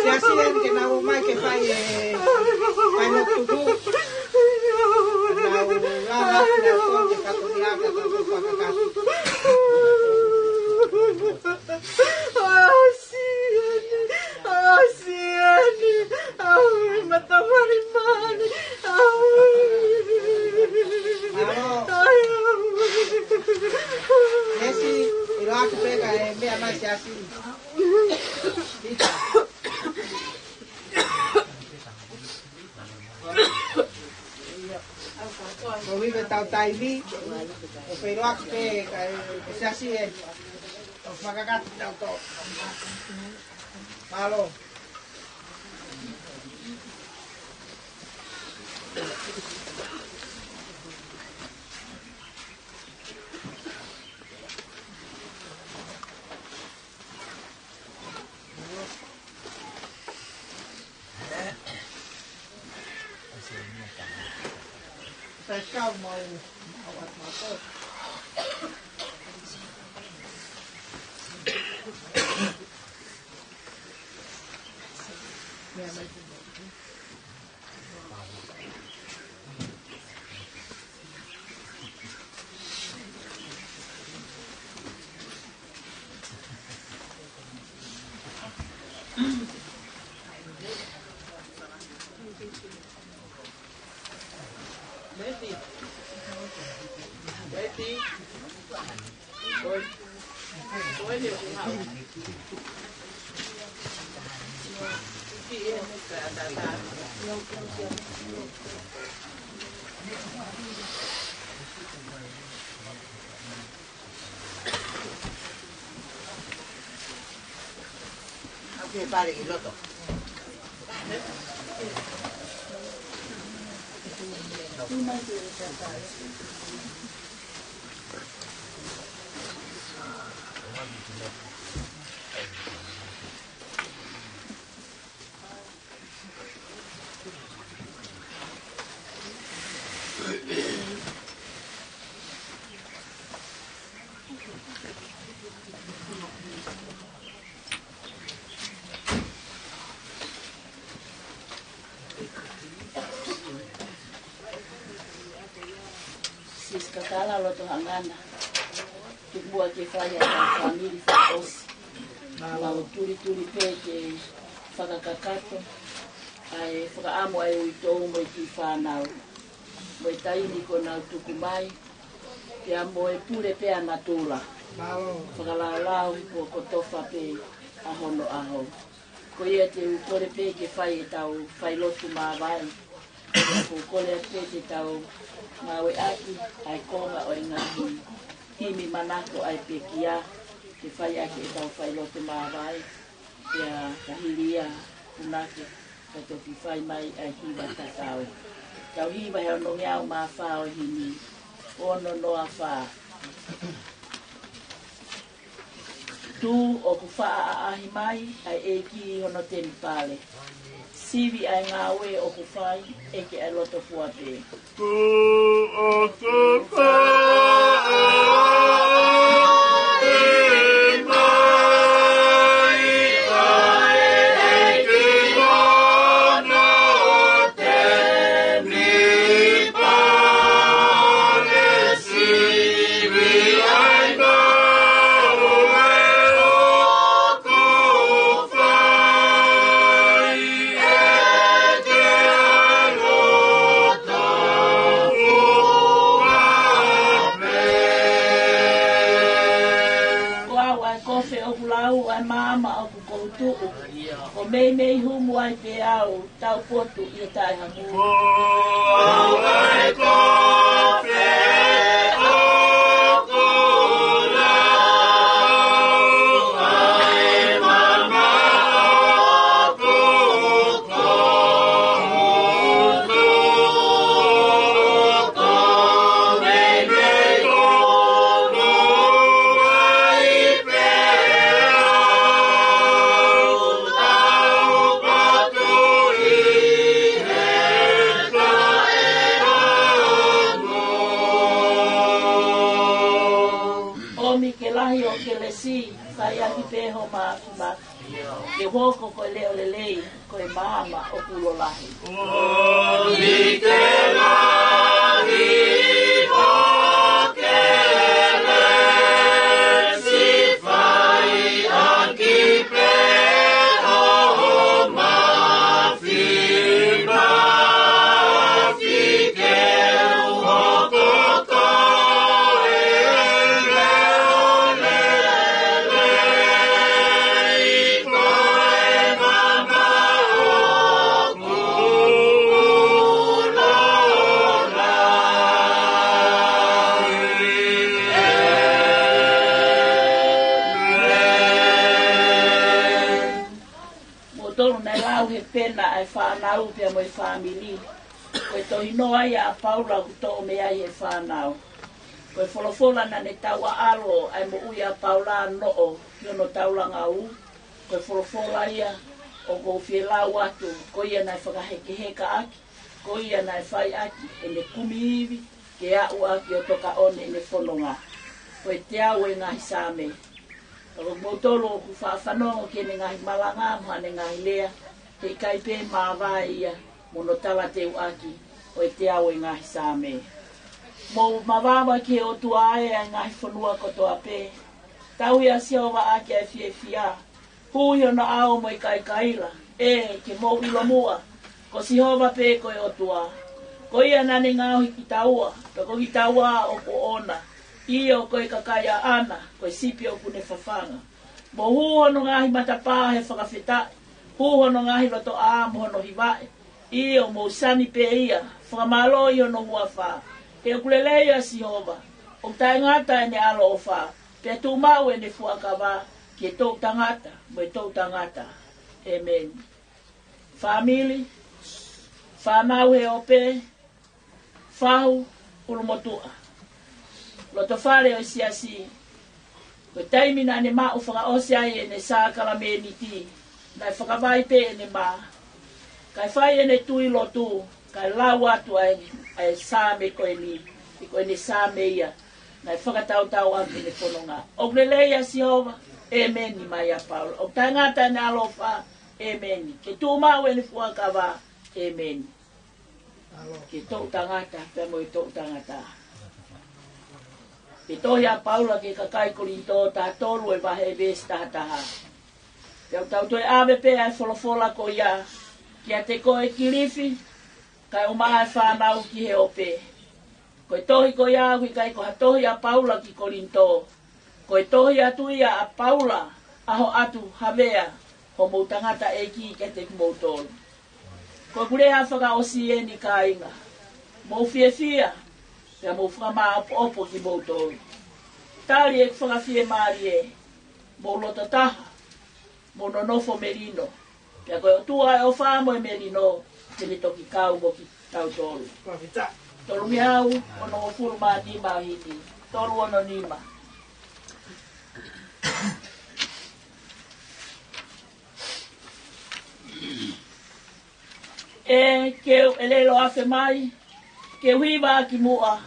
sia sia ke na o mai ke pai pai no tutu na o la na ko ke ka to dia ka to ko ka Asiani, ai mata mari mani, ai. Nesi, ilo aku pega me ama siasi. Ko vive tau taivi, o pero aku pega siasi e. O fagagat tau to. Malo. Pescado mau awat motor. Betty. Ôi điều gì hả? Chị em cả đã Okay, pare il lotto. Kala lo to hangana tu bua ke faya ta family focus na turi peke fakakakato ai faka amo ai uito mo ki fana mo tai ni kona tukumai ya mo e pure pe anatula faka la ko kotofa pe ahono aho ko ye te pure peke faya tau fai lo tu ma vai ko kole peke tau mawe aki ai konga o ngahi himi manako ai pekia ke fai aki e tau fai lote mawai ia kahiria kunake kato ki fai mai ai hiwa tatau tau hiwa heo no ngeau maa whao himi ono noa wha tu o ku wha ahi mai ai eki hono temi pale sivi ai ngā we o ku whai eke ai loto fuate Ku o ku whai mai ai eke hono temi pale sivi ai ngā we o ku whai eke ai loto kofe o kulau ai mama o ku koutu o mei humu ai te au tau potu i tai hamu ai kofe o kulau ai mama o ku koutu ko mei humu ai te o mi ke lahi o ke lesi sai aki peho ma Ke hoko koe leo lelei, koe mama o pulo lahi. Oli te lahi o kele, si fai aki pe o mawhina, fike hoko koe leo lelei, koe mama o Tolu nei lau he pena ai whanau pia moi whamili. Koe tohi noa ia a Paula ku tō me ai he whanau. Koe wholofola na ne taua alo ai mo ui a Paula noo hiono taulanga u. Koe wholofola ia o kou whie lau atu. Ko ia nai whakaheke heka aki. Ko ia nai whai aki e ne kumi iwi ke au aki o toka one e ne whanonga. Koe te au e ngahi sāme. Ako motolo ku whaafanongo ke ne ngahi malanga mua ne ngahi lea. Te kaipe mawai ia mono tala te uaki o e te au e ngahi sāme. Mo mawawa ke o tuae a ngahi whanua kotoa pē. Tau ia siawa aki ai fie fia. Hui ono ao mo i kai kaila. E ke mo ilo mua. Ko si hova pē koe o tua. Ko ia nane ngāhi ki taua. Ko ki taua o ko ona. Iyo koe kakaya ana, koe sipi o kune whawhanga. Mo huhono ngahi matapā he whakawhetai. Huhono ngahi loto a mohono hiwae. Iyo mo sani pe ia, whakamalo i ono hua wha. E o kulelei a Sihova. O tai ngata e ne alo o wha. Pea tū mau e ne fuakawa ki e tō tangata, mo e tō tangata. Amen. Family, whanau he ope, whau, urumotua. Loto whare o siasi, ko taimina ne maa uwhaka ose ai e ne sākala me ni ti, nai whakawai pe e ne maa. Kai whai e ne tui lotu, kai lau atu ai sāme koe ni, i koe ne sāme ia, nai whakatau tau ake ne whanonga. O lelei a Sihova, amen ni mai a Paula. O tangata ne alofa, amen. Ke tū mau e ne fuakawa, amen. Ke tō tangata, pe mo i tō tangata. Ke tohi a Paula ke kakai korinto ta tolu e wahe ves tahataha. Te au tau toi awe pe ai wholofola ko ia. Ki a te koe kirifi, kai o maa e whanau ki he ope. Koe tohi ko ia hui kai ko ha tohi a Paula ki korinto. Koe tohi atu ia a Paula Aho'atu Havea ho mou tangata e ki ke te kumoutolu. Koe kure ha whaka osi e ni ka inga. Mou fie fia. Pea mou whakama opo ki moutou. Tari e whakawhie maari e. Mou loto taha. Mou nonofo merino. Pea koe o tua e o whāmo e merino. Tene toki kau mo ki tau tolu. Tolu mi hau, ono o furu maa nima hini. Tolu ono nima. E keu e lelo afe mai. Ke huiwa ki mua,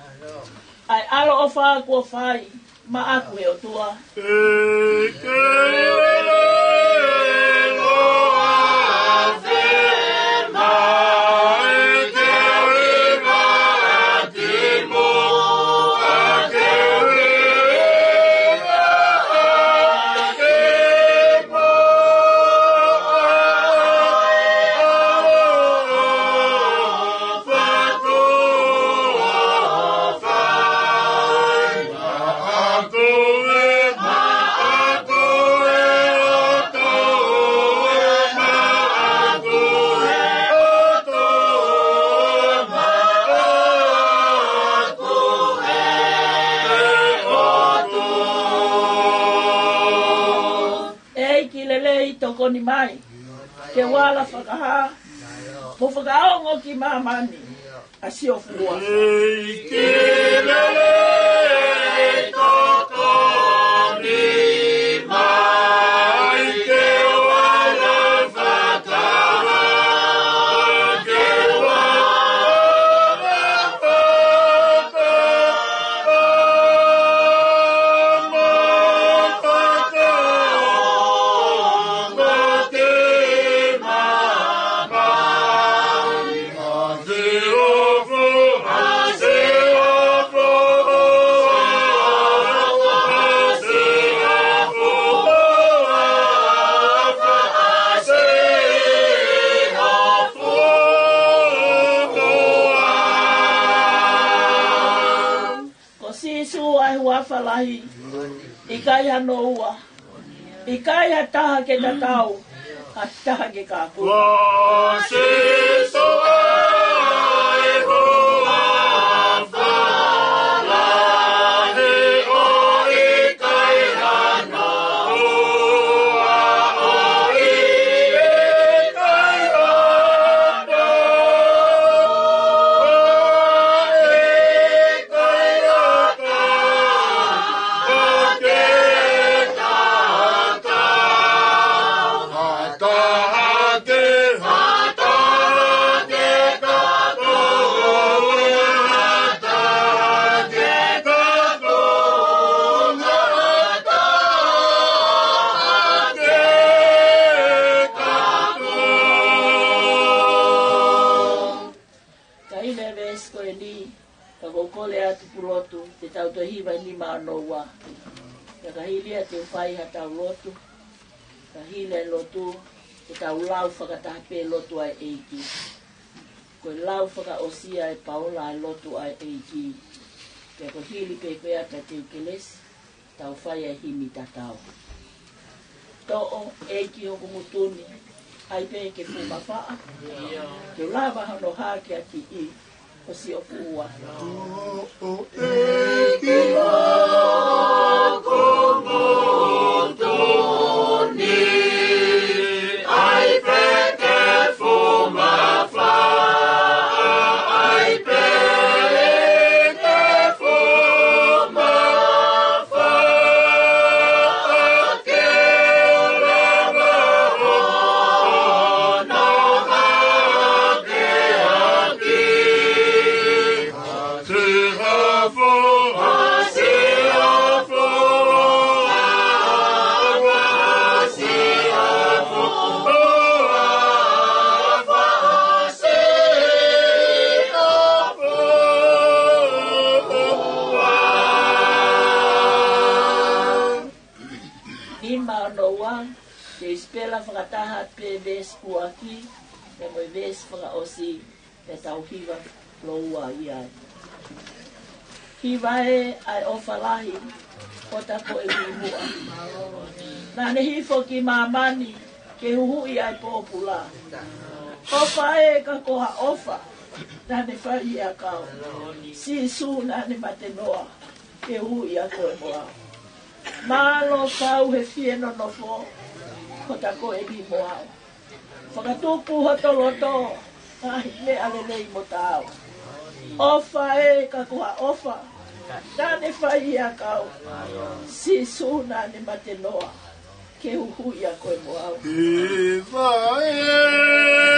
ai alo o wha kua whai, ma aku e o tua. Tokoni mai, ke wala whakaha, mo whakaongo ki mamani, a si o fua. Ki lele tokoni mai, ke wala whakaha, ke wala whakaha, mahi. I kai ano ua. I kai ha taha ke tatau. Ha taha ke kāpua. Te tau to hiwa ni mano wa. Te kahilia te whai ha tau lotu. Kahile lotu. Te tau lau whakatahape lotu ai eiki. Koe lau whaka osia e Paula ai lotu ai eiki. Te ko hili pe koe ata te ukelesi. Tau whai ai himi tatau. To'o eiki hoko mutuni. Ai pe ke pumawhaa. Te lava hano hake ati i. O si o fua. Whakataha pe ves puaki, e moi ves whakaosi e tau hiwa loua i ai. Hiwa e ai o whalahi, o tako e huhua. Nane hifo ki mamani, ke huhui ai pōpula. Ofa e ka koha ofa, nane whahi a kau. Si su nane matenoa, ke hui a koe moa. Malo kau he fieno no fo. Kota ko e ni moa. Whakatupu hoto loto. Ai me alelei mo tau. Ofa e ka kua ofa. Nane whai a kau. Si su nane matenoa. Ke uhui a koe moa. Iwa e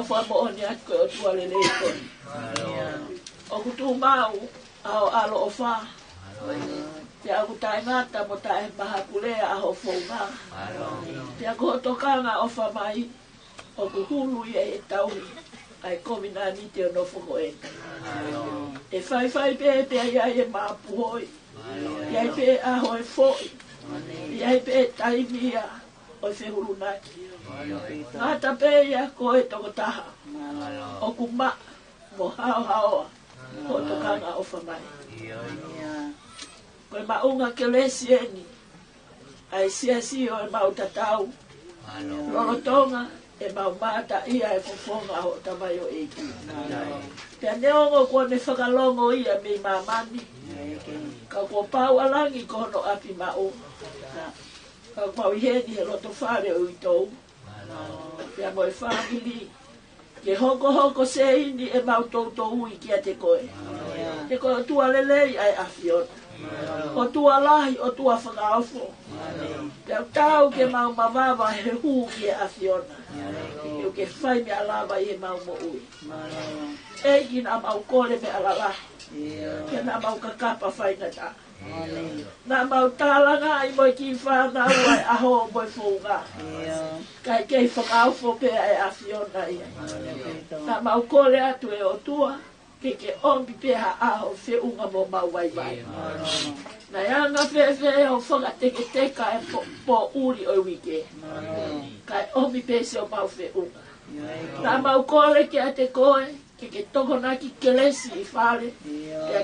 fa mo ni at ko tu ale le ko o ku tu mau ao alo ofa te aku tai ngata mo tai maha kulea a ho fonga te aku tokanga ofa mai o ku hulu e tau ai komina ni te no fo e fai pe ai ma puoi ai pe a ho fo ai pe tai mia o se hulu na ata pe ya ko e to taha o ku ma mo hao o tokanga ofa mai ko ma unga ke lesieni ai si o ma utatau lolo tonga e ma mata ia e fofonga ho tamayo e ki te neongo ko ne whakalongo ia me mamani ka ko pau alangi ko no api ma o ka pau iheni he loto whare o itou te amo e family ke hoko se ini e mau tautou ui kia te koe te koe o tua lelei ai afiona o tua lahi o tua whakaofo te tau ke mau mawava he hu ki e afiona e ke whai me alava i he mau mo ui e kina mau kore me alala ke na mau kakapa whai na ta na mau tālanga i moi ki whanau ai aho moi whunga kai kei whakaofo pe ai afiona ia na mau kore atu e o tua ke ombi pe ha aho fe unga mo mau vai na yanga fe o whaka teke e po uri o wike kai ombi pe se o mau fe unga na mau kore ke a te koe ke toko naki kelesi i whare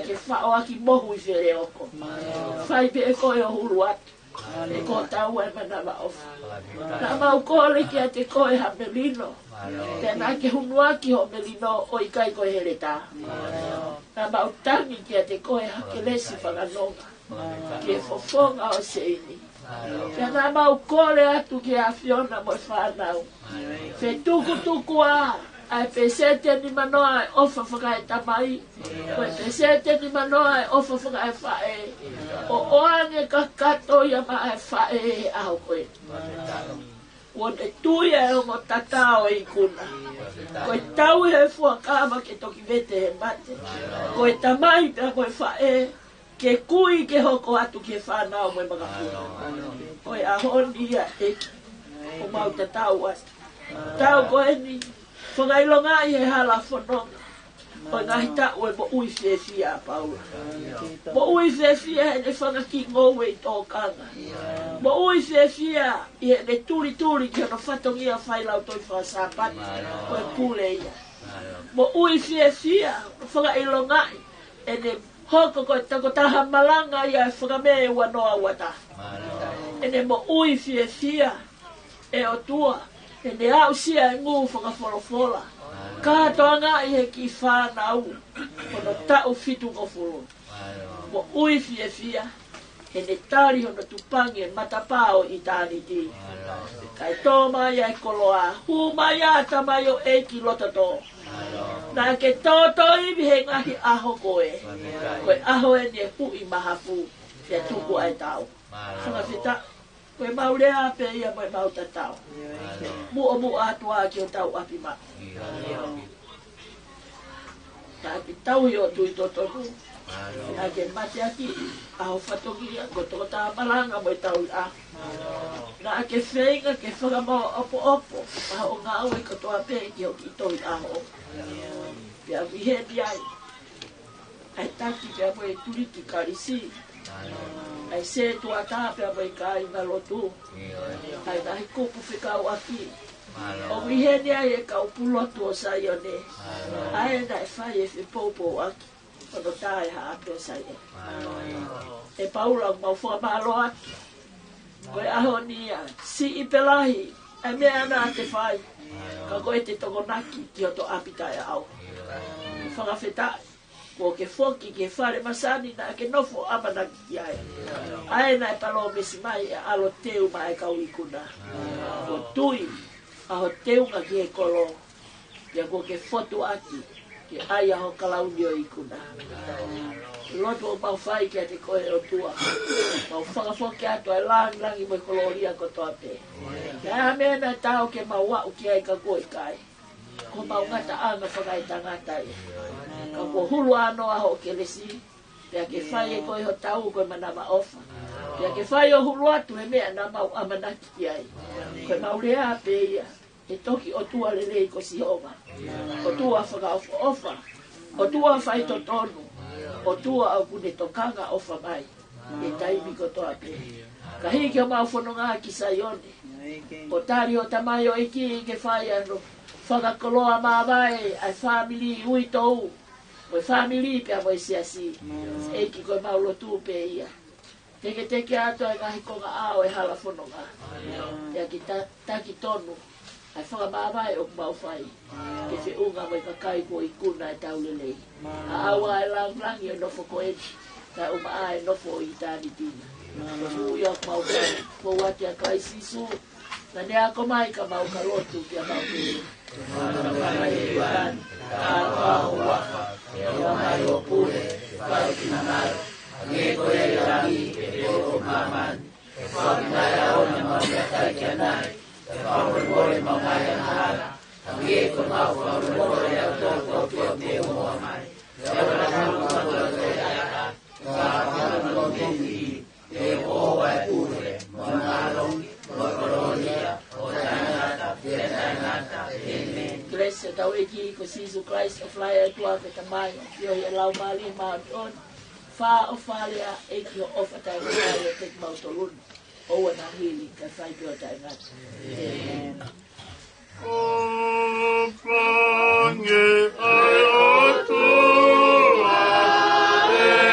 ke whao aki mohu i where oko whai pe e koe o hulu atu e ko tau e manama ofu na mau kore ke a te koe ha melino tēnā ke hunua ki ho melino o i kai koe here tā. Nā mau tangi ki a te koe hake lesi whakanonga. Ke fofonga o se ini. Tēnā mau kore atu ki a whiona mo i whanau. Whe tuku a, ai pe sete ni manoa e ofa whakae tamai. Koe pe sete ni manoa e ofa whakae whae. O oange ka kato ia ma e whae aho koe. Won e tuia e ongo tatao i kuna. Ko e tau he fua kama ke toki vete he mate. Ko e tamai pia koe whae, ke kui ke hoko atu ke whanau mo e mga kuna. Ko e ahoni ia eki, o mau tatao atu. Tau ko e ni, whangailonga i he hala whanonga. O ngahi tau e mo ui whiawhia a Paula. Mo ui whiawhia he ne whangaki ngowe i tō kanga. Mo ui whiawhia i he ne turi ki ono whatongia whailau toi whasapati. Ko e pule ia. Mo ui whiawhia, whangailongai, e ne hoko ko e takotaha malanga ia e whangame e wanoa wata. E ne mo ui whiawhia e o tua, e ne au sia e ngu whangawholofola. Ka toanga i he ki whanau, ono tau fitu ngofuru. Mo ui whiawhia, he ne tari hono tupangi e matapao i tāni ti. Kai tō mai e koloa, hu mai a tamai o e ki lotato. Nā ke tōtō iwi he ngahi aho koe. Koe aho e ne hu i mahapu, te tuku ai tau. Whangawhita, koe maurea pe ia mo e mauta tau. Mu atua ki o tau api ma. Nā ki tau i o tui totonu. Nā ke mate aki, aho whatongi ia, ko toko tā malanga mo i tau i a. Nā ke whenga, ke whakamau opo, aho ngā ue katoa pe ki o ki tau i aho. Pia wiheni ai. Ai taki pia mo e turi ki karisi. Ai se tua tā pia mo i kai ngā lotu. Ai nahi kupu whikau aki. O wiheni ai e kau pulotu o sai o ne. Ai na e whai e whipopo aki. Ono tā e haape sai e. E Paula mau whamalo aki. Koe aho nia, si i pelahi, e mea ana te whai. Ka koe te tokonaki ki o to apita e au. Whangawhetai, ko ke whoki ke whare masani na ke nofo amanaki ki ai. Ai na e palo mesi mai e alo teu mai kau ikuna. Ko tui, aho teu nga ki e kolo. Ia ko ke fotu aki, ke ai aho kalauni o ikuna. Loto o mau whai kia te koe o tua. Mau whakafoke ato e langi mo i koloria ko toa pe. Kia mea na tau ke mau wau ki ai ka koe kai. ko maungata anga whakai tangata e. Ka ko hulu anoa ho ke lesi, pia ke whai e koe ho tau koe manama ofa. Pia ke whai o hulu atu he mea na mau amanaki ki ai. Koe maurea pe ia, e toki o tua lelei ko si homa. O tua whaka ofa, o tua whai to tonu, o tua au kune tokanga ofa mai. E taimi ko toa pe. Ka hiki o mau whanonga ki Saione. O tari o tamai o iki ke whai ano. Whakakoloa mawai ai family ui tou. Koe family pia moi siasi. Eiki koe maulo tū pe ia. Teke ato ai ngahi konga ao e hala whanonga. Ia ki taki tonu. Ai whaka mawai o kumau whai. Ke whi unga moi kakai po i kuna e taulelei. A awa e langlangi o nofo ko eni. Ka uma ai nofo i tāni tina. Ui o kumau whai. Po wati a kai sisu. Na ne ako mai ka mau ka lotu pia mau kiri. Mana mai e iwan. Ka kau wafa. E o mai o pule. Kai kina mai. Nge koe e rangi. E o maman. E whaki mai a ona mau ia kai kia nai. E whaure more mau mai a nahara. Nge koe mau whaure more a toko pia te o mua mai. E ora kuru kura te aia. Ka kuru kiri. E o ai pule. Monalongi. Grace tau e ki ko Jesus Christ of Life tua pe tamai yo e lau mali ma on fa o falia e ki o fa tai e te mau tolun o na hili ka fai pio tai ngat amen O pange ai o tua Yeah.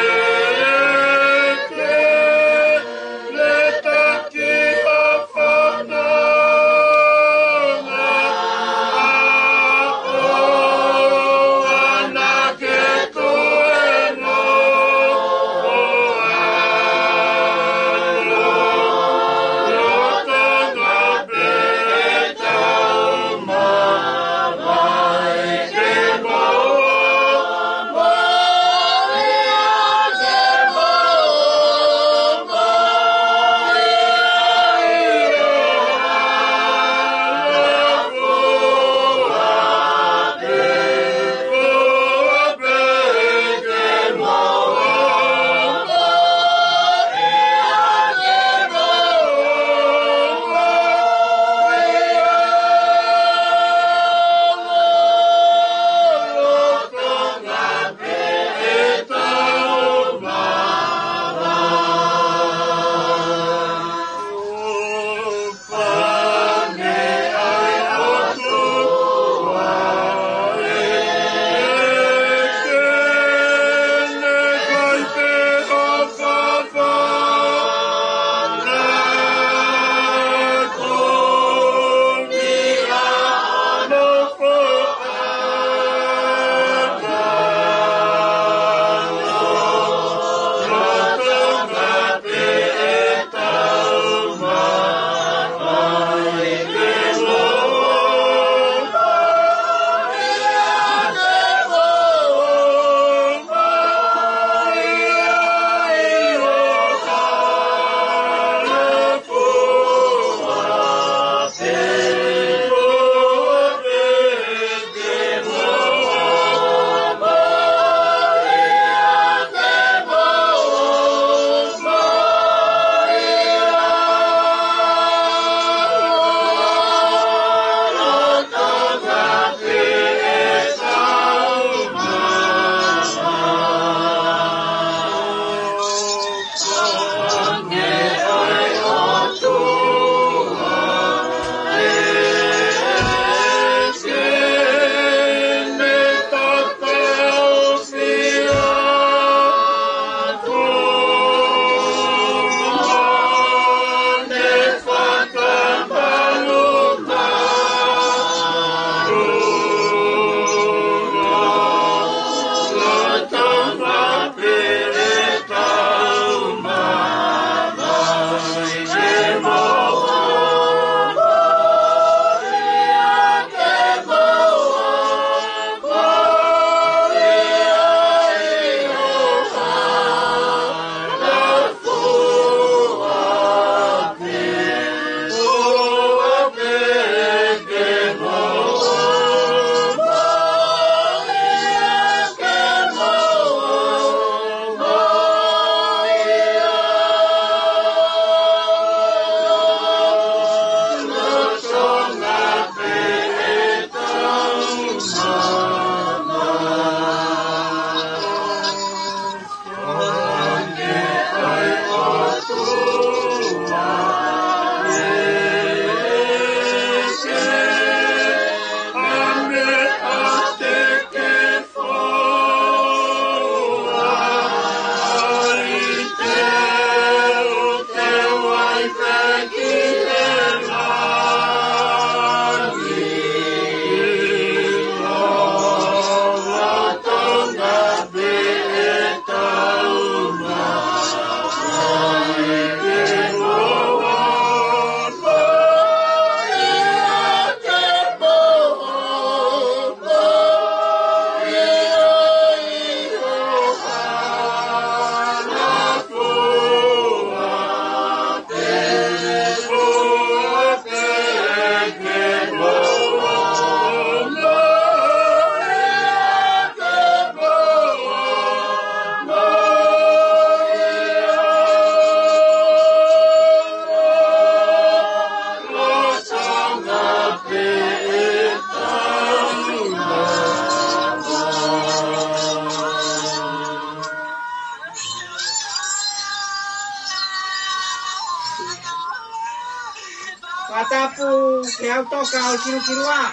Watapu ke autoka o kirukirua.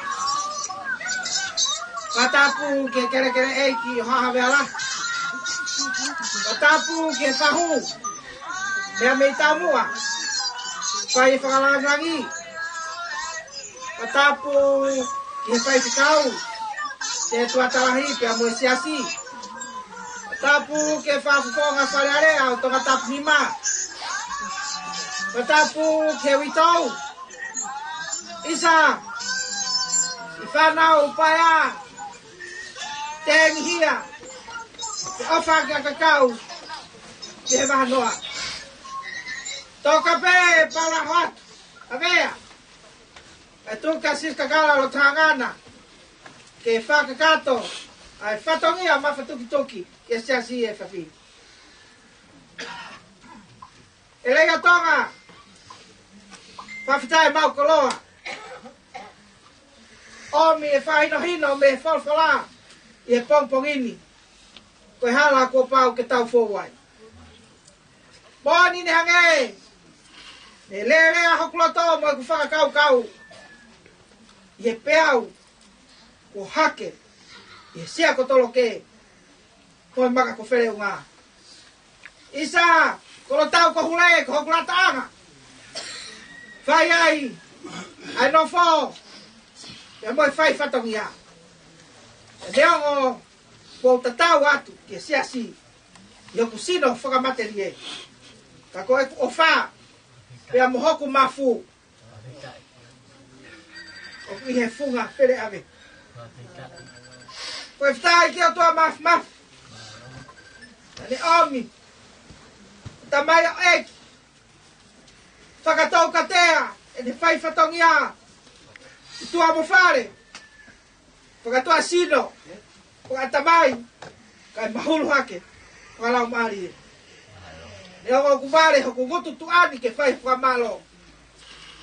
Watapu ke kere eiki o hahavela. Watapu ke fahu. Mea meitamua. Pai whakalangangi. Watapu ke pai whikau. Te tuatalahi pe amoe siasi. Watapu ke whafukonga wharearea o tonga tapu hima. Watapu ke witou. Isa, i whanau paia, te ngihia, te ofa kia kakau, te he maha noa. Tōka pē, Paula Aho'atu Havea, e tūka sis kakala lo tāngana, ke whakakato, ai whatongia ma whatuki, ke siasi e whawhi. E leiga Tonga, whawhitai mau koloa, o mi e whahino me e whalwhala i e pongpongini. Koe hala kua pau ke tau fōwai. Mōni ne hange, ne lea hokuloto mo e ku whakakau. I e peau, ko hake, i e sea kotolo ke, koe maka ko where unga. Isa, kolo tau ko hule, ko hokulata anga. Whai ai no fō, e moi whai whatongia. E neongo, ko tatau atu, ke siasi, i oku sino whakamateri e. Ka ko e o wha, pea mohoku mafu. O i he funga, pere ave. Ko e whai ki o tua maf. Ne omi, tamai o eki. Whakatau katea, e ne whai whatongia. I tua mo whare. Whakatua sino. Whakatamai. Kai mahulu hake. Whalau maari e. Ne ongo kumare hoku ngutu tuani ke whai whamalo.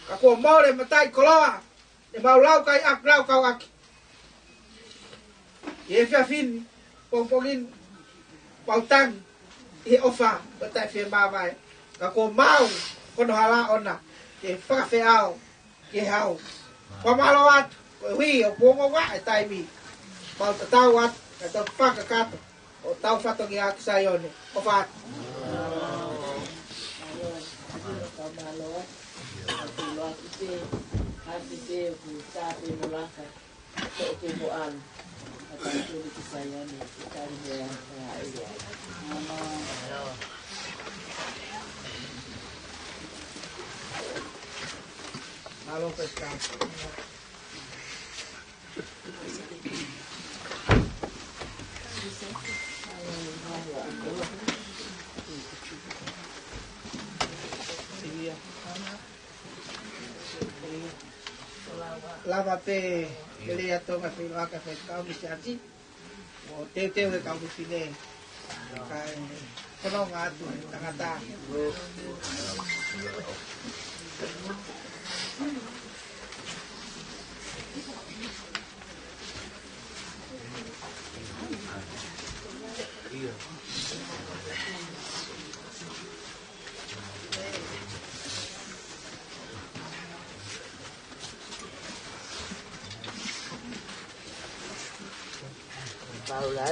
Ka kua more matai koloa. Ne maulau kai ak lau kau aki. I e whiawhini. Pongpongin. Pautangi. I e ofa. Matai whia mawai. Ka kua mau. Kono hala ona. Ke whakawheao. Ke hau. Pamalo atu, ko hui o pongo wa e taimi. Pau tatau atu, e tau whakakato. O tau whatongi a kisai one, o whatu. Pamalo atu, lo atu te, hati te, ku tāpe no laka, te o te mo alu. A tau tūri kisai one, ki tari mea a ia. Malo pescado. Lava pe ele Tonga filo aka fe kau mi siati. O teu e kau mi sine. Kai kono ngatu tangata. Paula,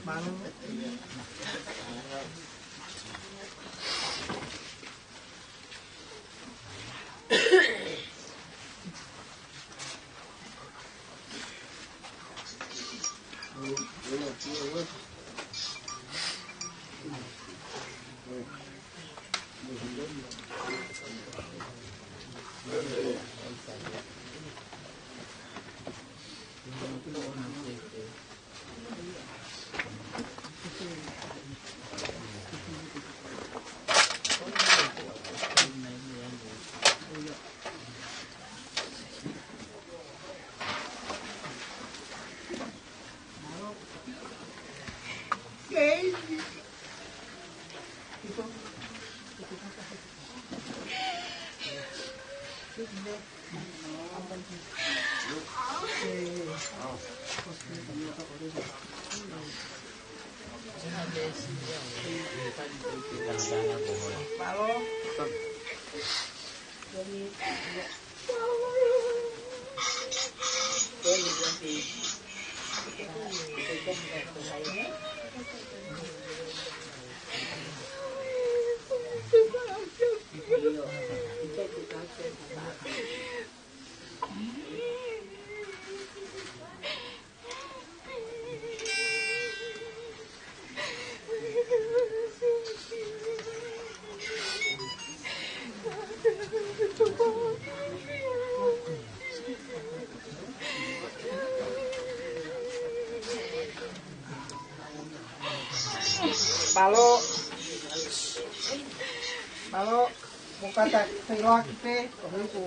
Malo. Malo, buka tak pilak te, ko.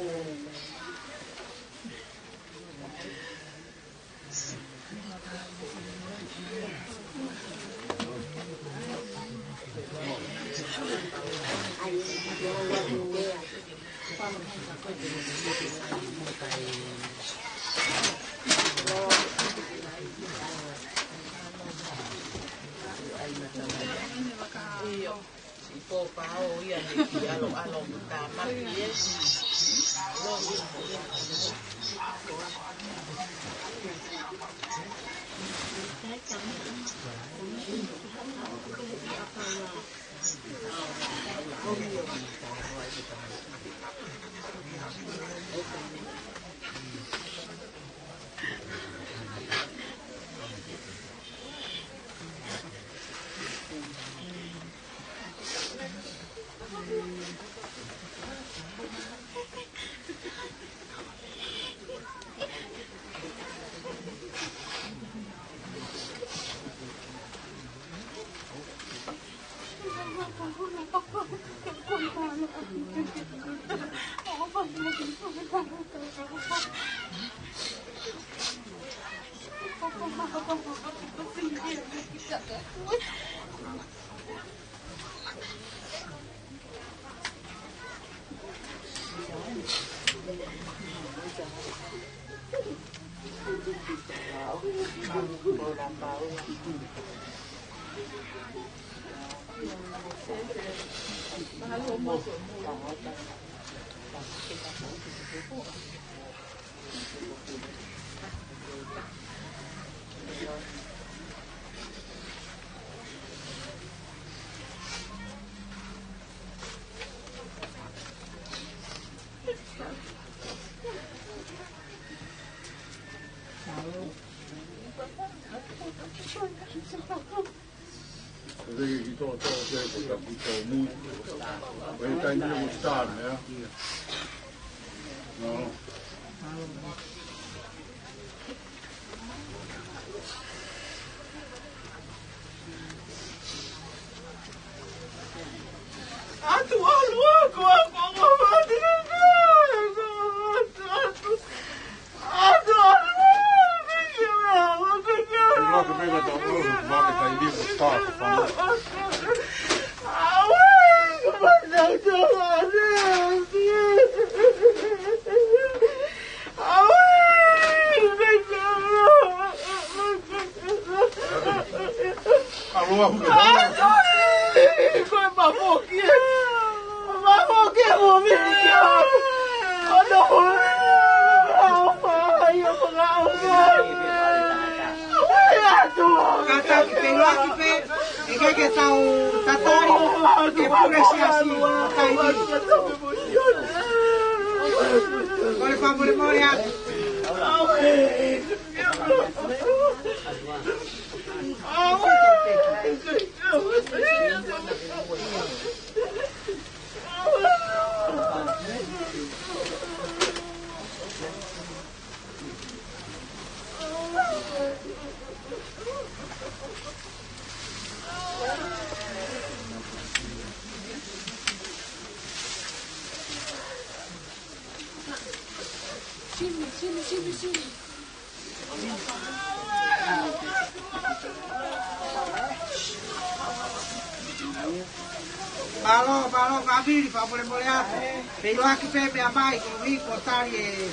Malo, kami, boleh apa? Pero aqui pepe a mai, que cortar e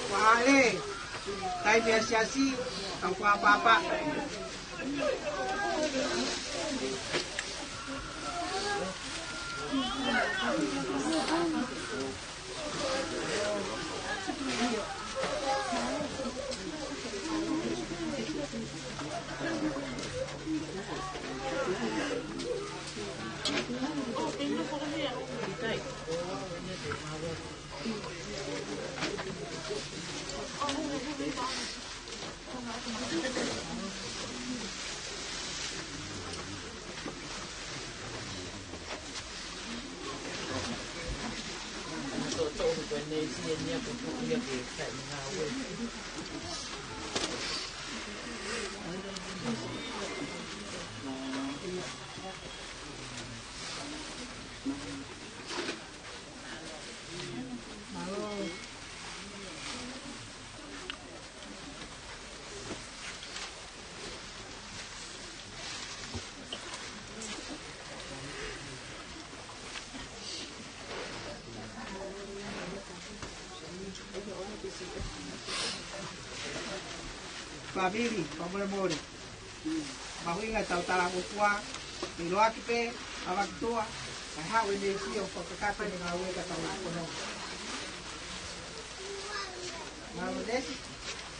wale. Tai biasa tau apa. Pabili, pamole. Mahuinga tau talangu kwa, ilo aki pe, awak tua, hawe ne sio kwa kakate ni hawe tau kono. Mau desi,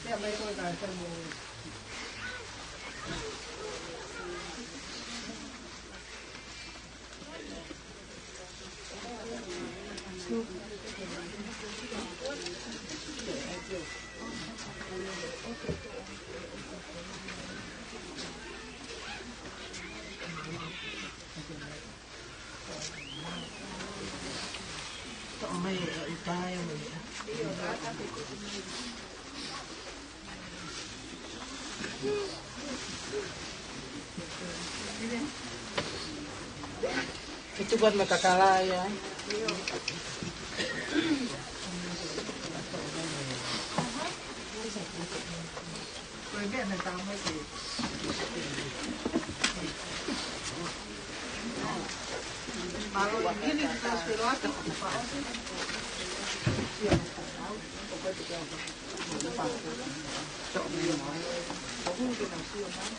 ya mai ko ka tamo. Itu buat mata kala ya. Kalau ini kita spiritual,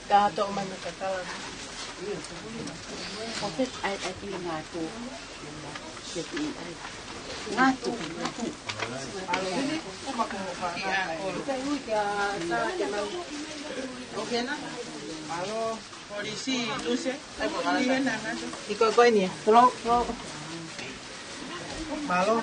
Dato mana katalan. Tapi ai ngatu. Jadi ngatu. Kalau ini cuma kita ini salah kenal. Oke na? Kalau polisi itu sih, ini nana. Iko ini ya. Kalau Malo.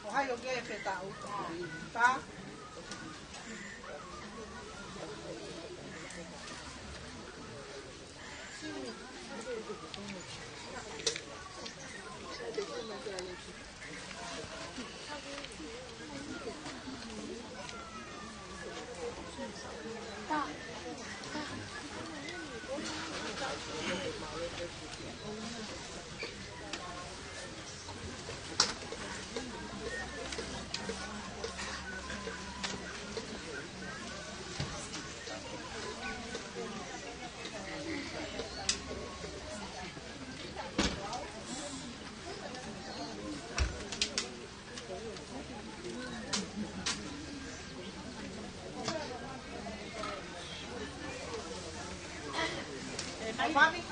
Ohio ke pe tau. Ta. Mami.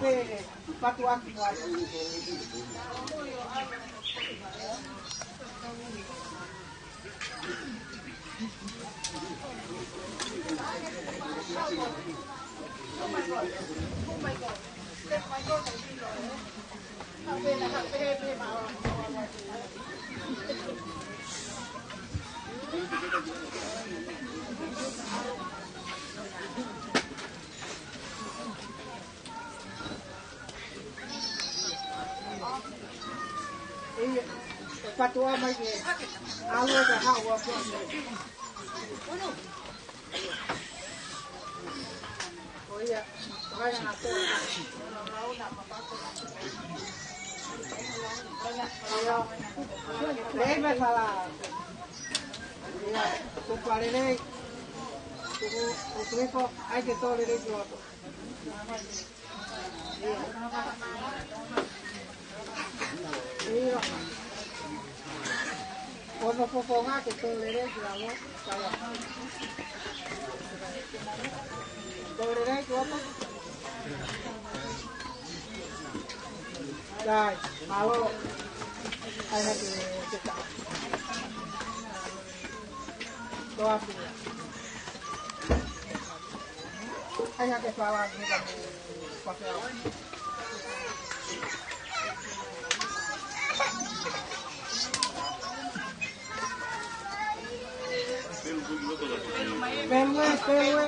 pe patu aku mo. Oh my god. Oh my god. That's my god. Patua mai ke alo ka hawa ko oya vai na to leva fala ya tu parele tu treco hay que todo derecho Ono poponga que todo derecho la voz todo derecho apa dai malo ada que kita doa pula ada que falar ni kamu pakai Pelwe.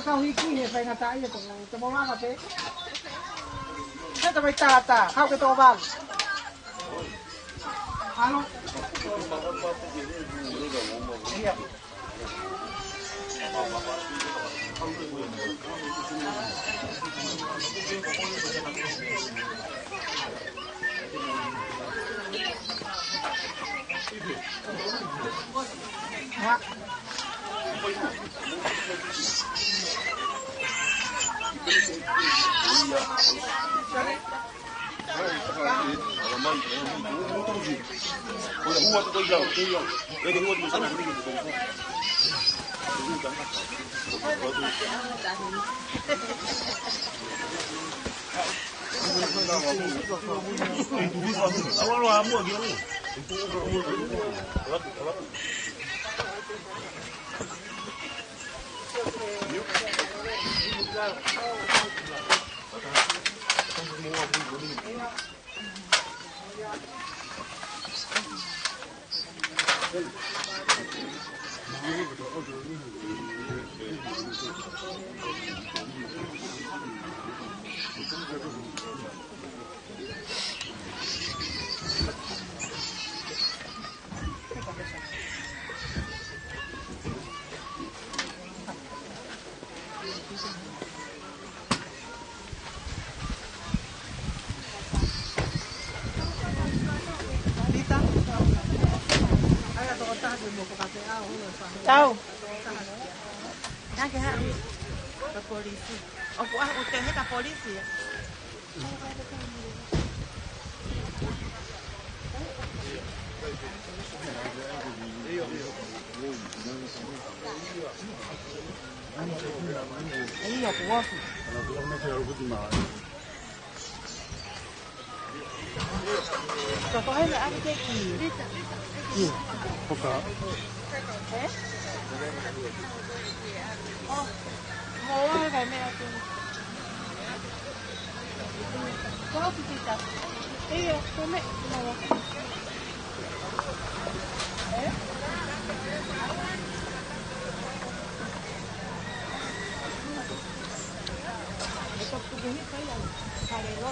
Kau hiki ni phải ngata ia tu, tu mau lama pe. Kita tu ta, kau ke tu bang. Halo. Iya. Ha. Tahu. Nak ke hak? Ke polisi. Oh, buat hotel ni ke polisi ya? Iya, puas. Contohnya nak ada keki. Iya. Apa? Oh, mau cái mẹ tôi. Có cái gì Iya, cái mẹ mau. Itu tubuhnya kayak karelo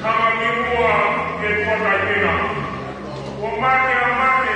Kama mimua ke kwa tajina. Kwa mate amate,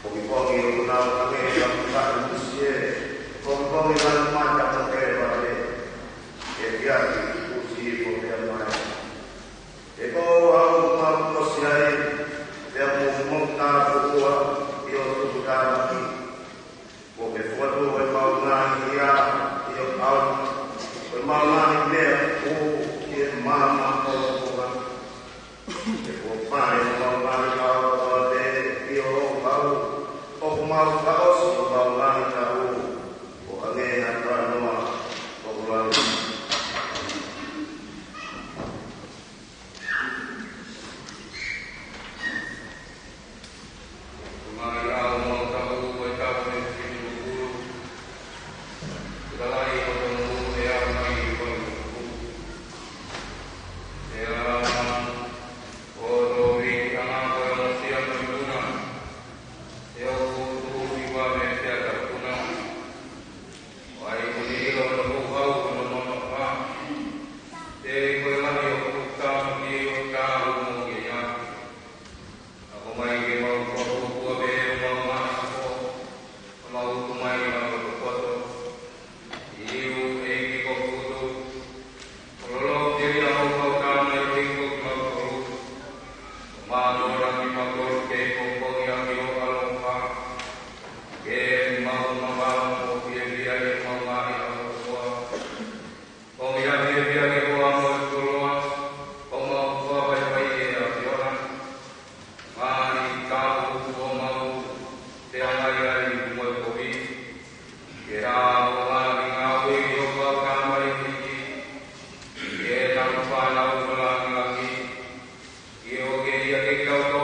Pogi-pogi unaw kami ang kaanusye. Pogi-pogi lang mata ng kebale. Kebiyagi, usi po kebale. Eko ang magkosyain. Kaya mumong na buwa. Iyo tutukaraki. Pogi-foto ay maungahin niya. Iyo out. Ay maungahin niya. Iyo mama ko buwa. Eko pa ay maungahin niya. O mau kaos o mau lang tahu o angin at ano o kulang. Kumaraw mo tahu o tahu ng sinuguro. Dalay ko ng kaya may ibang kaya o doing ang ako ng siyang naguna. Yo tuwa me tiada kuna. Wai kuni lo no bau no no pa. Te ko la yo kuta ni yo ta mo ya. Ako mai ke mau ko ko be mo ma ko. Mau tu mai ma ko ko to. Iu e ki ko ko. Lo ke ya mo ko ka mai ke ko ma ko. Ma no ra ki ma ko ke ko ya ki lo que mau mau que dia que mau mai o ya dia que mau tuloa o mau vai vai a piora mai ka o mau te ai ai mo ko vi que ra o mai nga o yo ka ka mai ki que ta pa la o la ki yo que ya que ka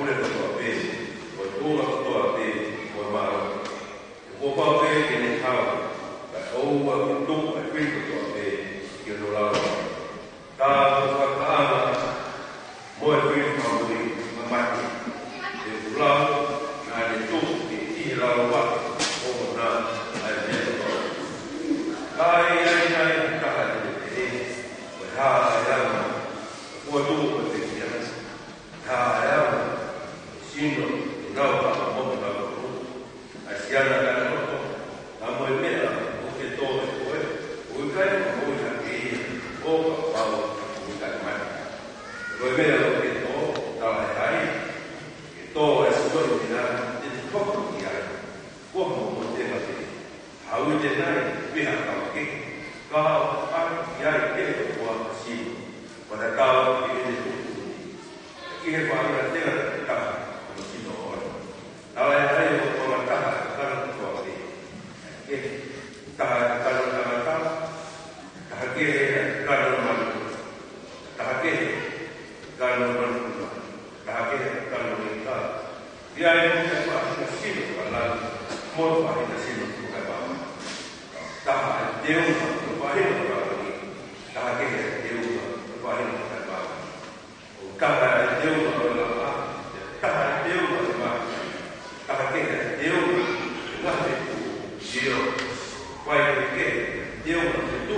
pule kwa pe kwa toa kwa pe kwa maro kwa pe ke ne hawa ka o wa to kwa pe kwa pe ke no la ta kwa ta mo pe kwa pe ma e la na le to ki la wa o na ai ne to ai ta e ha ya mo to ko te ya ha ya sino no pa mo pa ko asiana ka no to amo e mera o ke to o ka o ja ke o pa o ka ma o mera o ke to ta ai ke to es ko ni na te ko ki ai ko mo te ba te ha u te nai pe ha ka ke ka pa ya ke ko si pada tahu ini kita bahagia dengan kita mesti orang. Kalau yang lain orang tahu kalau sesuatu, kalau tahu kalau kita dia yang kita mesti kalau mau kita sini bukan apa. Tahu dia untuk bahagia kalau ini, tahu dia untuk bahagia bukan apa. Kalau dia untuk apa, kalau dia untuk apa, kalau dia untuk apa itu dia, kalau dia untuk itu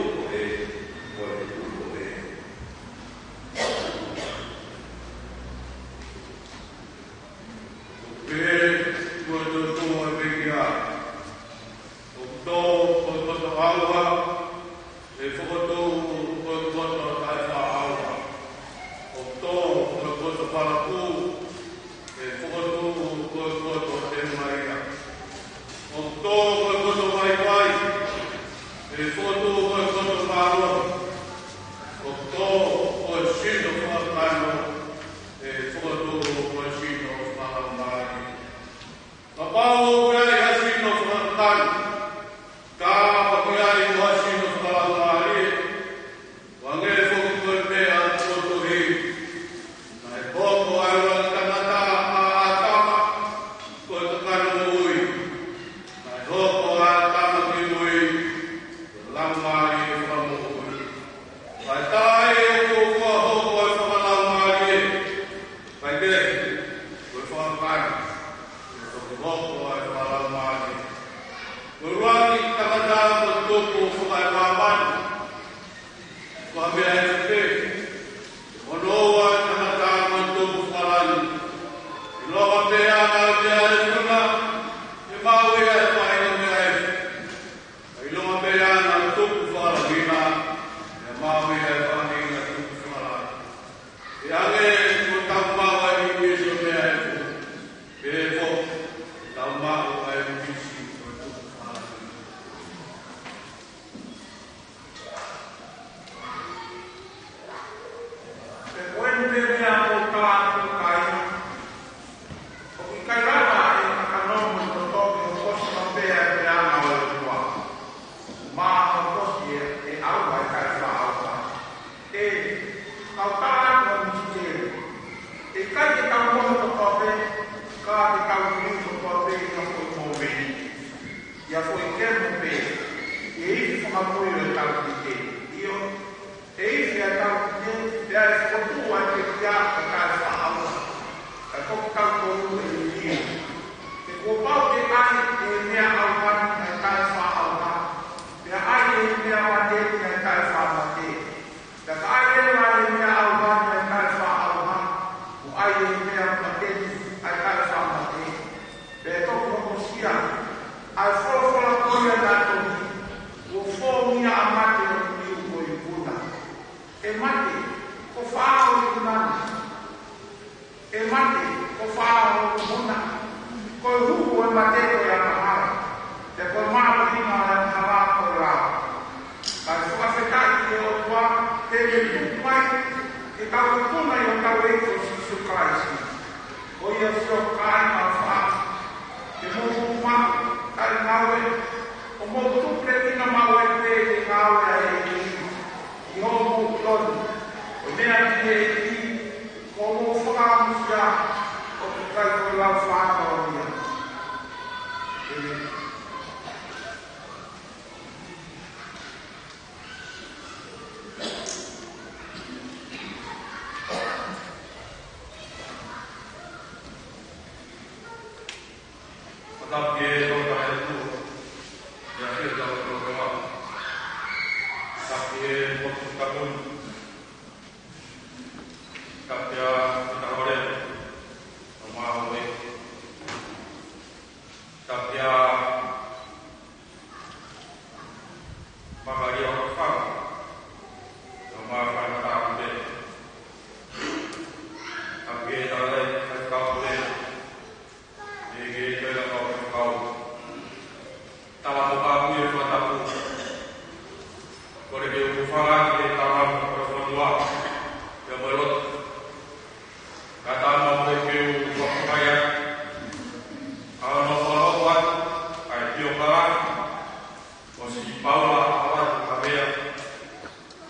Paula Aho'atu Havea,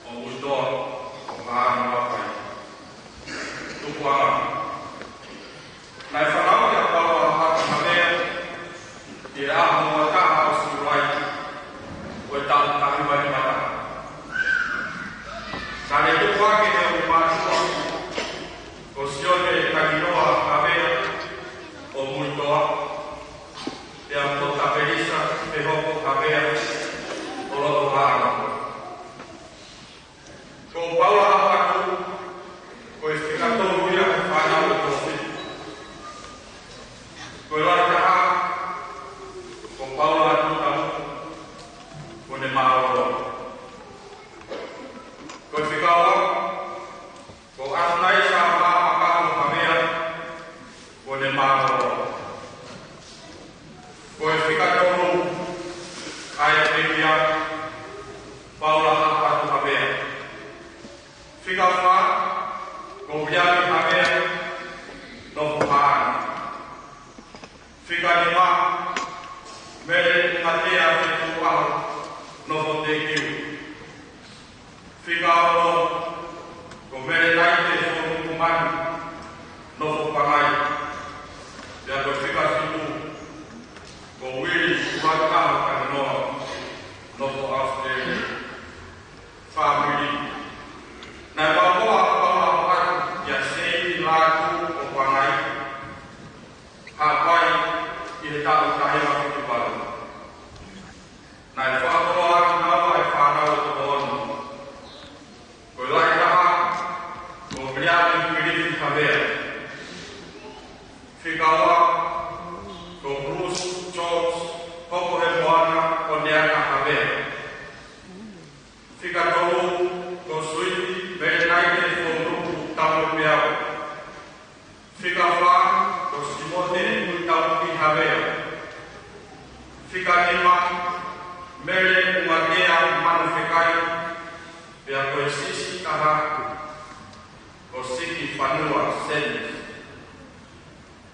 o Mustoa, o Mahana Wakai. Tupuanga. Nai whanau ki a Paula Aho'atu Havea, i e aho mua taha o siurai, o e tau tahi wani mata. Ka ne tupuake ne o mātua, ko sione e takinoa Havea, o Mustoa, e a mota perisa te hoko Havea, o loto hara. Ko Paula Aho'atu, ko e whikatou ia e whanau e tōwhi. Ko e lai taha, ko Paula Aho'atu, ko ne maoro. Ko e whikaua, ko anai sa Aho'atu Havea, ko ne maoro. Ko e whikatou, ai e whikia, Paula Aho'atu Havea. Whikaua, ko Wiami Havea, no Puhana. Whikanima, mere Matea Whituaho, no Hotekiu. Whikaoro, ko mere Taite Whonukumani, no Pupangai. Ia ko whikasitu, ko Willi Wakaho Kananoa, no Australia. Family. Nai wapoa Paula Aho'atu, ia sei lāku o Pangai. Hapai, i he tau tahi wa whituparu. Nai whakoa atu nawa e whanau o toko onu. Ko i lai taha, ko Wiami Havea. Whikaua, ko Bruce George, hoko he moana o Neaka Havea. Whikatou, ko Suiti, me naite Tonga, tamu peau. Whikawha, ko Simote, ui tamu Havea. Whikanima, mere umatea manu whikai, pea ko e sisi taha, ko siki whanua senis.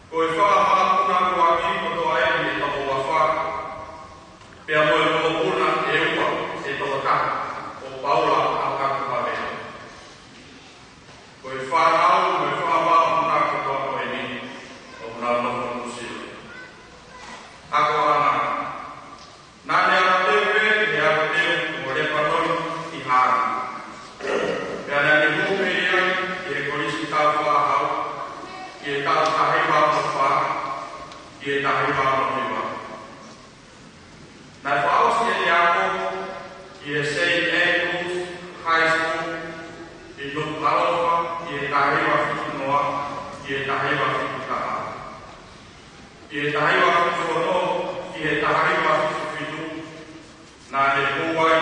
Ko e whakahapuna kua ki ko toa e me toko wawha, pea mo e mokuna e ua e toko taha, o Paula Aho'atu Havea. Ko e whanau mo e whakahapuna ko toa koe ni, o muna noho musio. Ako ana, nane a tewe, e a tewe, mo re patoni i hara. Pea nane mupe ia, e korisi tau whahau, i e tau tahi wāma wha, i e tahi wāma whiwa. Nai whaosi e ako, i e St. Andrews High School, i Nukunuku, i e tahi wa whitunoa, i e tahi wa whitutaha. I e tahi wa whituono, i e tahi wa whituwhitu, nā he puai,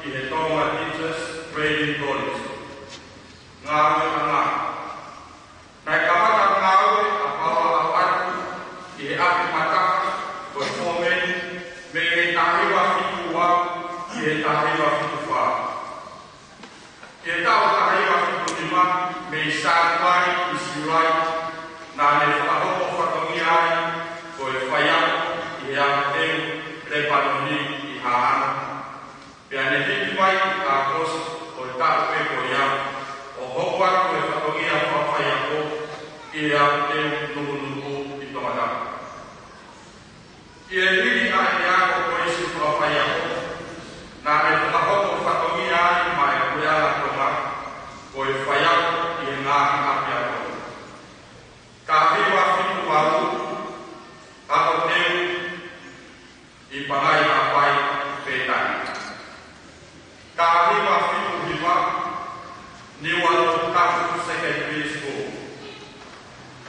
i he Tonga Teachers Training College. Ngā ue ana. Nai kamata ngā ue a Paula Aho'atu, i he api mataka, ko e fōmeni, me he tahi wa whitua, i he tahi wa whituwha. I he tau tahi wa whitunima, me i sātuai, i siurai, nā ne whakahoko whatongi ai, ko e whaiau, i he amateu, re panoni i haana. Pea ne hiti mai i a kosi, o e tātu e ko iau, o hoko atu e whatongi a whawhaiako, i he amateu nukunuku. Ia hiri a e ako ko isi whakawhai ako. Nā me whakahoko whatongia ai mai kueala tonga, ko e whai ako i e ngāhi api ako. Ka hiwa whitu waru, ako teu, i pangai a whai pētai. Ka hiwa whitu hiwa, niwa no tafu secondary school.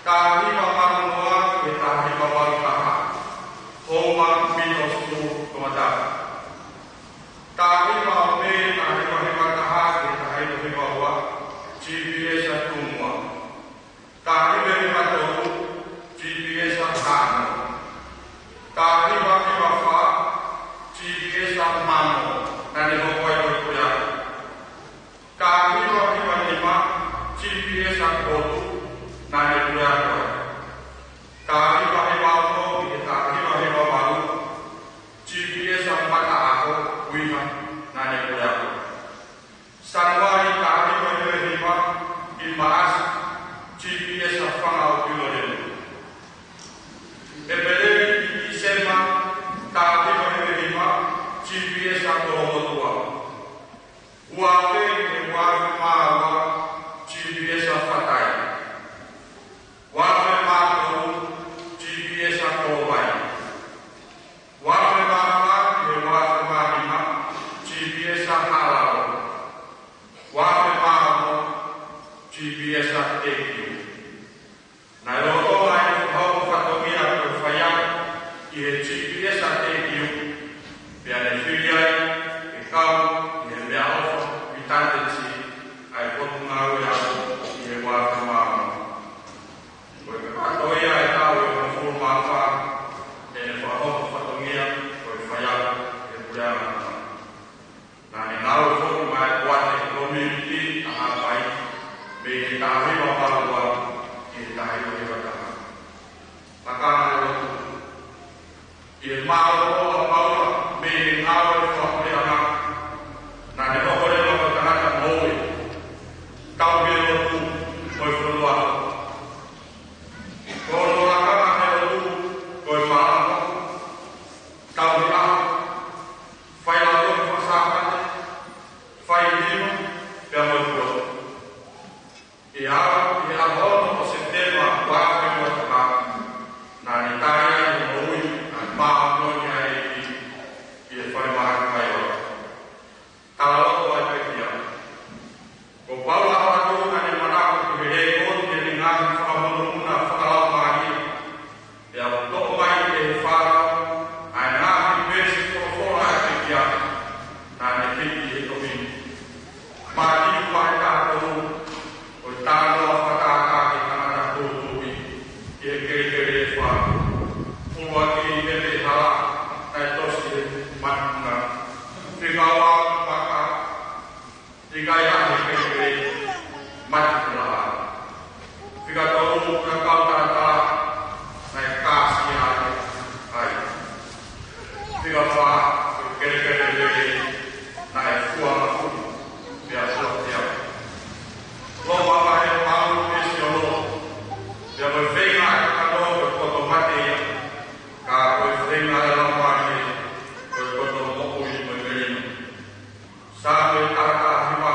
Ka hiwa marunoa e ka hiwa waru taha, homa middle school tomatara. Ka hiwa o me ka hiwa taha e ka hiwa hoa, GPS a tumua. Ka hiwa tohu, GPS a hano. Ka hiwa wha, GPS a mano, nani hoko ai koi koi aku. Ka hiwa lima, GPS a kotu, nani koi aku. Ka hiwa o i ka hiwa maru, GPS a mata ako, wiha, nani koi aku. Sanwari ka hiwa i maas, GPS a whanga o pilorelu. E pelei i sema, ka hiwa GPS a koromotua. Ua te e wawe maawa, GPS a whatai. Wawe maawa, GPS a kowai. Wawe maawa e wawe maahima, GPS a halao. Wawe maawa, GPS a tekiu. Nai roto mai e hau whatongia ko whaiau i he GPS a tekiu. Pea ne whiriai, e kau, i he mea ofa, i tāteti, ai potu ngāu e au, i he wāwhi māma. Koe ka katoia e tau e kona furu māwha, e ne whahoko whatongia, koe whaiau, e pureana. Nā ne ngāu e whoki mai kuate community, a hāpai, me he tāhiwa pārua, i he tāhiwa he wataha. Pakana e rotu. I he māo o Paula, me he ngāu e whakureana, nā ne hokore roka tanaka moe, kau me rotu, koe whurua. Kono rakana me rotu, koe whaanga, kau me aho, whai la koe whasāpane, whai hino, pia moe kua. I ahono o Septemba, wāwhi mua taka, nā ne tāia i moui, nā maa noni ai i e whai maha kai ora. Tala loto ai pekia. Ko Paula Aho'atu na ne manako ki he rei koti e ni ngāhi whakamono una whakalau mahi. E a toko mai e he whārau, ai ngāhi pēsi whakafora ai pekia, nā ne piki e komini. Mā tiu mai tātou, o tānoa whakākā ke kanata kōtui, i e kere e whārau. Pua ki i me hala, ai tosi e matunga. Whikawa whaka, i kai ahi kere matunga hala. Whikatoru ka kautata, nai kāsi ai. Whikawa, kere, nai fuanga kuru, pia sotia. Loma mai e mauru pesi o lo, pia mai whenga e kanoa koe koto matea, ka koe whenga e lamari e, koe koto moku i koe merino. Sā koe tarata hiwa,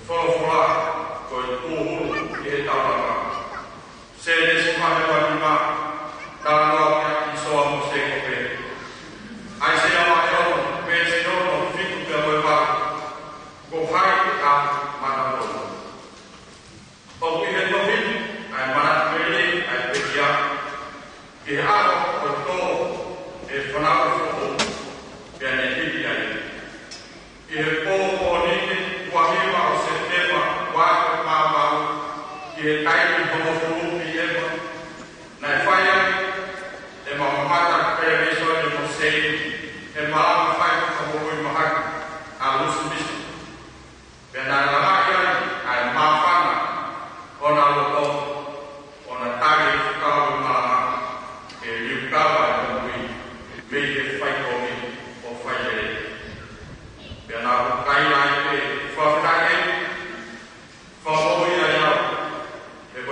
whorofora, koe tūhuru i he tauranga. Se nesi mahewa nima, tānoa kia ki soa mo se kope. Ai se ama e ono, pēsi ono, whitu pia moe waru, ko hai a matanoa. Oku i he tohinu, ai manatmele, ai pekia, ki he ako koe tō e whanau whoho, pia ne hiki ai. I he pō o nini, kuahiwa o Septemba, wāko māmau, ki he taimi homo whuru i ewa. Nai whai ai, e mamamata pereso e mo sei, e malama whai whakamoku i mahaki, a lusu misi. Pia nai lamaki ai, ai mawhana, ona loto, ona tari whakau i malama, e liukawa e mui, me he whai komi o whai ere. Pia nā hukai ai e whawhitai e, whamoi ai au, e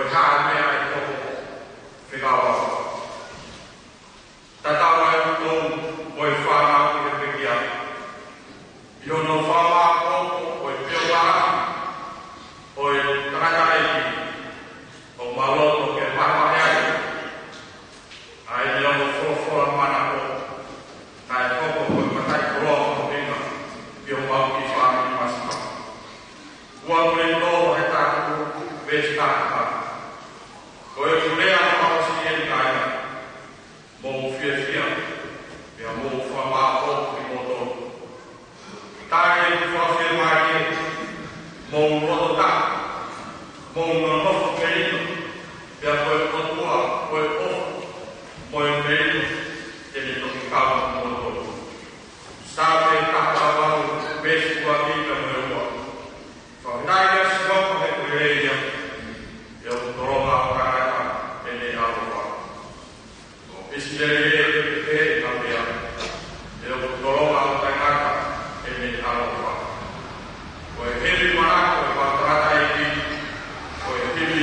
Vestata. Koe tulea mawasi e kaina. Mo fia fia. Pea mo whamako i moto. Tāne i whawhia mai e. Mo roto tā. Mo nganofo merino. Pea koe kotua, koe ofo. Moe merino. Tene toki kawa moto. Sāpe kata wau. Besi kua tika moe ua. Whawhinai si wapa he koe reia. Eo toronga o karaka e ne arowa. O isilere e te ka mea. Eo toronga o karaka e ne arowa. Ko e hiri manako e whakarata e ki. Ko e hiri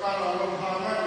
Paula Aho'atu Havea,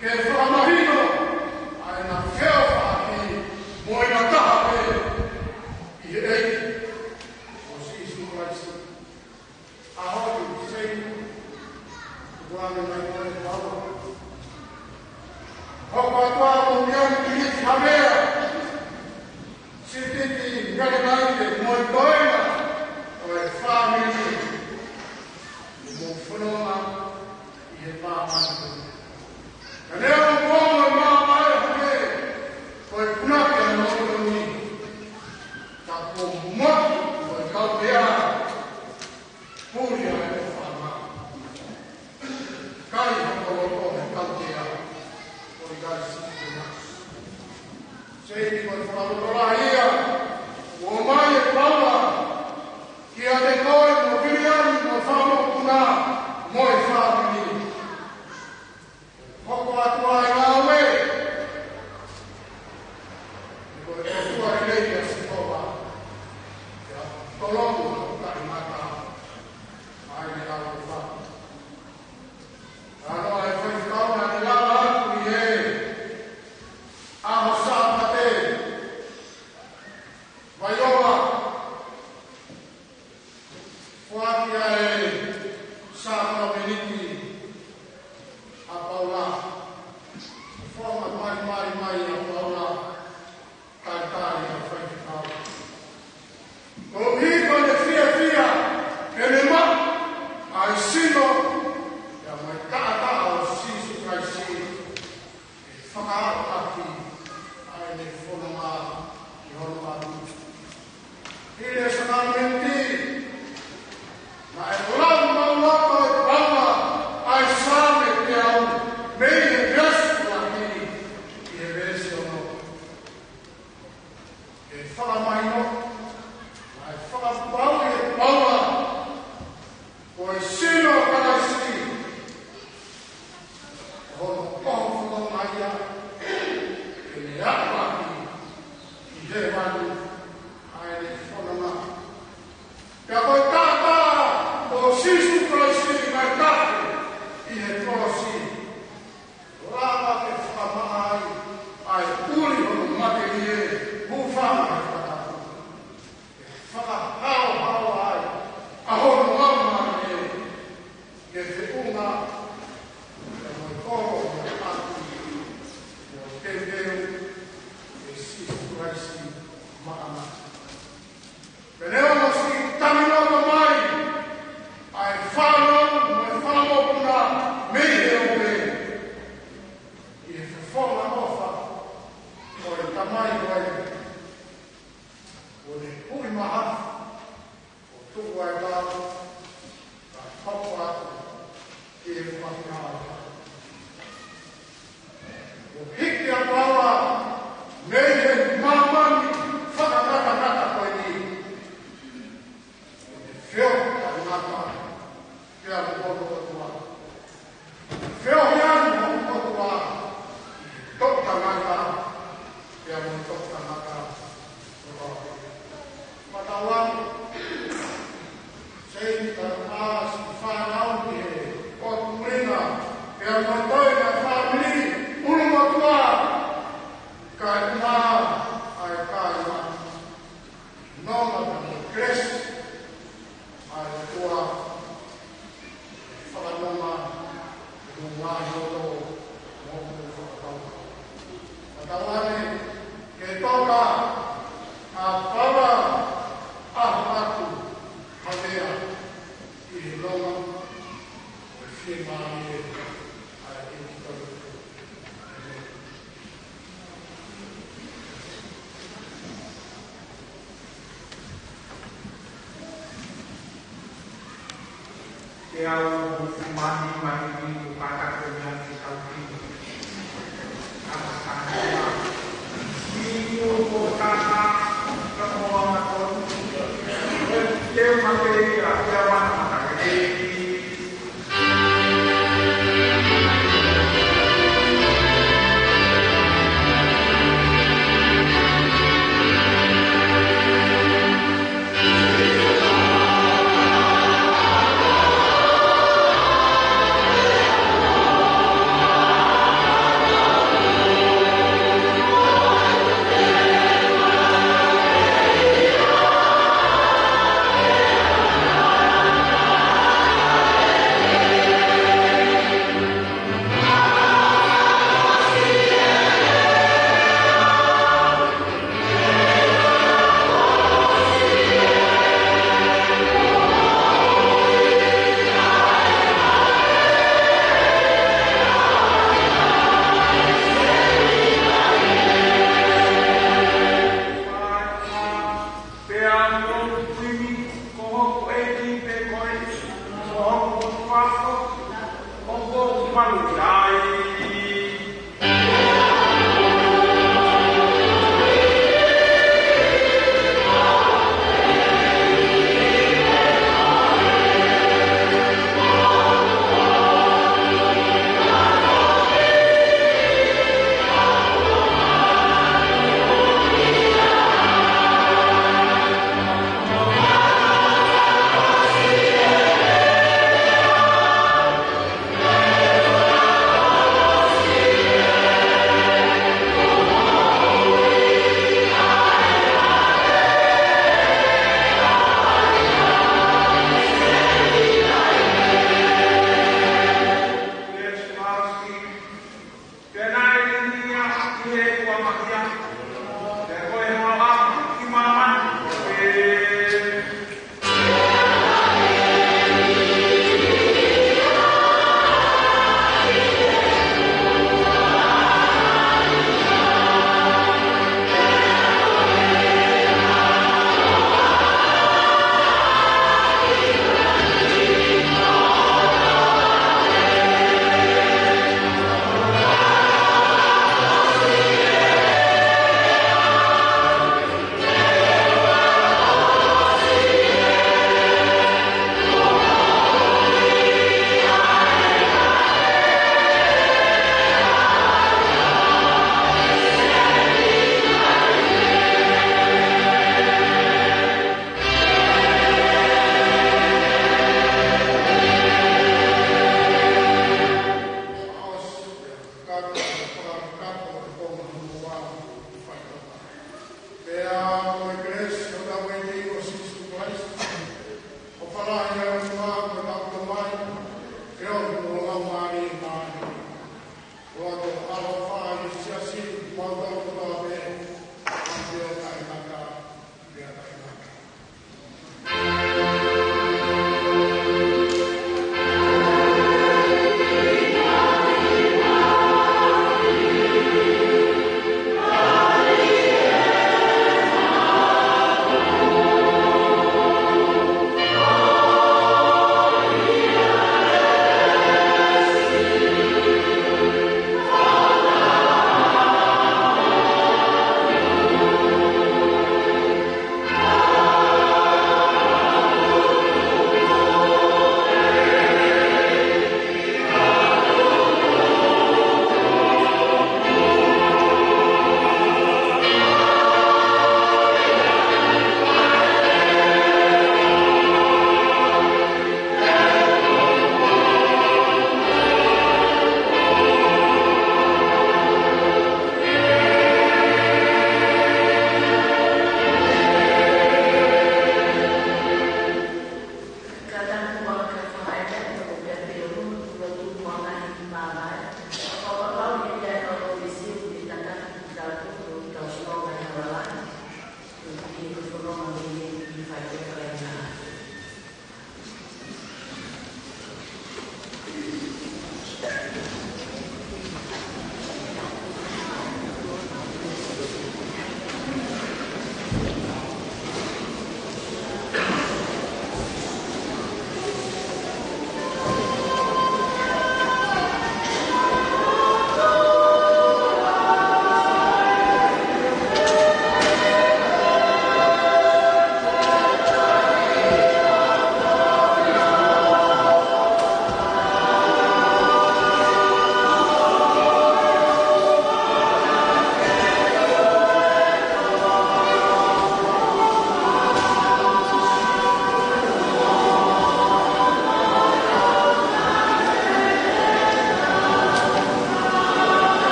Ke whakamahino, ai na whiawha ki, moina taha pe, e whakamaino, ai whakapau e paua, o e sino karaisi, hono kohono maia, e ne apaki, i he wanu, ai ne whanama. Pea koe tātā, o sisu karaisi, mai tāke, i he korosi, rāma te whakamai, ai uri hono mate i e, hufama e whakatu. E whakahao hao ai, ahono mama e, ke te unga, e moi koro e atu, o te teu, e sisu raisi maama. Peneo mo si taminono mai, ai whanau, mo e whanamopuna, mei he o e, i e whawhonga ofa, o e tamai oe, o ne hui maha, o tuku ai tāu, ka hoko atu, i e whahina. O hiki a paua, mei he mamani, whakataka koe ni. O ne whio a ngata, kia mkoto kotua. Whio hiani o kotua, Dokta ngata, kia mkoto ngata. Patawan, sei tarpas, whanau ki he, o tumringa, kia mkotoi na whamili, unu motua, kai uma, ai kai uma, noma ka kres, ai tua, whakanoma, runga hoto, moku whakatau. Patawane, ke toka, a Paula Aho'atu Havea, i he longa, o whimani e, ai e ki tau. Ke au whimani mai i kata koe ki tau ki. Aka kāna. I o tāna, ka moa matonu. Te mate a te wana matake.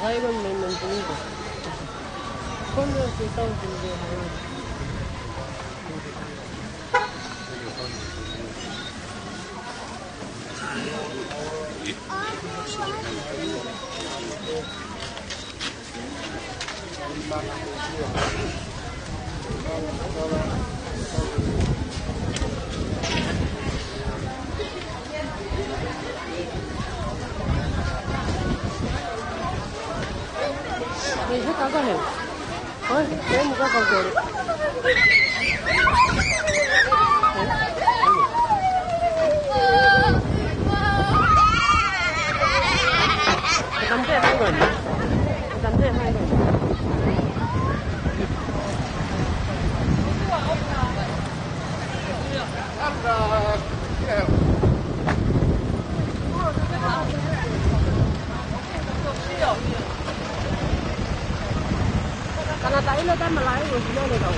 Iron Man ng tuloy. Kung yung kita ang pinag-ihayan. Ini kagak ya? Oh, saya muka kagak. Sampai hai rồi. Sampai hai rồi. Karena tayo na tayo malayo, sila na daw.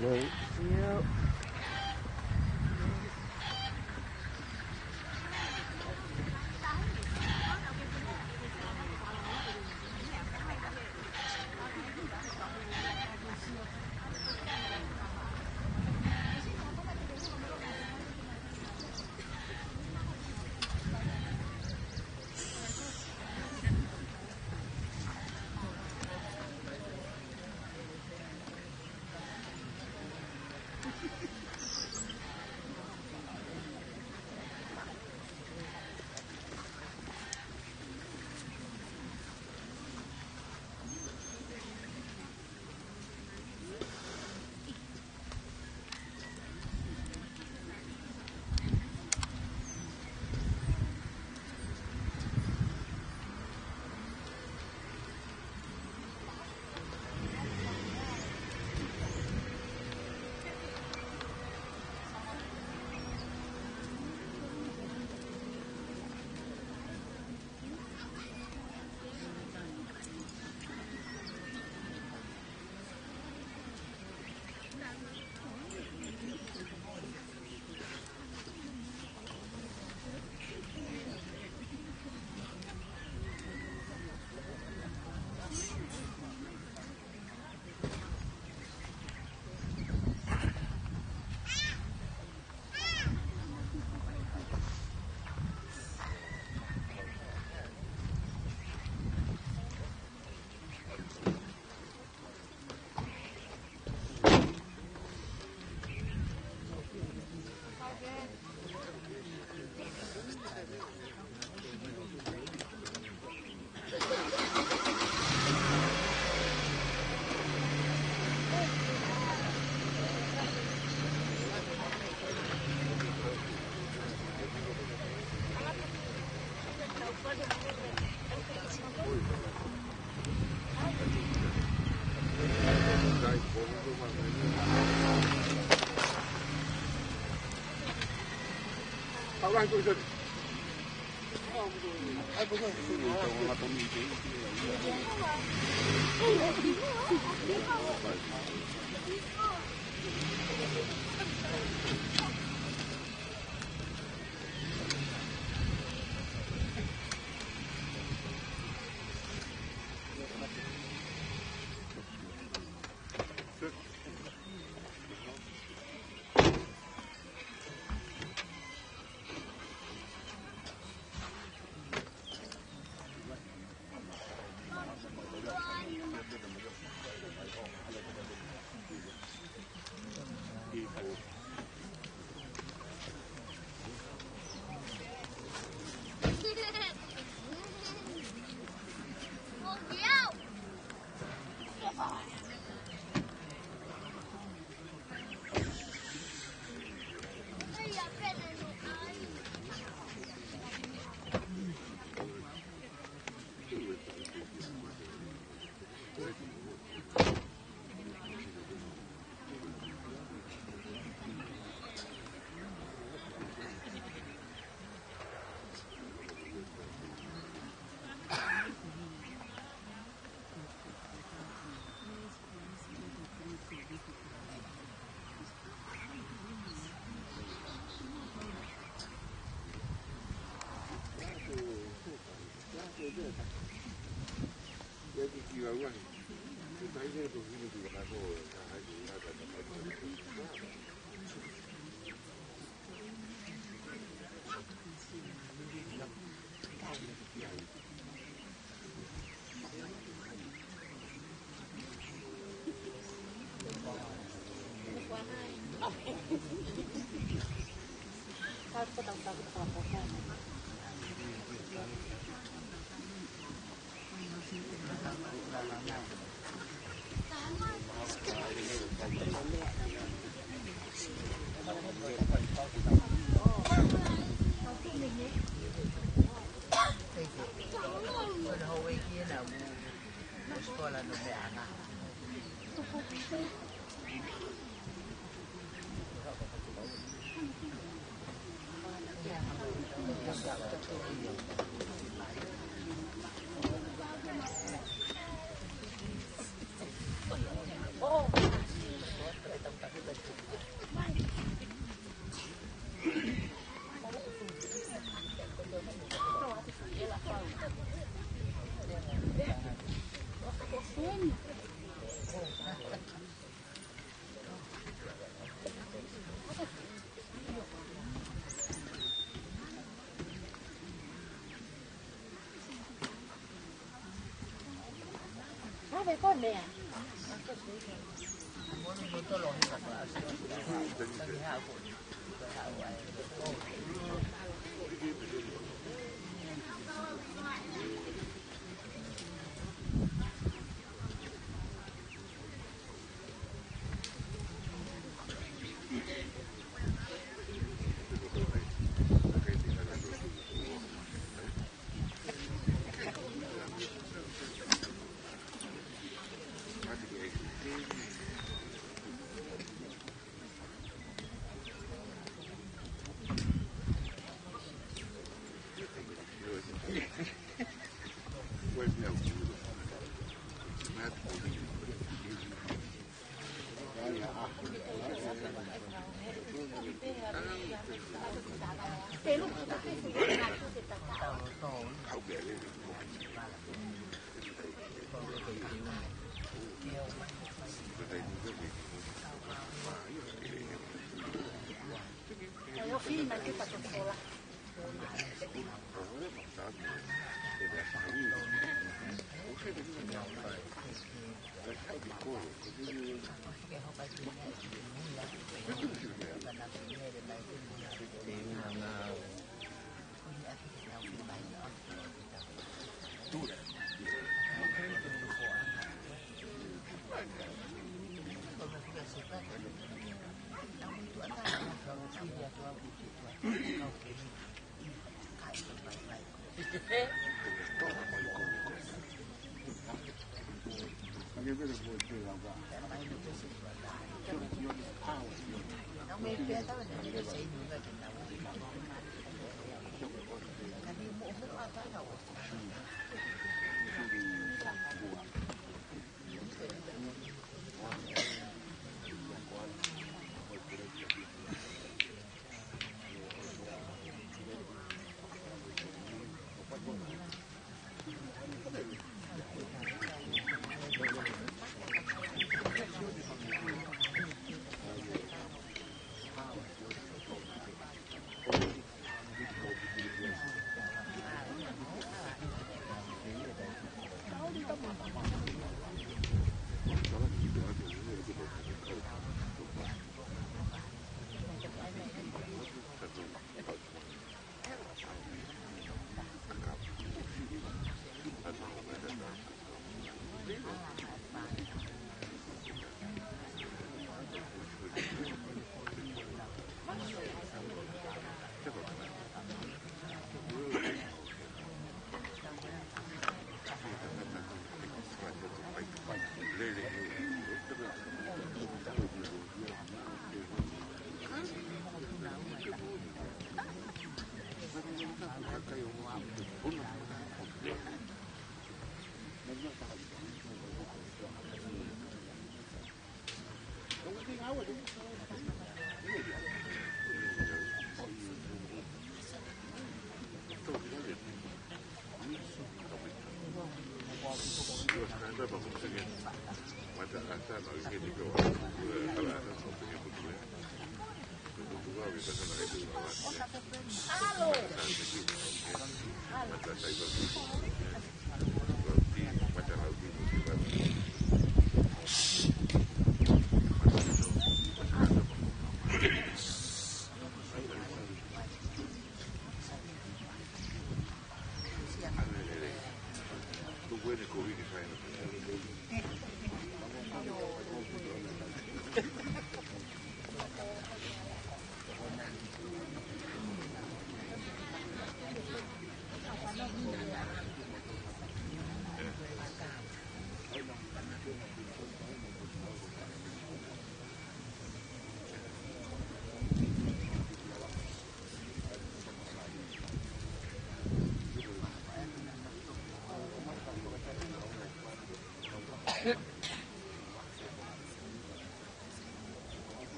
Yep. Ave con nè.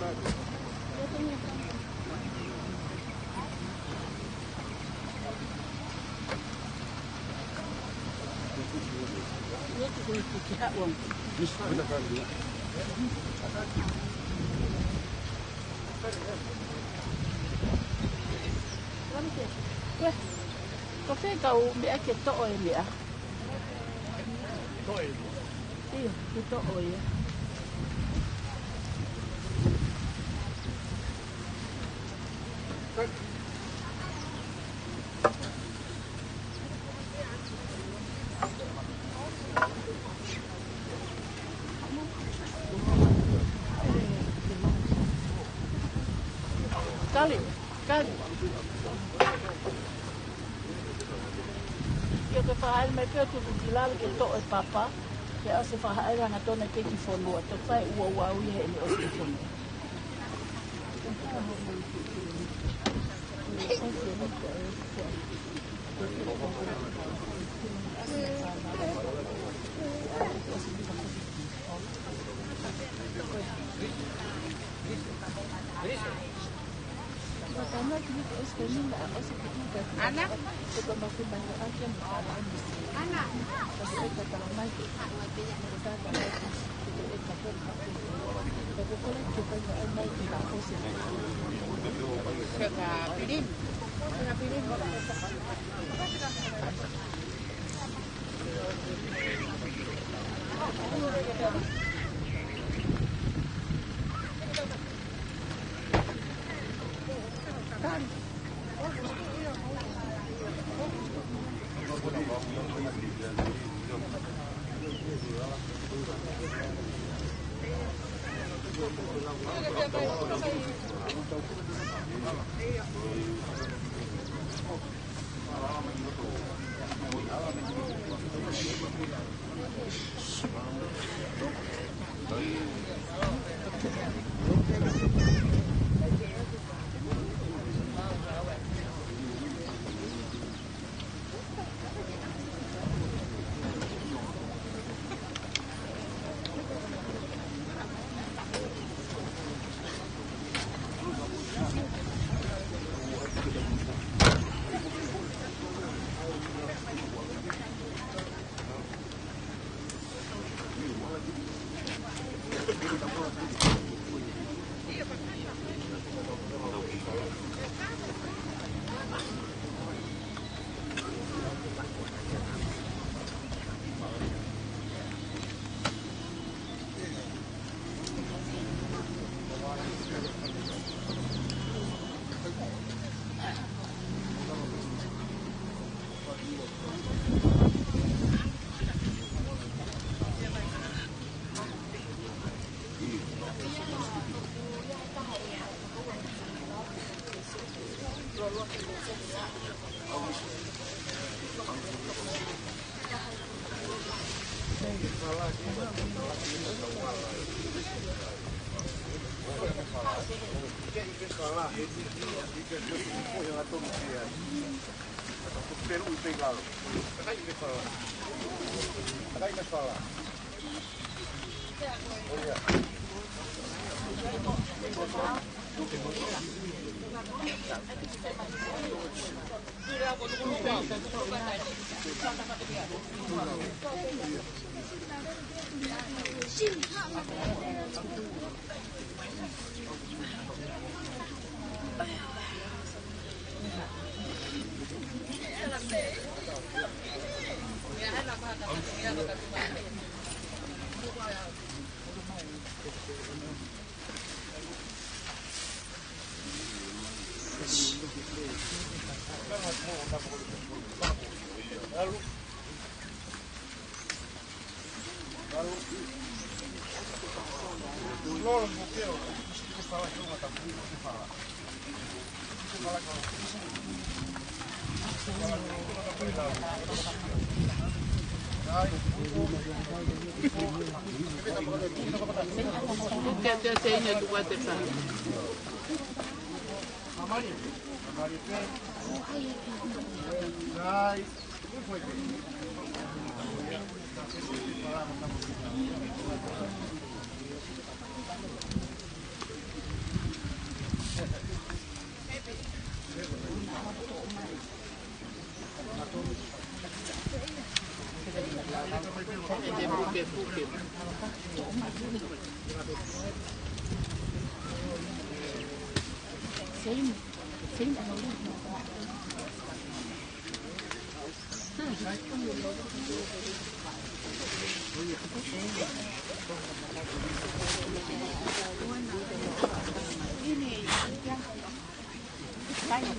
Ko fe kau me ake to o me a. Toi. Iyo, ki to o ia. Kali. Yo ke whahaere mai pia tu ki lawe ke to e papa, ke au se whahaere anga tona ke ki whonua, to whai ua ua ui he ni o se whonua. Anak.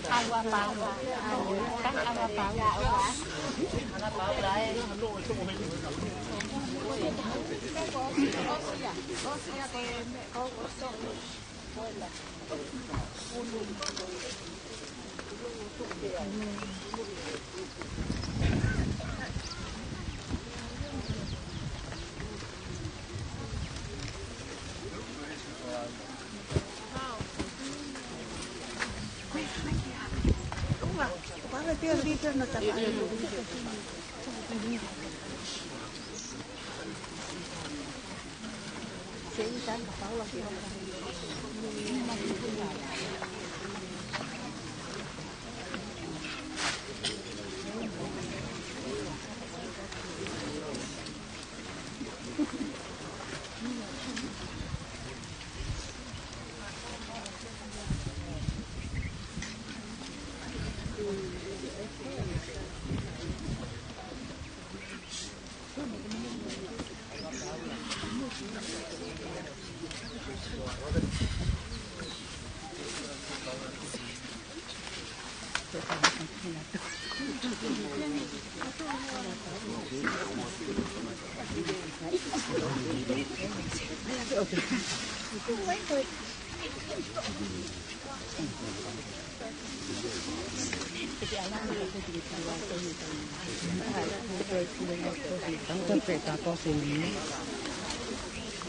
Agua Paula. Agua Paula.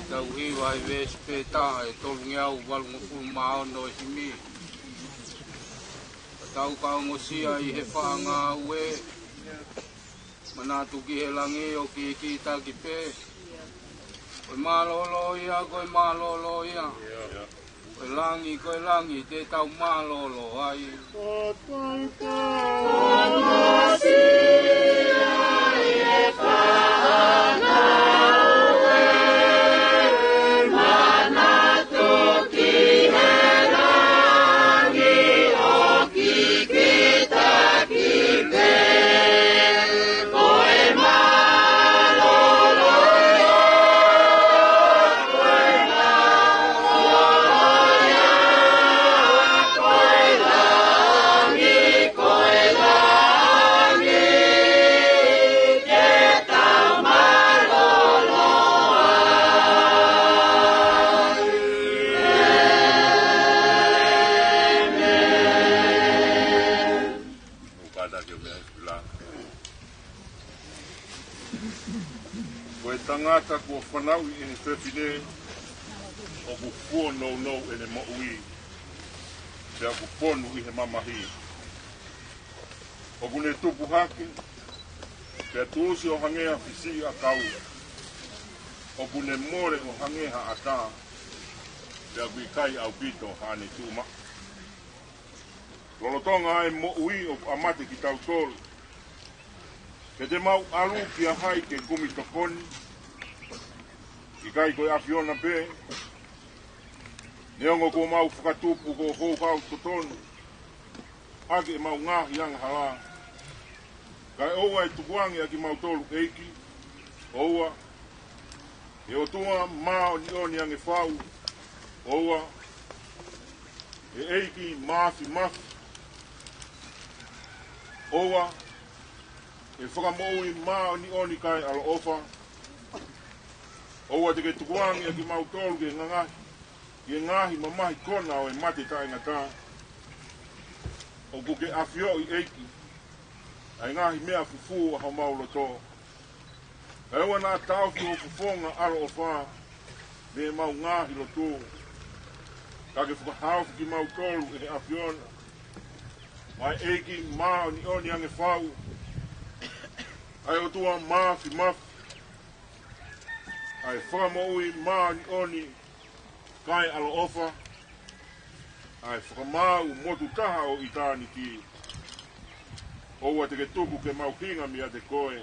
Tau hi vai ves peta e tolu ngiau wal ngufu mao no himi. Tau ka ngosia I he whaanga ue. Manatu ki he langi o ki ta ki pe. Koe malolo ia, koe malolo ia. Koe langi, te tau malolo ai. Tangata ko whanau I he whiwhine o ku kua no e ne mo ui te a ku ponu I he mamahi. O ku ne tupu hake te a tuosi o hangea whisi a kau. O ku ne more o hangea a tā te a kui kai au pito hane tūma. Lolotonga e mo ui o amate ki tau tolu. Ke te mau alu ki a hai ke kumi tokoni. I kai koe awhiona pē. Neongo ko mau whakatupu ko hou hau totonu. Ake e mau ngahi anga hala. Kai oua e tukuangi aki mau tolu eiki. Oua. E o tua mao ni oni ange whau. Oua. E eiki maafi. Oua. E whakamoui mao ni oni kai alo ofa. Oua te ke tukuangi aki mau tolu ke ngangahi. Ke ngahi mamahi kona o e mate tae ngata. O kuke awhio I eiki. Ai ngahi mea fufu a hau mau loto. E ua nā tauwhi o fufonga alo ofa. Me mau ngahi loto. Ka ke whakahauwhi ki mau tolu e awhiona. Mai eiki mao ni oni ange whau. Ai o tua maafi. Ai whakamoui maa ni oni kai alo ofa. Ai whakamau motu taha o itani ki. Oua te ke tuku ke mau hinga mi a te koe.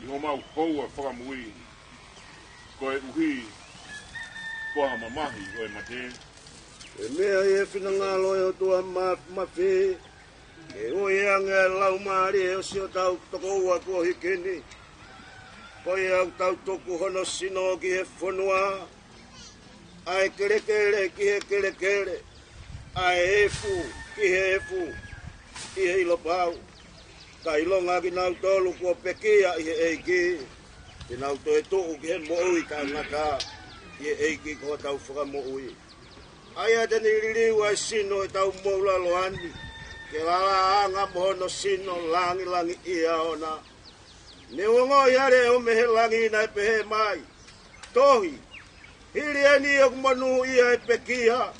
I ho mau houa whakamui. Koe uhi. Koha mamahi o e mate. E mea e whinangalo e o tua mawhi. E oi anga lau maari e o si o tau toko ua kua hikini. Poi au tau toku hono sino ki he whanua. Ai kere ki he kere. Ai efu ki he efu. I he ilo pau. Ka ilonga ki nau tolu kua pekia i he eiki. Ki nau to e toku ki he moui ka ngata. I he eiki kua tau whaka moui. Ai a tani ririu ai sino e tau moula loani. Ke lala anga mohono sino langi ia ona. Ne wongo iare o mehe langi na e pehe mai. Tohi. Hiri eni oku manu ia e pekia.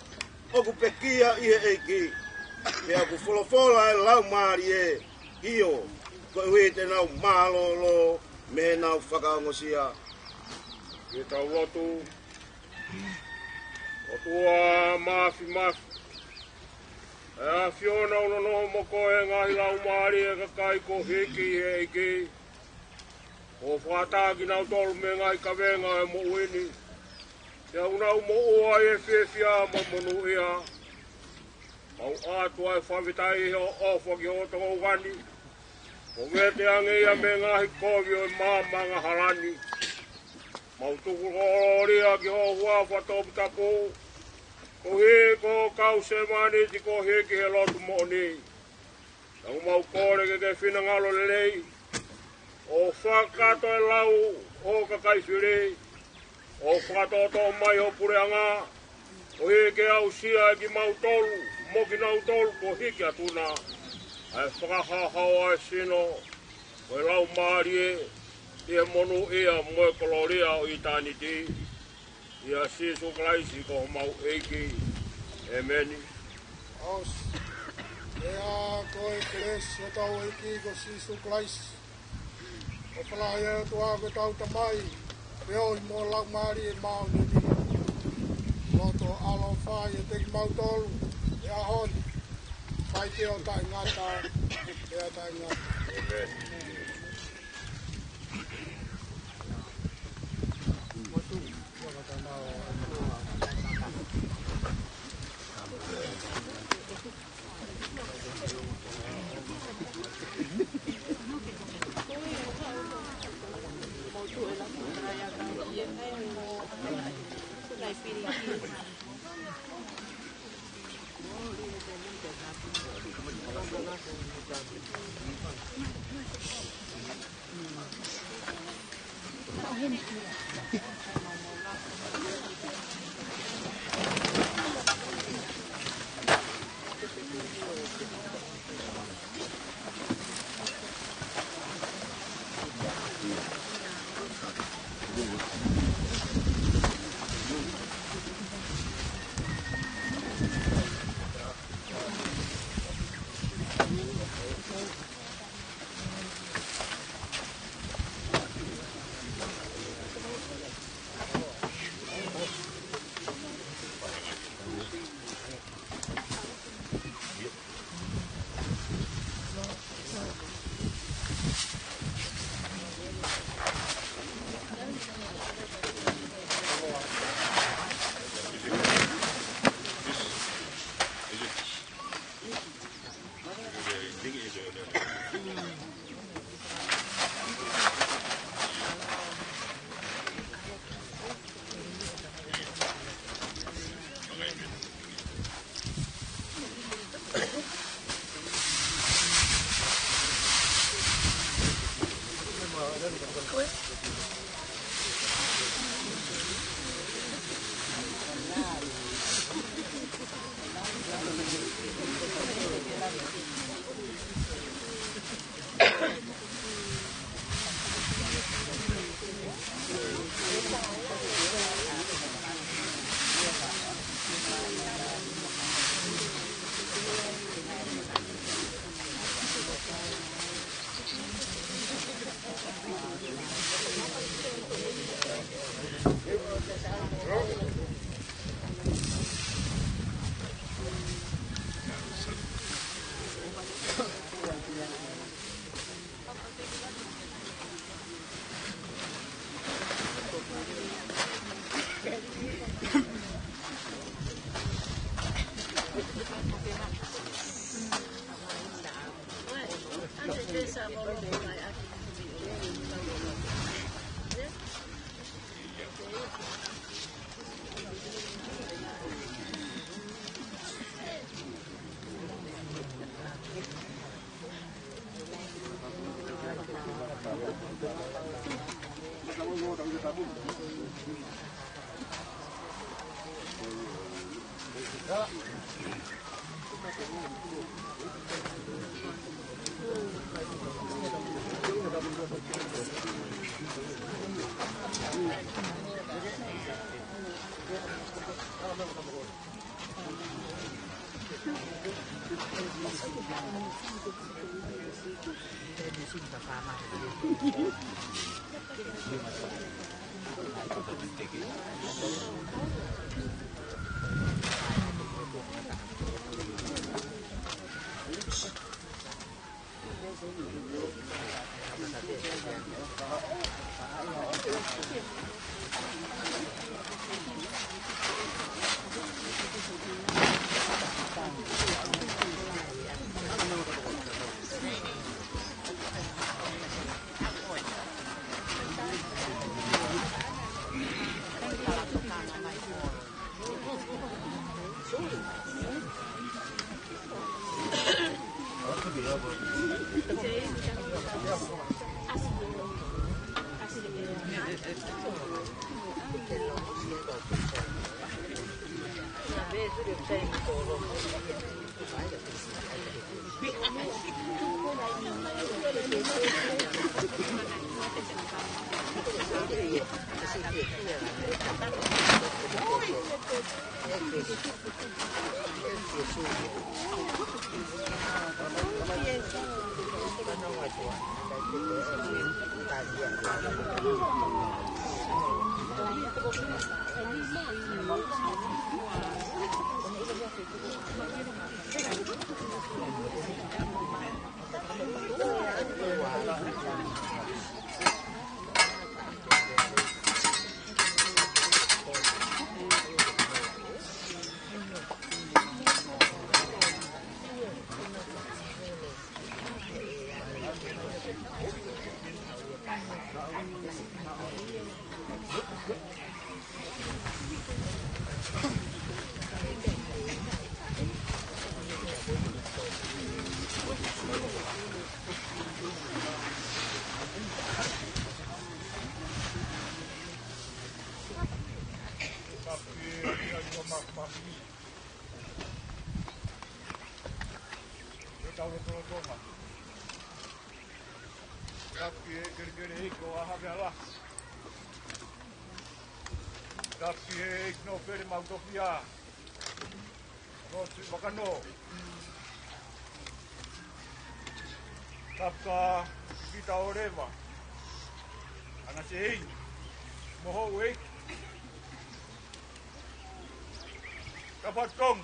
Oku pekia i he eiki. Pe aku folofola e lau maari e. Io. Ko hui te nau malolo. Mehe nau whakaongosia. Ke tau watu. O tua mafi. E a whiona unono moko e ngahi lau maari e kakai ko hiki he eiki. O whātāki nau tolu me ngai ka venga e mo uini. Te unau mo oa e whiawhia ma monu ia. Mau ātua e whawhitai he o ofa ki ho tongo wani. O me te ange ia me ngahi kovi o māmanga harani. Mau tuku horia ki ho huafa topu tapu. Ko he ko kau se mani ti ko he ki he lotu mo ni. Tau mau kore ke whinangalo lelei. O whakato e lau o kakai whiri. O whakatoto mai o pureanga. O he ke au sia e ki mau tolu. Mo ki nau tolu ko hiki atuna. Ai whakahahau ai sino. Ko e lau maari e. Ia monu ia moe koloria o itaniti. Ia sisu klaisi ko mau eiki. Emeni. Aus. Ea koe kresi o tau eiki ko sisu klaisi. O whalai e tua ko tau tamai. Reo i mō lau maari e mau nini. Loto alo whai e teki mau tolu. Ea honi. Pai te o tai ngata. Ea tai ngata. Amen. Tapi no pere mautopia. Roti makano. Tapka kita oreva. Ana sei. Moho we. Dapat kong.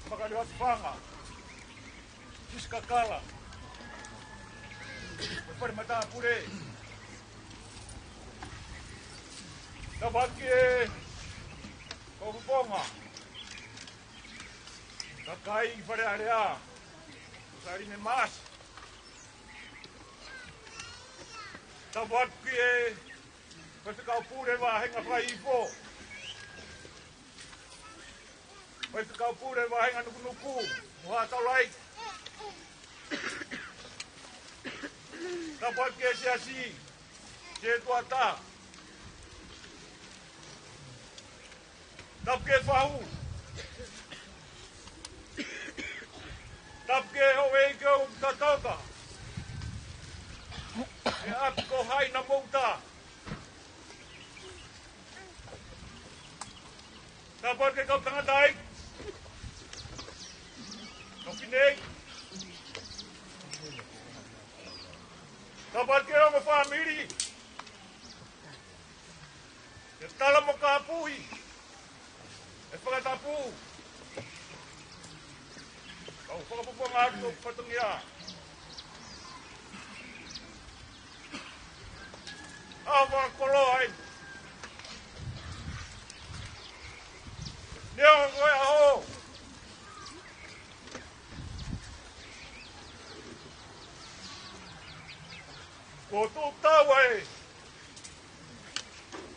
Maka lihat panga. Kiskakala. Pada mata pure. Dapat ke Koponga. Kakai pada area. Sari mas. Dapat ke Pescau pure vai henga Faipo. Pescau pure vai henga Nukunuku. Mua tau lai. Dapat ke siasi. Jetuata. Tapke fahu. Tapke howeiko Tonga. E apko hai na mouta. Dapat ke kau tengah daik. Kau kinai. Dapat ke orang family. Dalam muka apui. Pagkatapu. Kau pagkapupangat ko patungya. Awa koloy. Niyo ko aho. Kotuk tawai.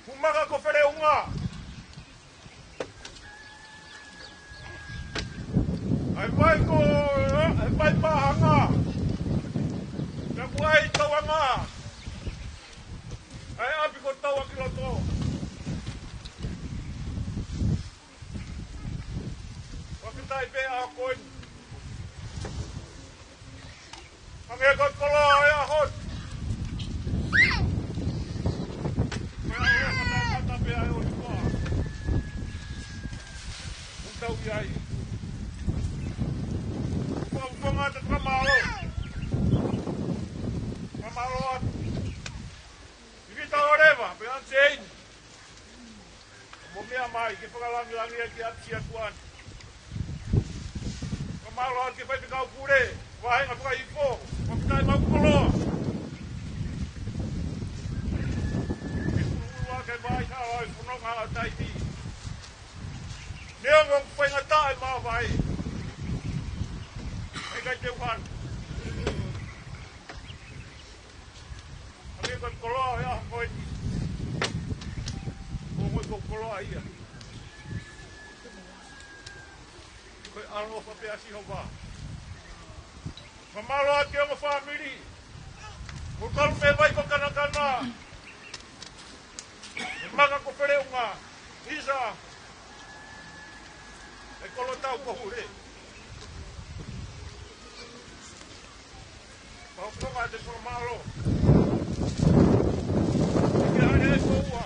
Kumaka ko pereunga. Ai vai pahanga. Na buai tawanga. Ai abi ko tawa kiloto. tai pe a koin. Pange ko kolo ya hot. Kata pe a hot ko. Untau yai. Ko ngata kamalo. Kamalo. Kita oreva, pe ansein. Momia mai ke pagalangi ki apsia kuan. Kamalo ke pai kau pure, vai nga pai ipo, ko tai mau kolo. Wa ke vai ka ai funo nga tai ti. Neo ngong pai nga tai mau vai. Ai ka te wan. Ani ko kolo ya koi. Ko kolo ia. Ko alo fa pe asi hova. Mamalo ake mo family. Ko kal me vai ko kana. Maga ko pere unga. Isa. E kolo tau ko hure. Ko ko va de malo. Ya ne ko wa.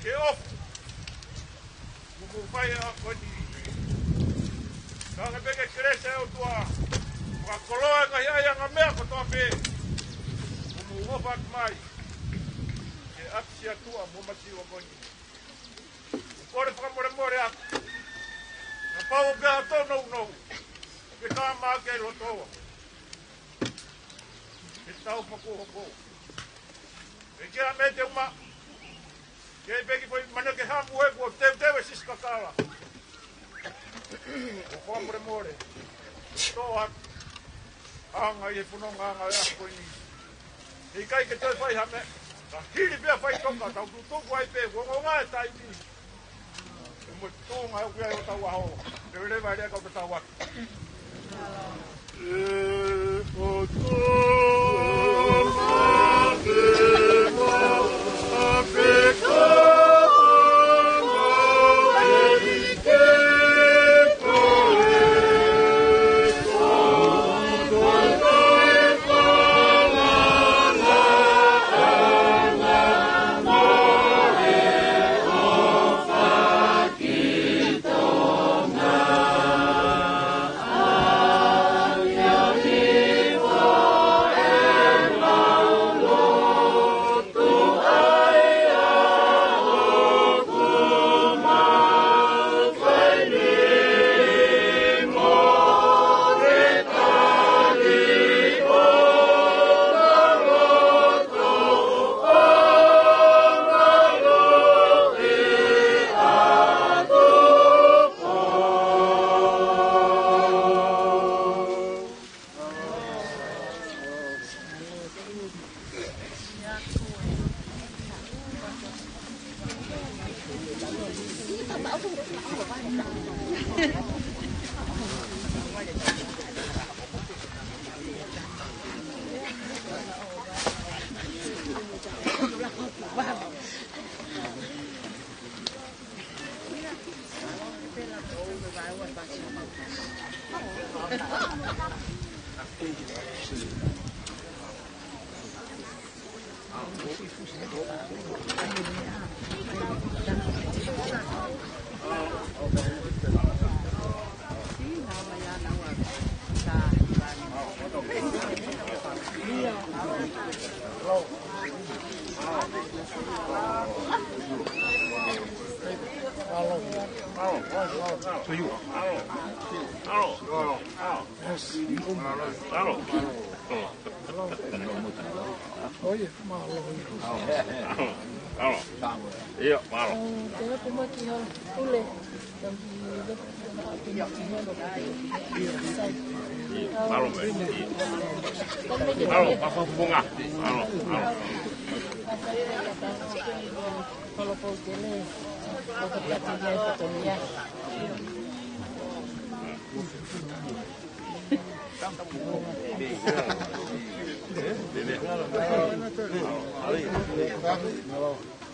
Ke off. Mo vai a koni. Ka be ke crece o tua. Ka koloa ka ia nga mea ko tua pe. Mo fa mai. Ke apsia tua mo mati o koni. Kore fa more a. Na pau pe a to no. Ke ka ma ke lo to. Ke tau pa ko. Ke a mete uma. Ke peki foi mana ke hamu e ko te sis kakala. O more. To hat. Anga e puno nganga ya ko ni. E kai ke te fai hame. Ka hiri pe fai tonga tau tu ko ai pe go nga tai ni. Mo tonga o ya o tau ho. Te le vai ka o tau wa. O to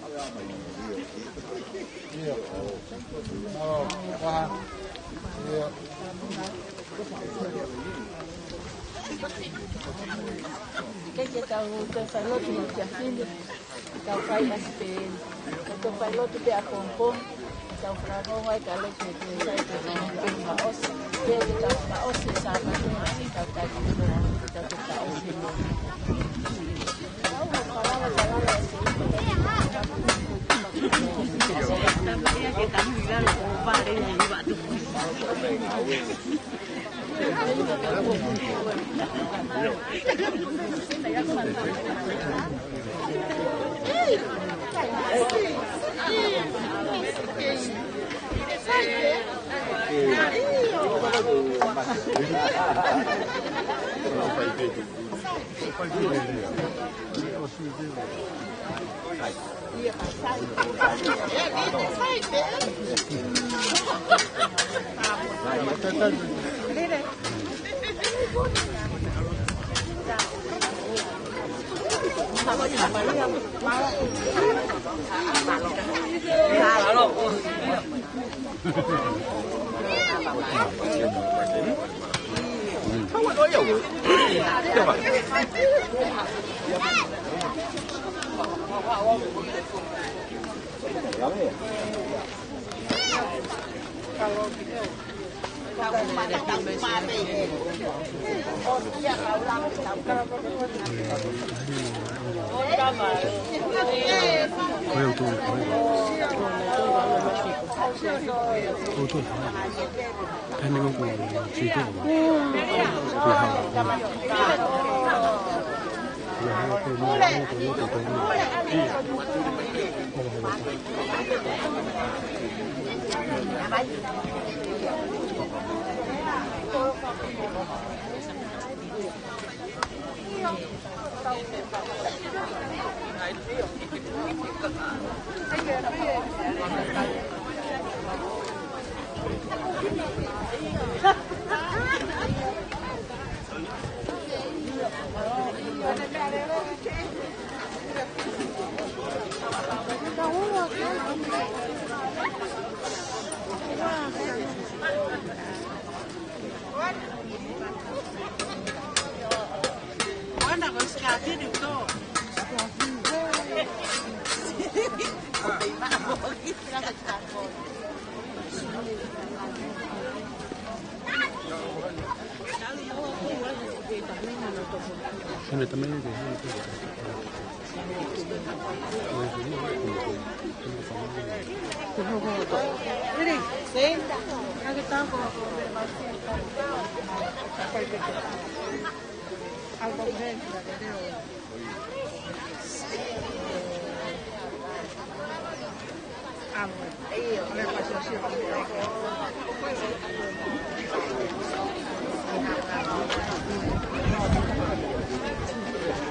Que tau fai lotu no te afine, tau fai aspen, tau fai lotu te apompom, tau fragonga e tau lotu te sai te maosi, te tau maosi sa matumasi, tau tai kuno, tau te taosi no. Tau ho palava palava esi. Que está muy claro como padre y va tu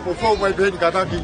Por favor, vai bem, cada aqui.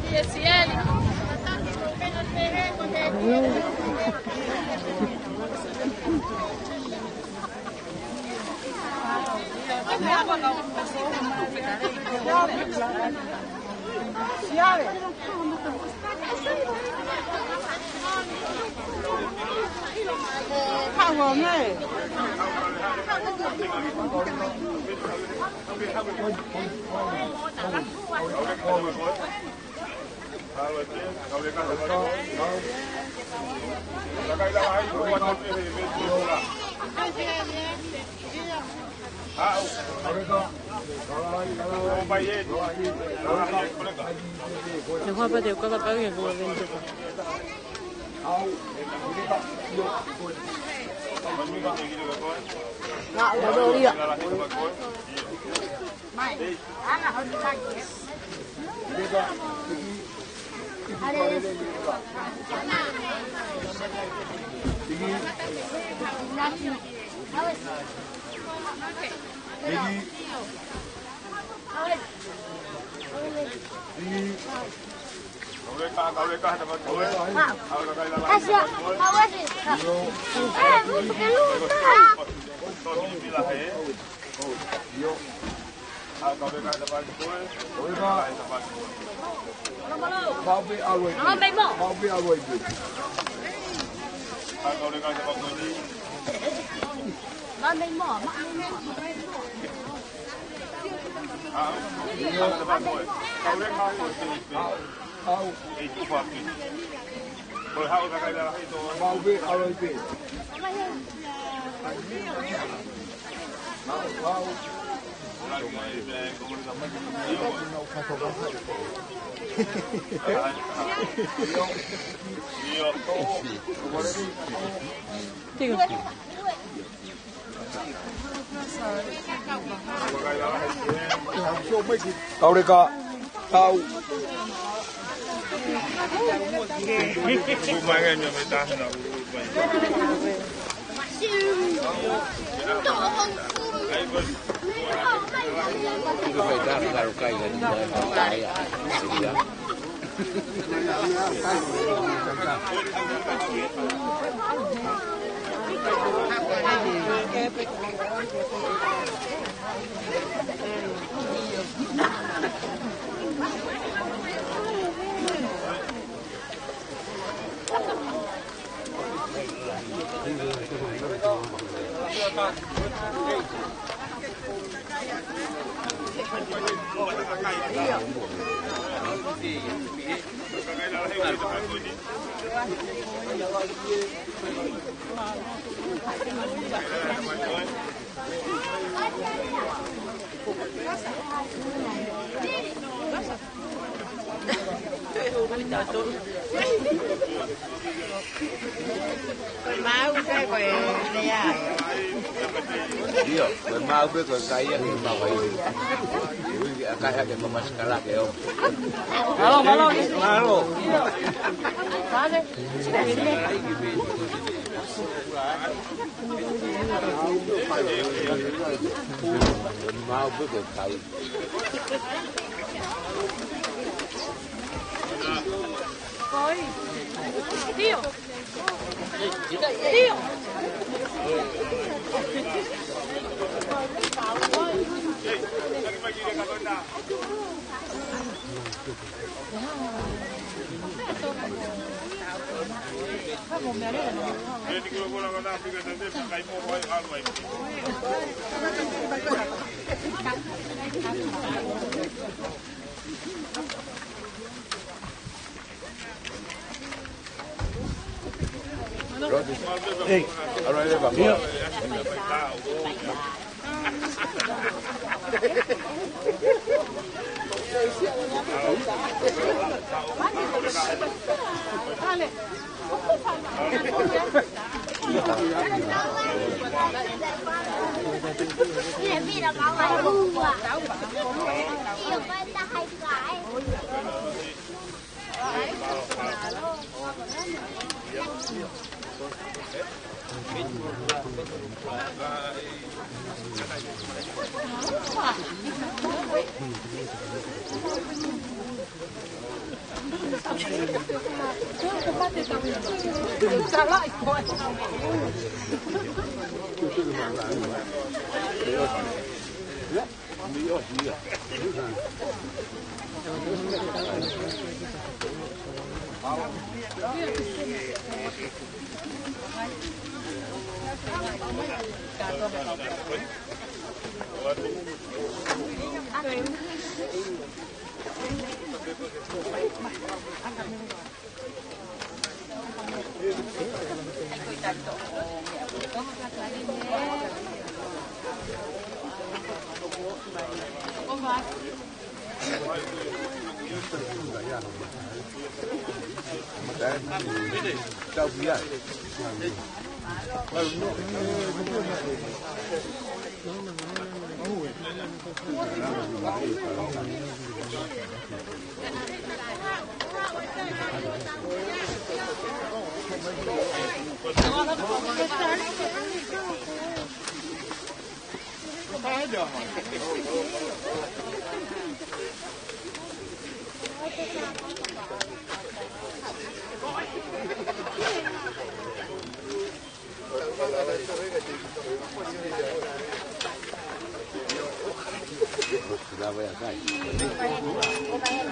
vai sai.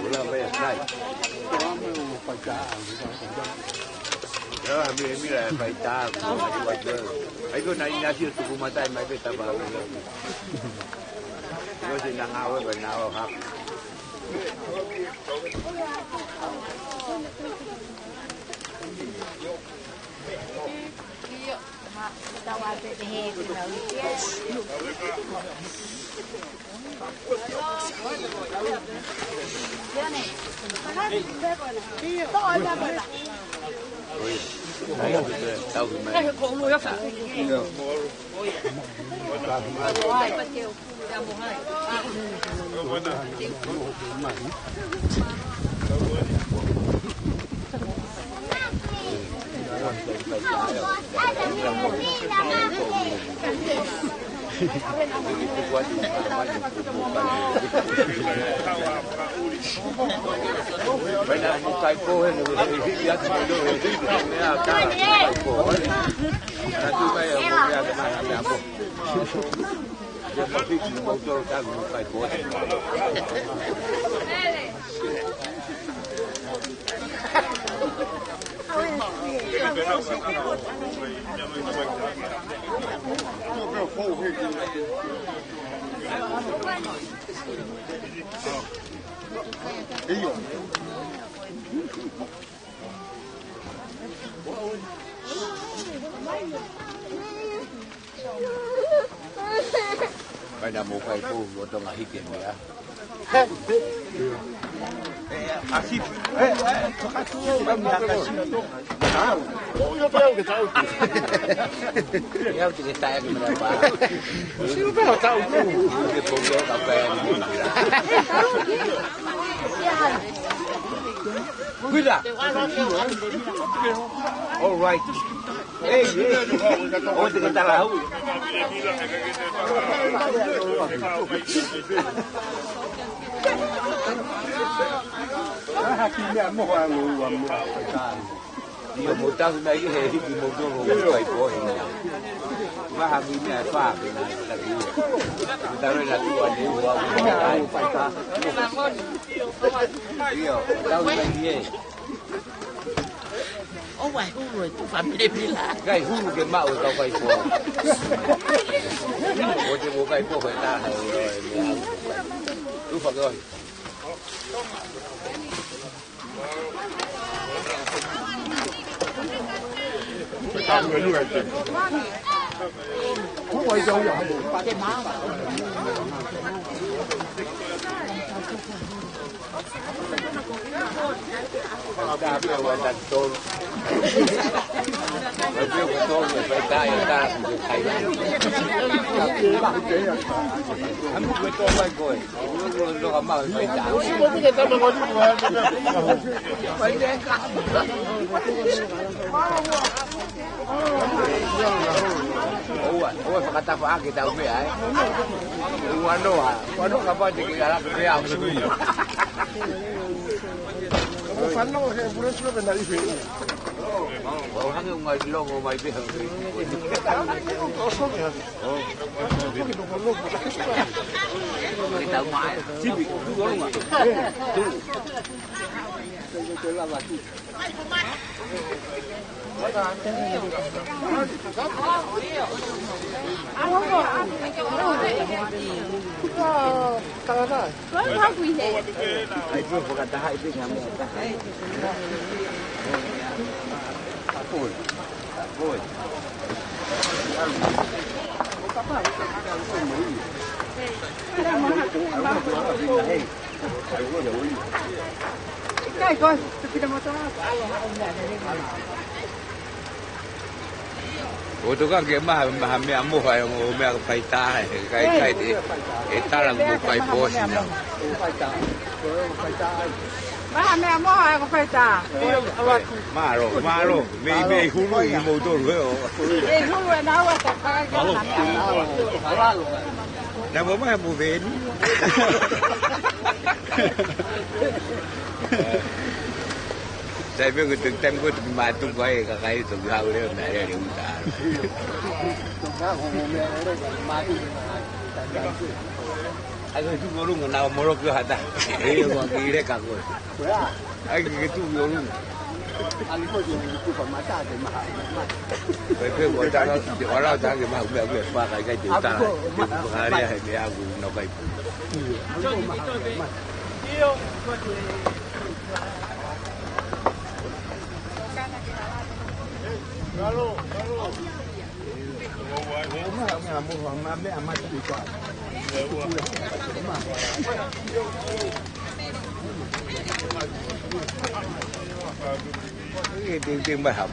Ula vai sai. Ya, mira, vai tá. Aí quando aí nasceu tu como tá, mas tá bom. Eu sei na água, vai na água. Vai dar mau kai pu lo Tonga hikin ya. Así. Ya tiene taya que me la va. Sí, pero está un poco de pongo café. Cuida. All right. Hey, oh, te kita lahu. Hakimnya mau ngomong dia mau tahu lagi hari di mau dulu kai boy. Mah hakimnya apa? Kita ada dua ni dua paita. Iya, tahu lagi. Oh, wah, hulu itu family bilang. Kai hulu ke mau kau kai boy. Oh, dia mau kai boy dah. Tu pakai. Tao người nuôi chứ. Không có dấu rồi. Cái má. Đã biết là đặt tôn. Biết là tôn người phải ta thì thầy. Anh muốn quên tôn phải coi. Nó không mau phải trả. Phải đen cả. Ôi phải cắt phá kita umi ai. Wano kapag di kita real semua. Wano saya pura sudah benar itu. Oh, hanya ngai long ngai behang. Kita mai. Cipi tu orang. Tu. Itu lama tu. Cái coi, kita mau tahu. Ủa tôi có kiếm mà mẹ mua phải mẹ phải ta cái thì ta là một phải bố gì nào mà mẹ mua phải có phải ta mà rồi mẹ hú lui mù tôi rồi mẹ hú lui nào mà cái nào bố mẹ mua về saya bilang từng tem gue từng mà tung quay cả cái từng hao đấy hôm nay đều ta. Tung hao hôm nay đấy mà đi Aku tu golong na morok yo hata. Gua kire ka gua. Ai tu golong. Ali ko tu pa mata de ma. Pepe gua ta di wala ta ke ma gue pa ka ju ta. Hari hari aku no kai. Iyo. Lalu. Tiếng bài học.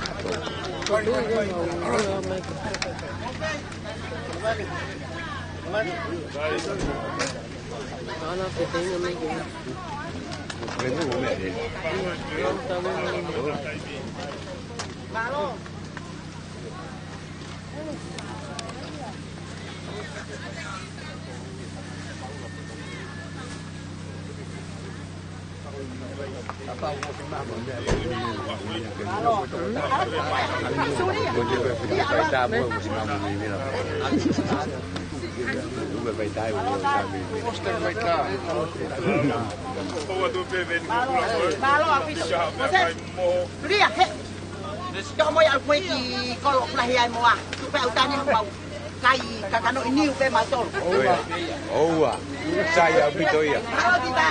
Cho moi al quay ki kalau pelahian mo ah. Supaya utanya mau kai kakano ini upe masol. Oh, saya begitu ya. Kalau kita.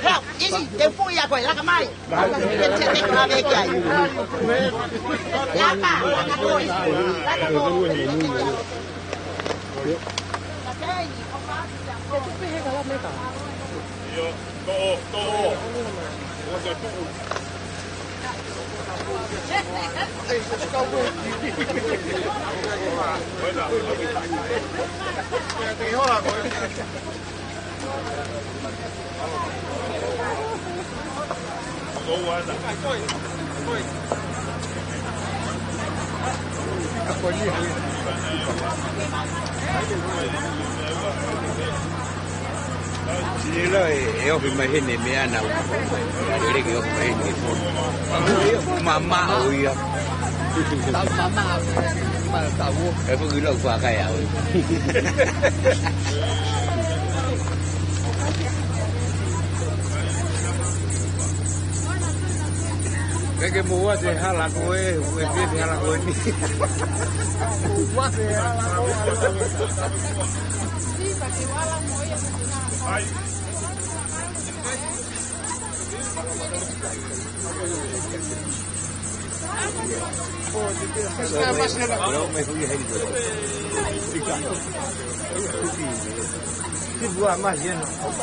Help, ini tempo ya kau lah kamai. Kita cek lah beki ay. Lapa, kakoi. Yo, to. Ini loh, yo pimahin ni miana. Jadi yo pimahin ni. Mama oh ya. Mama tahu. Aku gila gua kayak. Kayak buat deh halak gue dia halak gue ni. Buat deh halak Buat mas ya. Oh,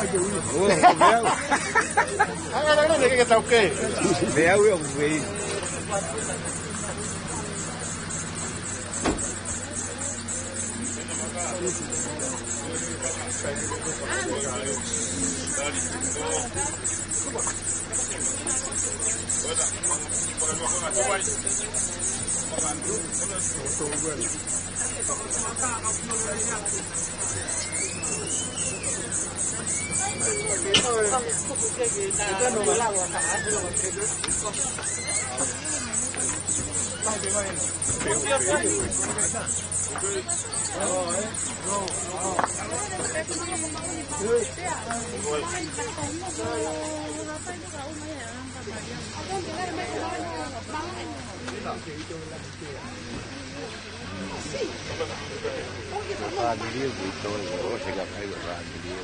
bel. Ada ni kita okey. Bel yo bel. Família gritou, eu chegar para ele, família.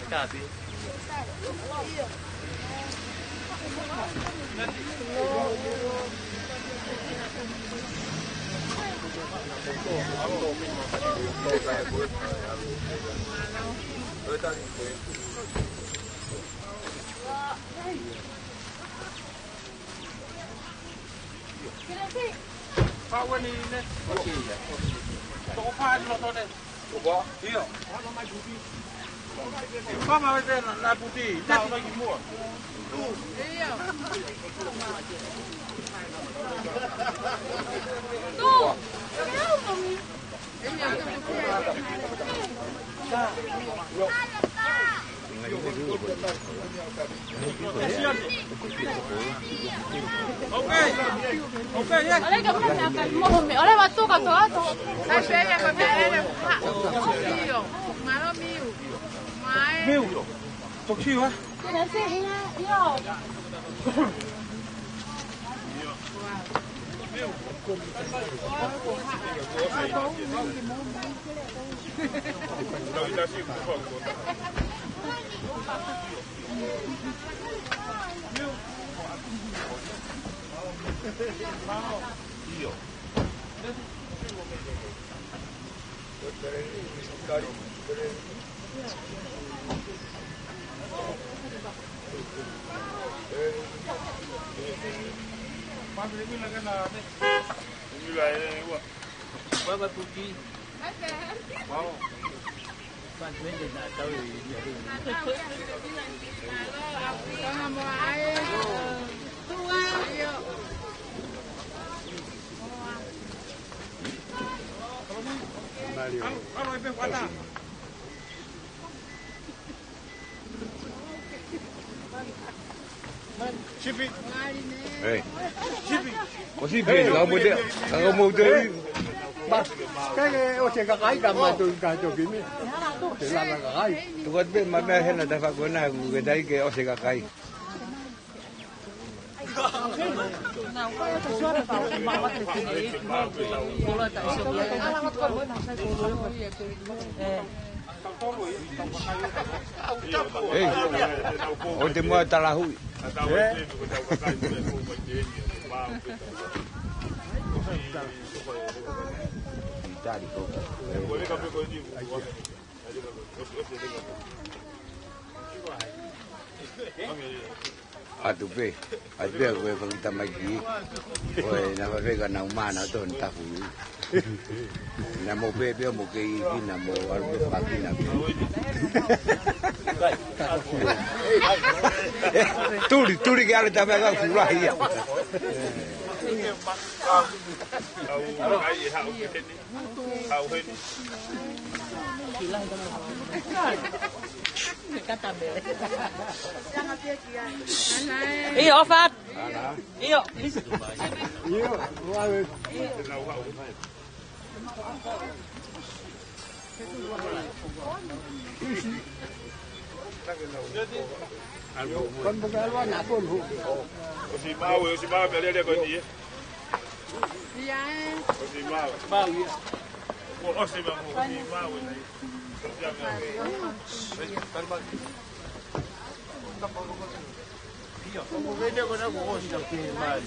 Cabe. Pak Wani ni. Okey ya. Toko pa lo to de. Toko. Iyo. Ano mai buti. Mama wete na buti. Na lagi mo. Tu. Iyo. Tu. Kenapa mami? Iya. Oleh ka mana akan mo me. Oleh waktu ka to ato. Sai pega ka me ele ha. Mio. Malo mio. Mai. Mio. Toksi wa. Kena se yo. Baba pergi. Mau. Bantuin dia nak tahu dia. Kalau mau air. Tua. Yo. Kalau ibu kata. Sipi. Hey. Sipi. Sipi, kau mau dia. Cái ô xe cái cầm mà tôi cả cho kiếm đi. Để làm là cái. Tôi có biết mà bé hết là ta phải có nào người đấy cái ô xe cái. Nào có cái số là bảo mà bắt được cái này cô là tại sao vậy? Nó có con nó sai cô rồi. Ê, ôi tìm mua ta là hụi. Đi cô. Atupe, atupe gue pengita magi. Oi, nama vega na umana tu entah hui. Nama bebe mau ke ini nama warga pagi nama. Turi ke ada tapi agak kurang ya. Iyo, Fat. Iyo. Iyo, wow. Con bukan luar nak pun. Si mau beli dia kau ni. Iya. Si mau ya. Oh, si mau ni. Kemudian kau nak buat siapa ni mal.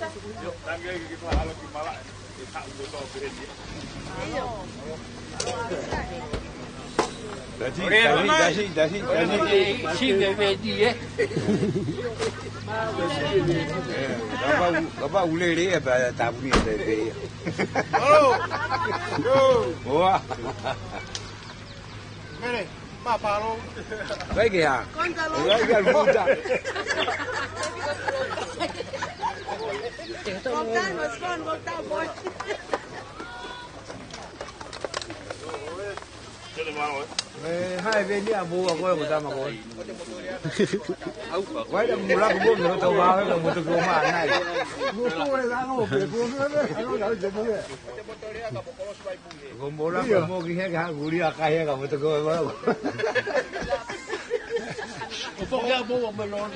Yuk, tangga kita halau kita malak. Kita buat apa ni? Si bebe dia. Apa ule dia apa tahu ni bebe. Wah. Mene, ma palo. Baik ya. Baik ya muda. Hai bên đi mua ở quê của ta mà coi. Quay được mua lắm mua nó tàu bao cái một tàu mà này. Mua cô này ra không phải mua nữa đấy. Nó nói chuyện mua đấy. Mua lắm mua cái hết cái guri akai hết cả một tàu bao. Phong ra mua một lon.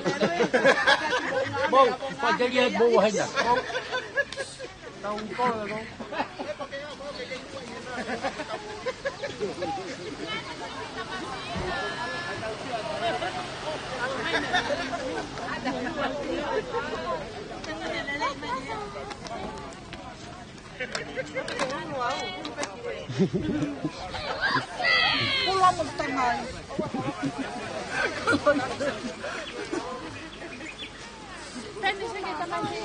Mua, còn cái gì mua hay nhỉ? Đâu có rồi đâu. Pulang menteng ay. Tadi sih kita mandi.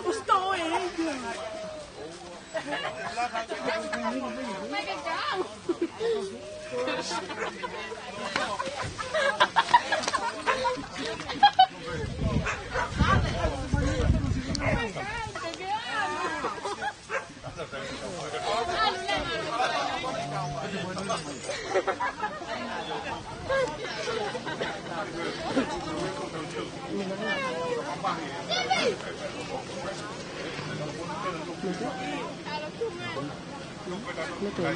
Gusto eh. Betul.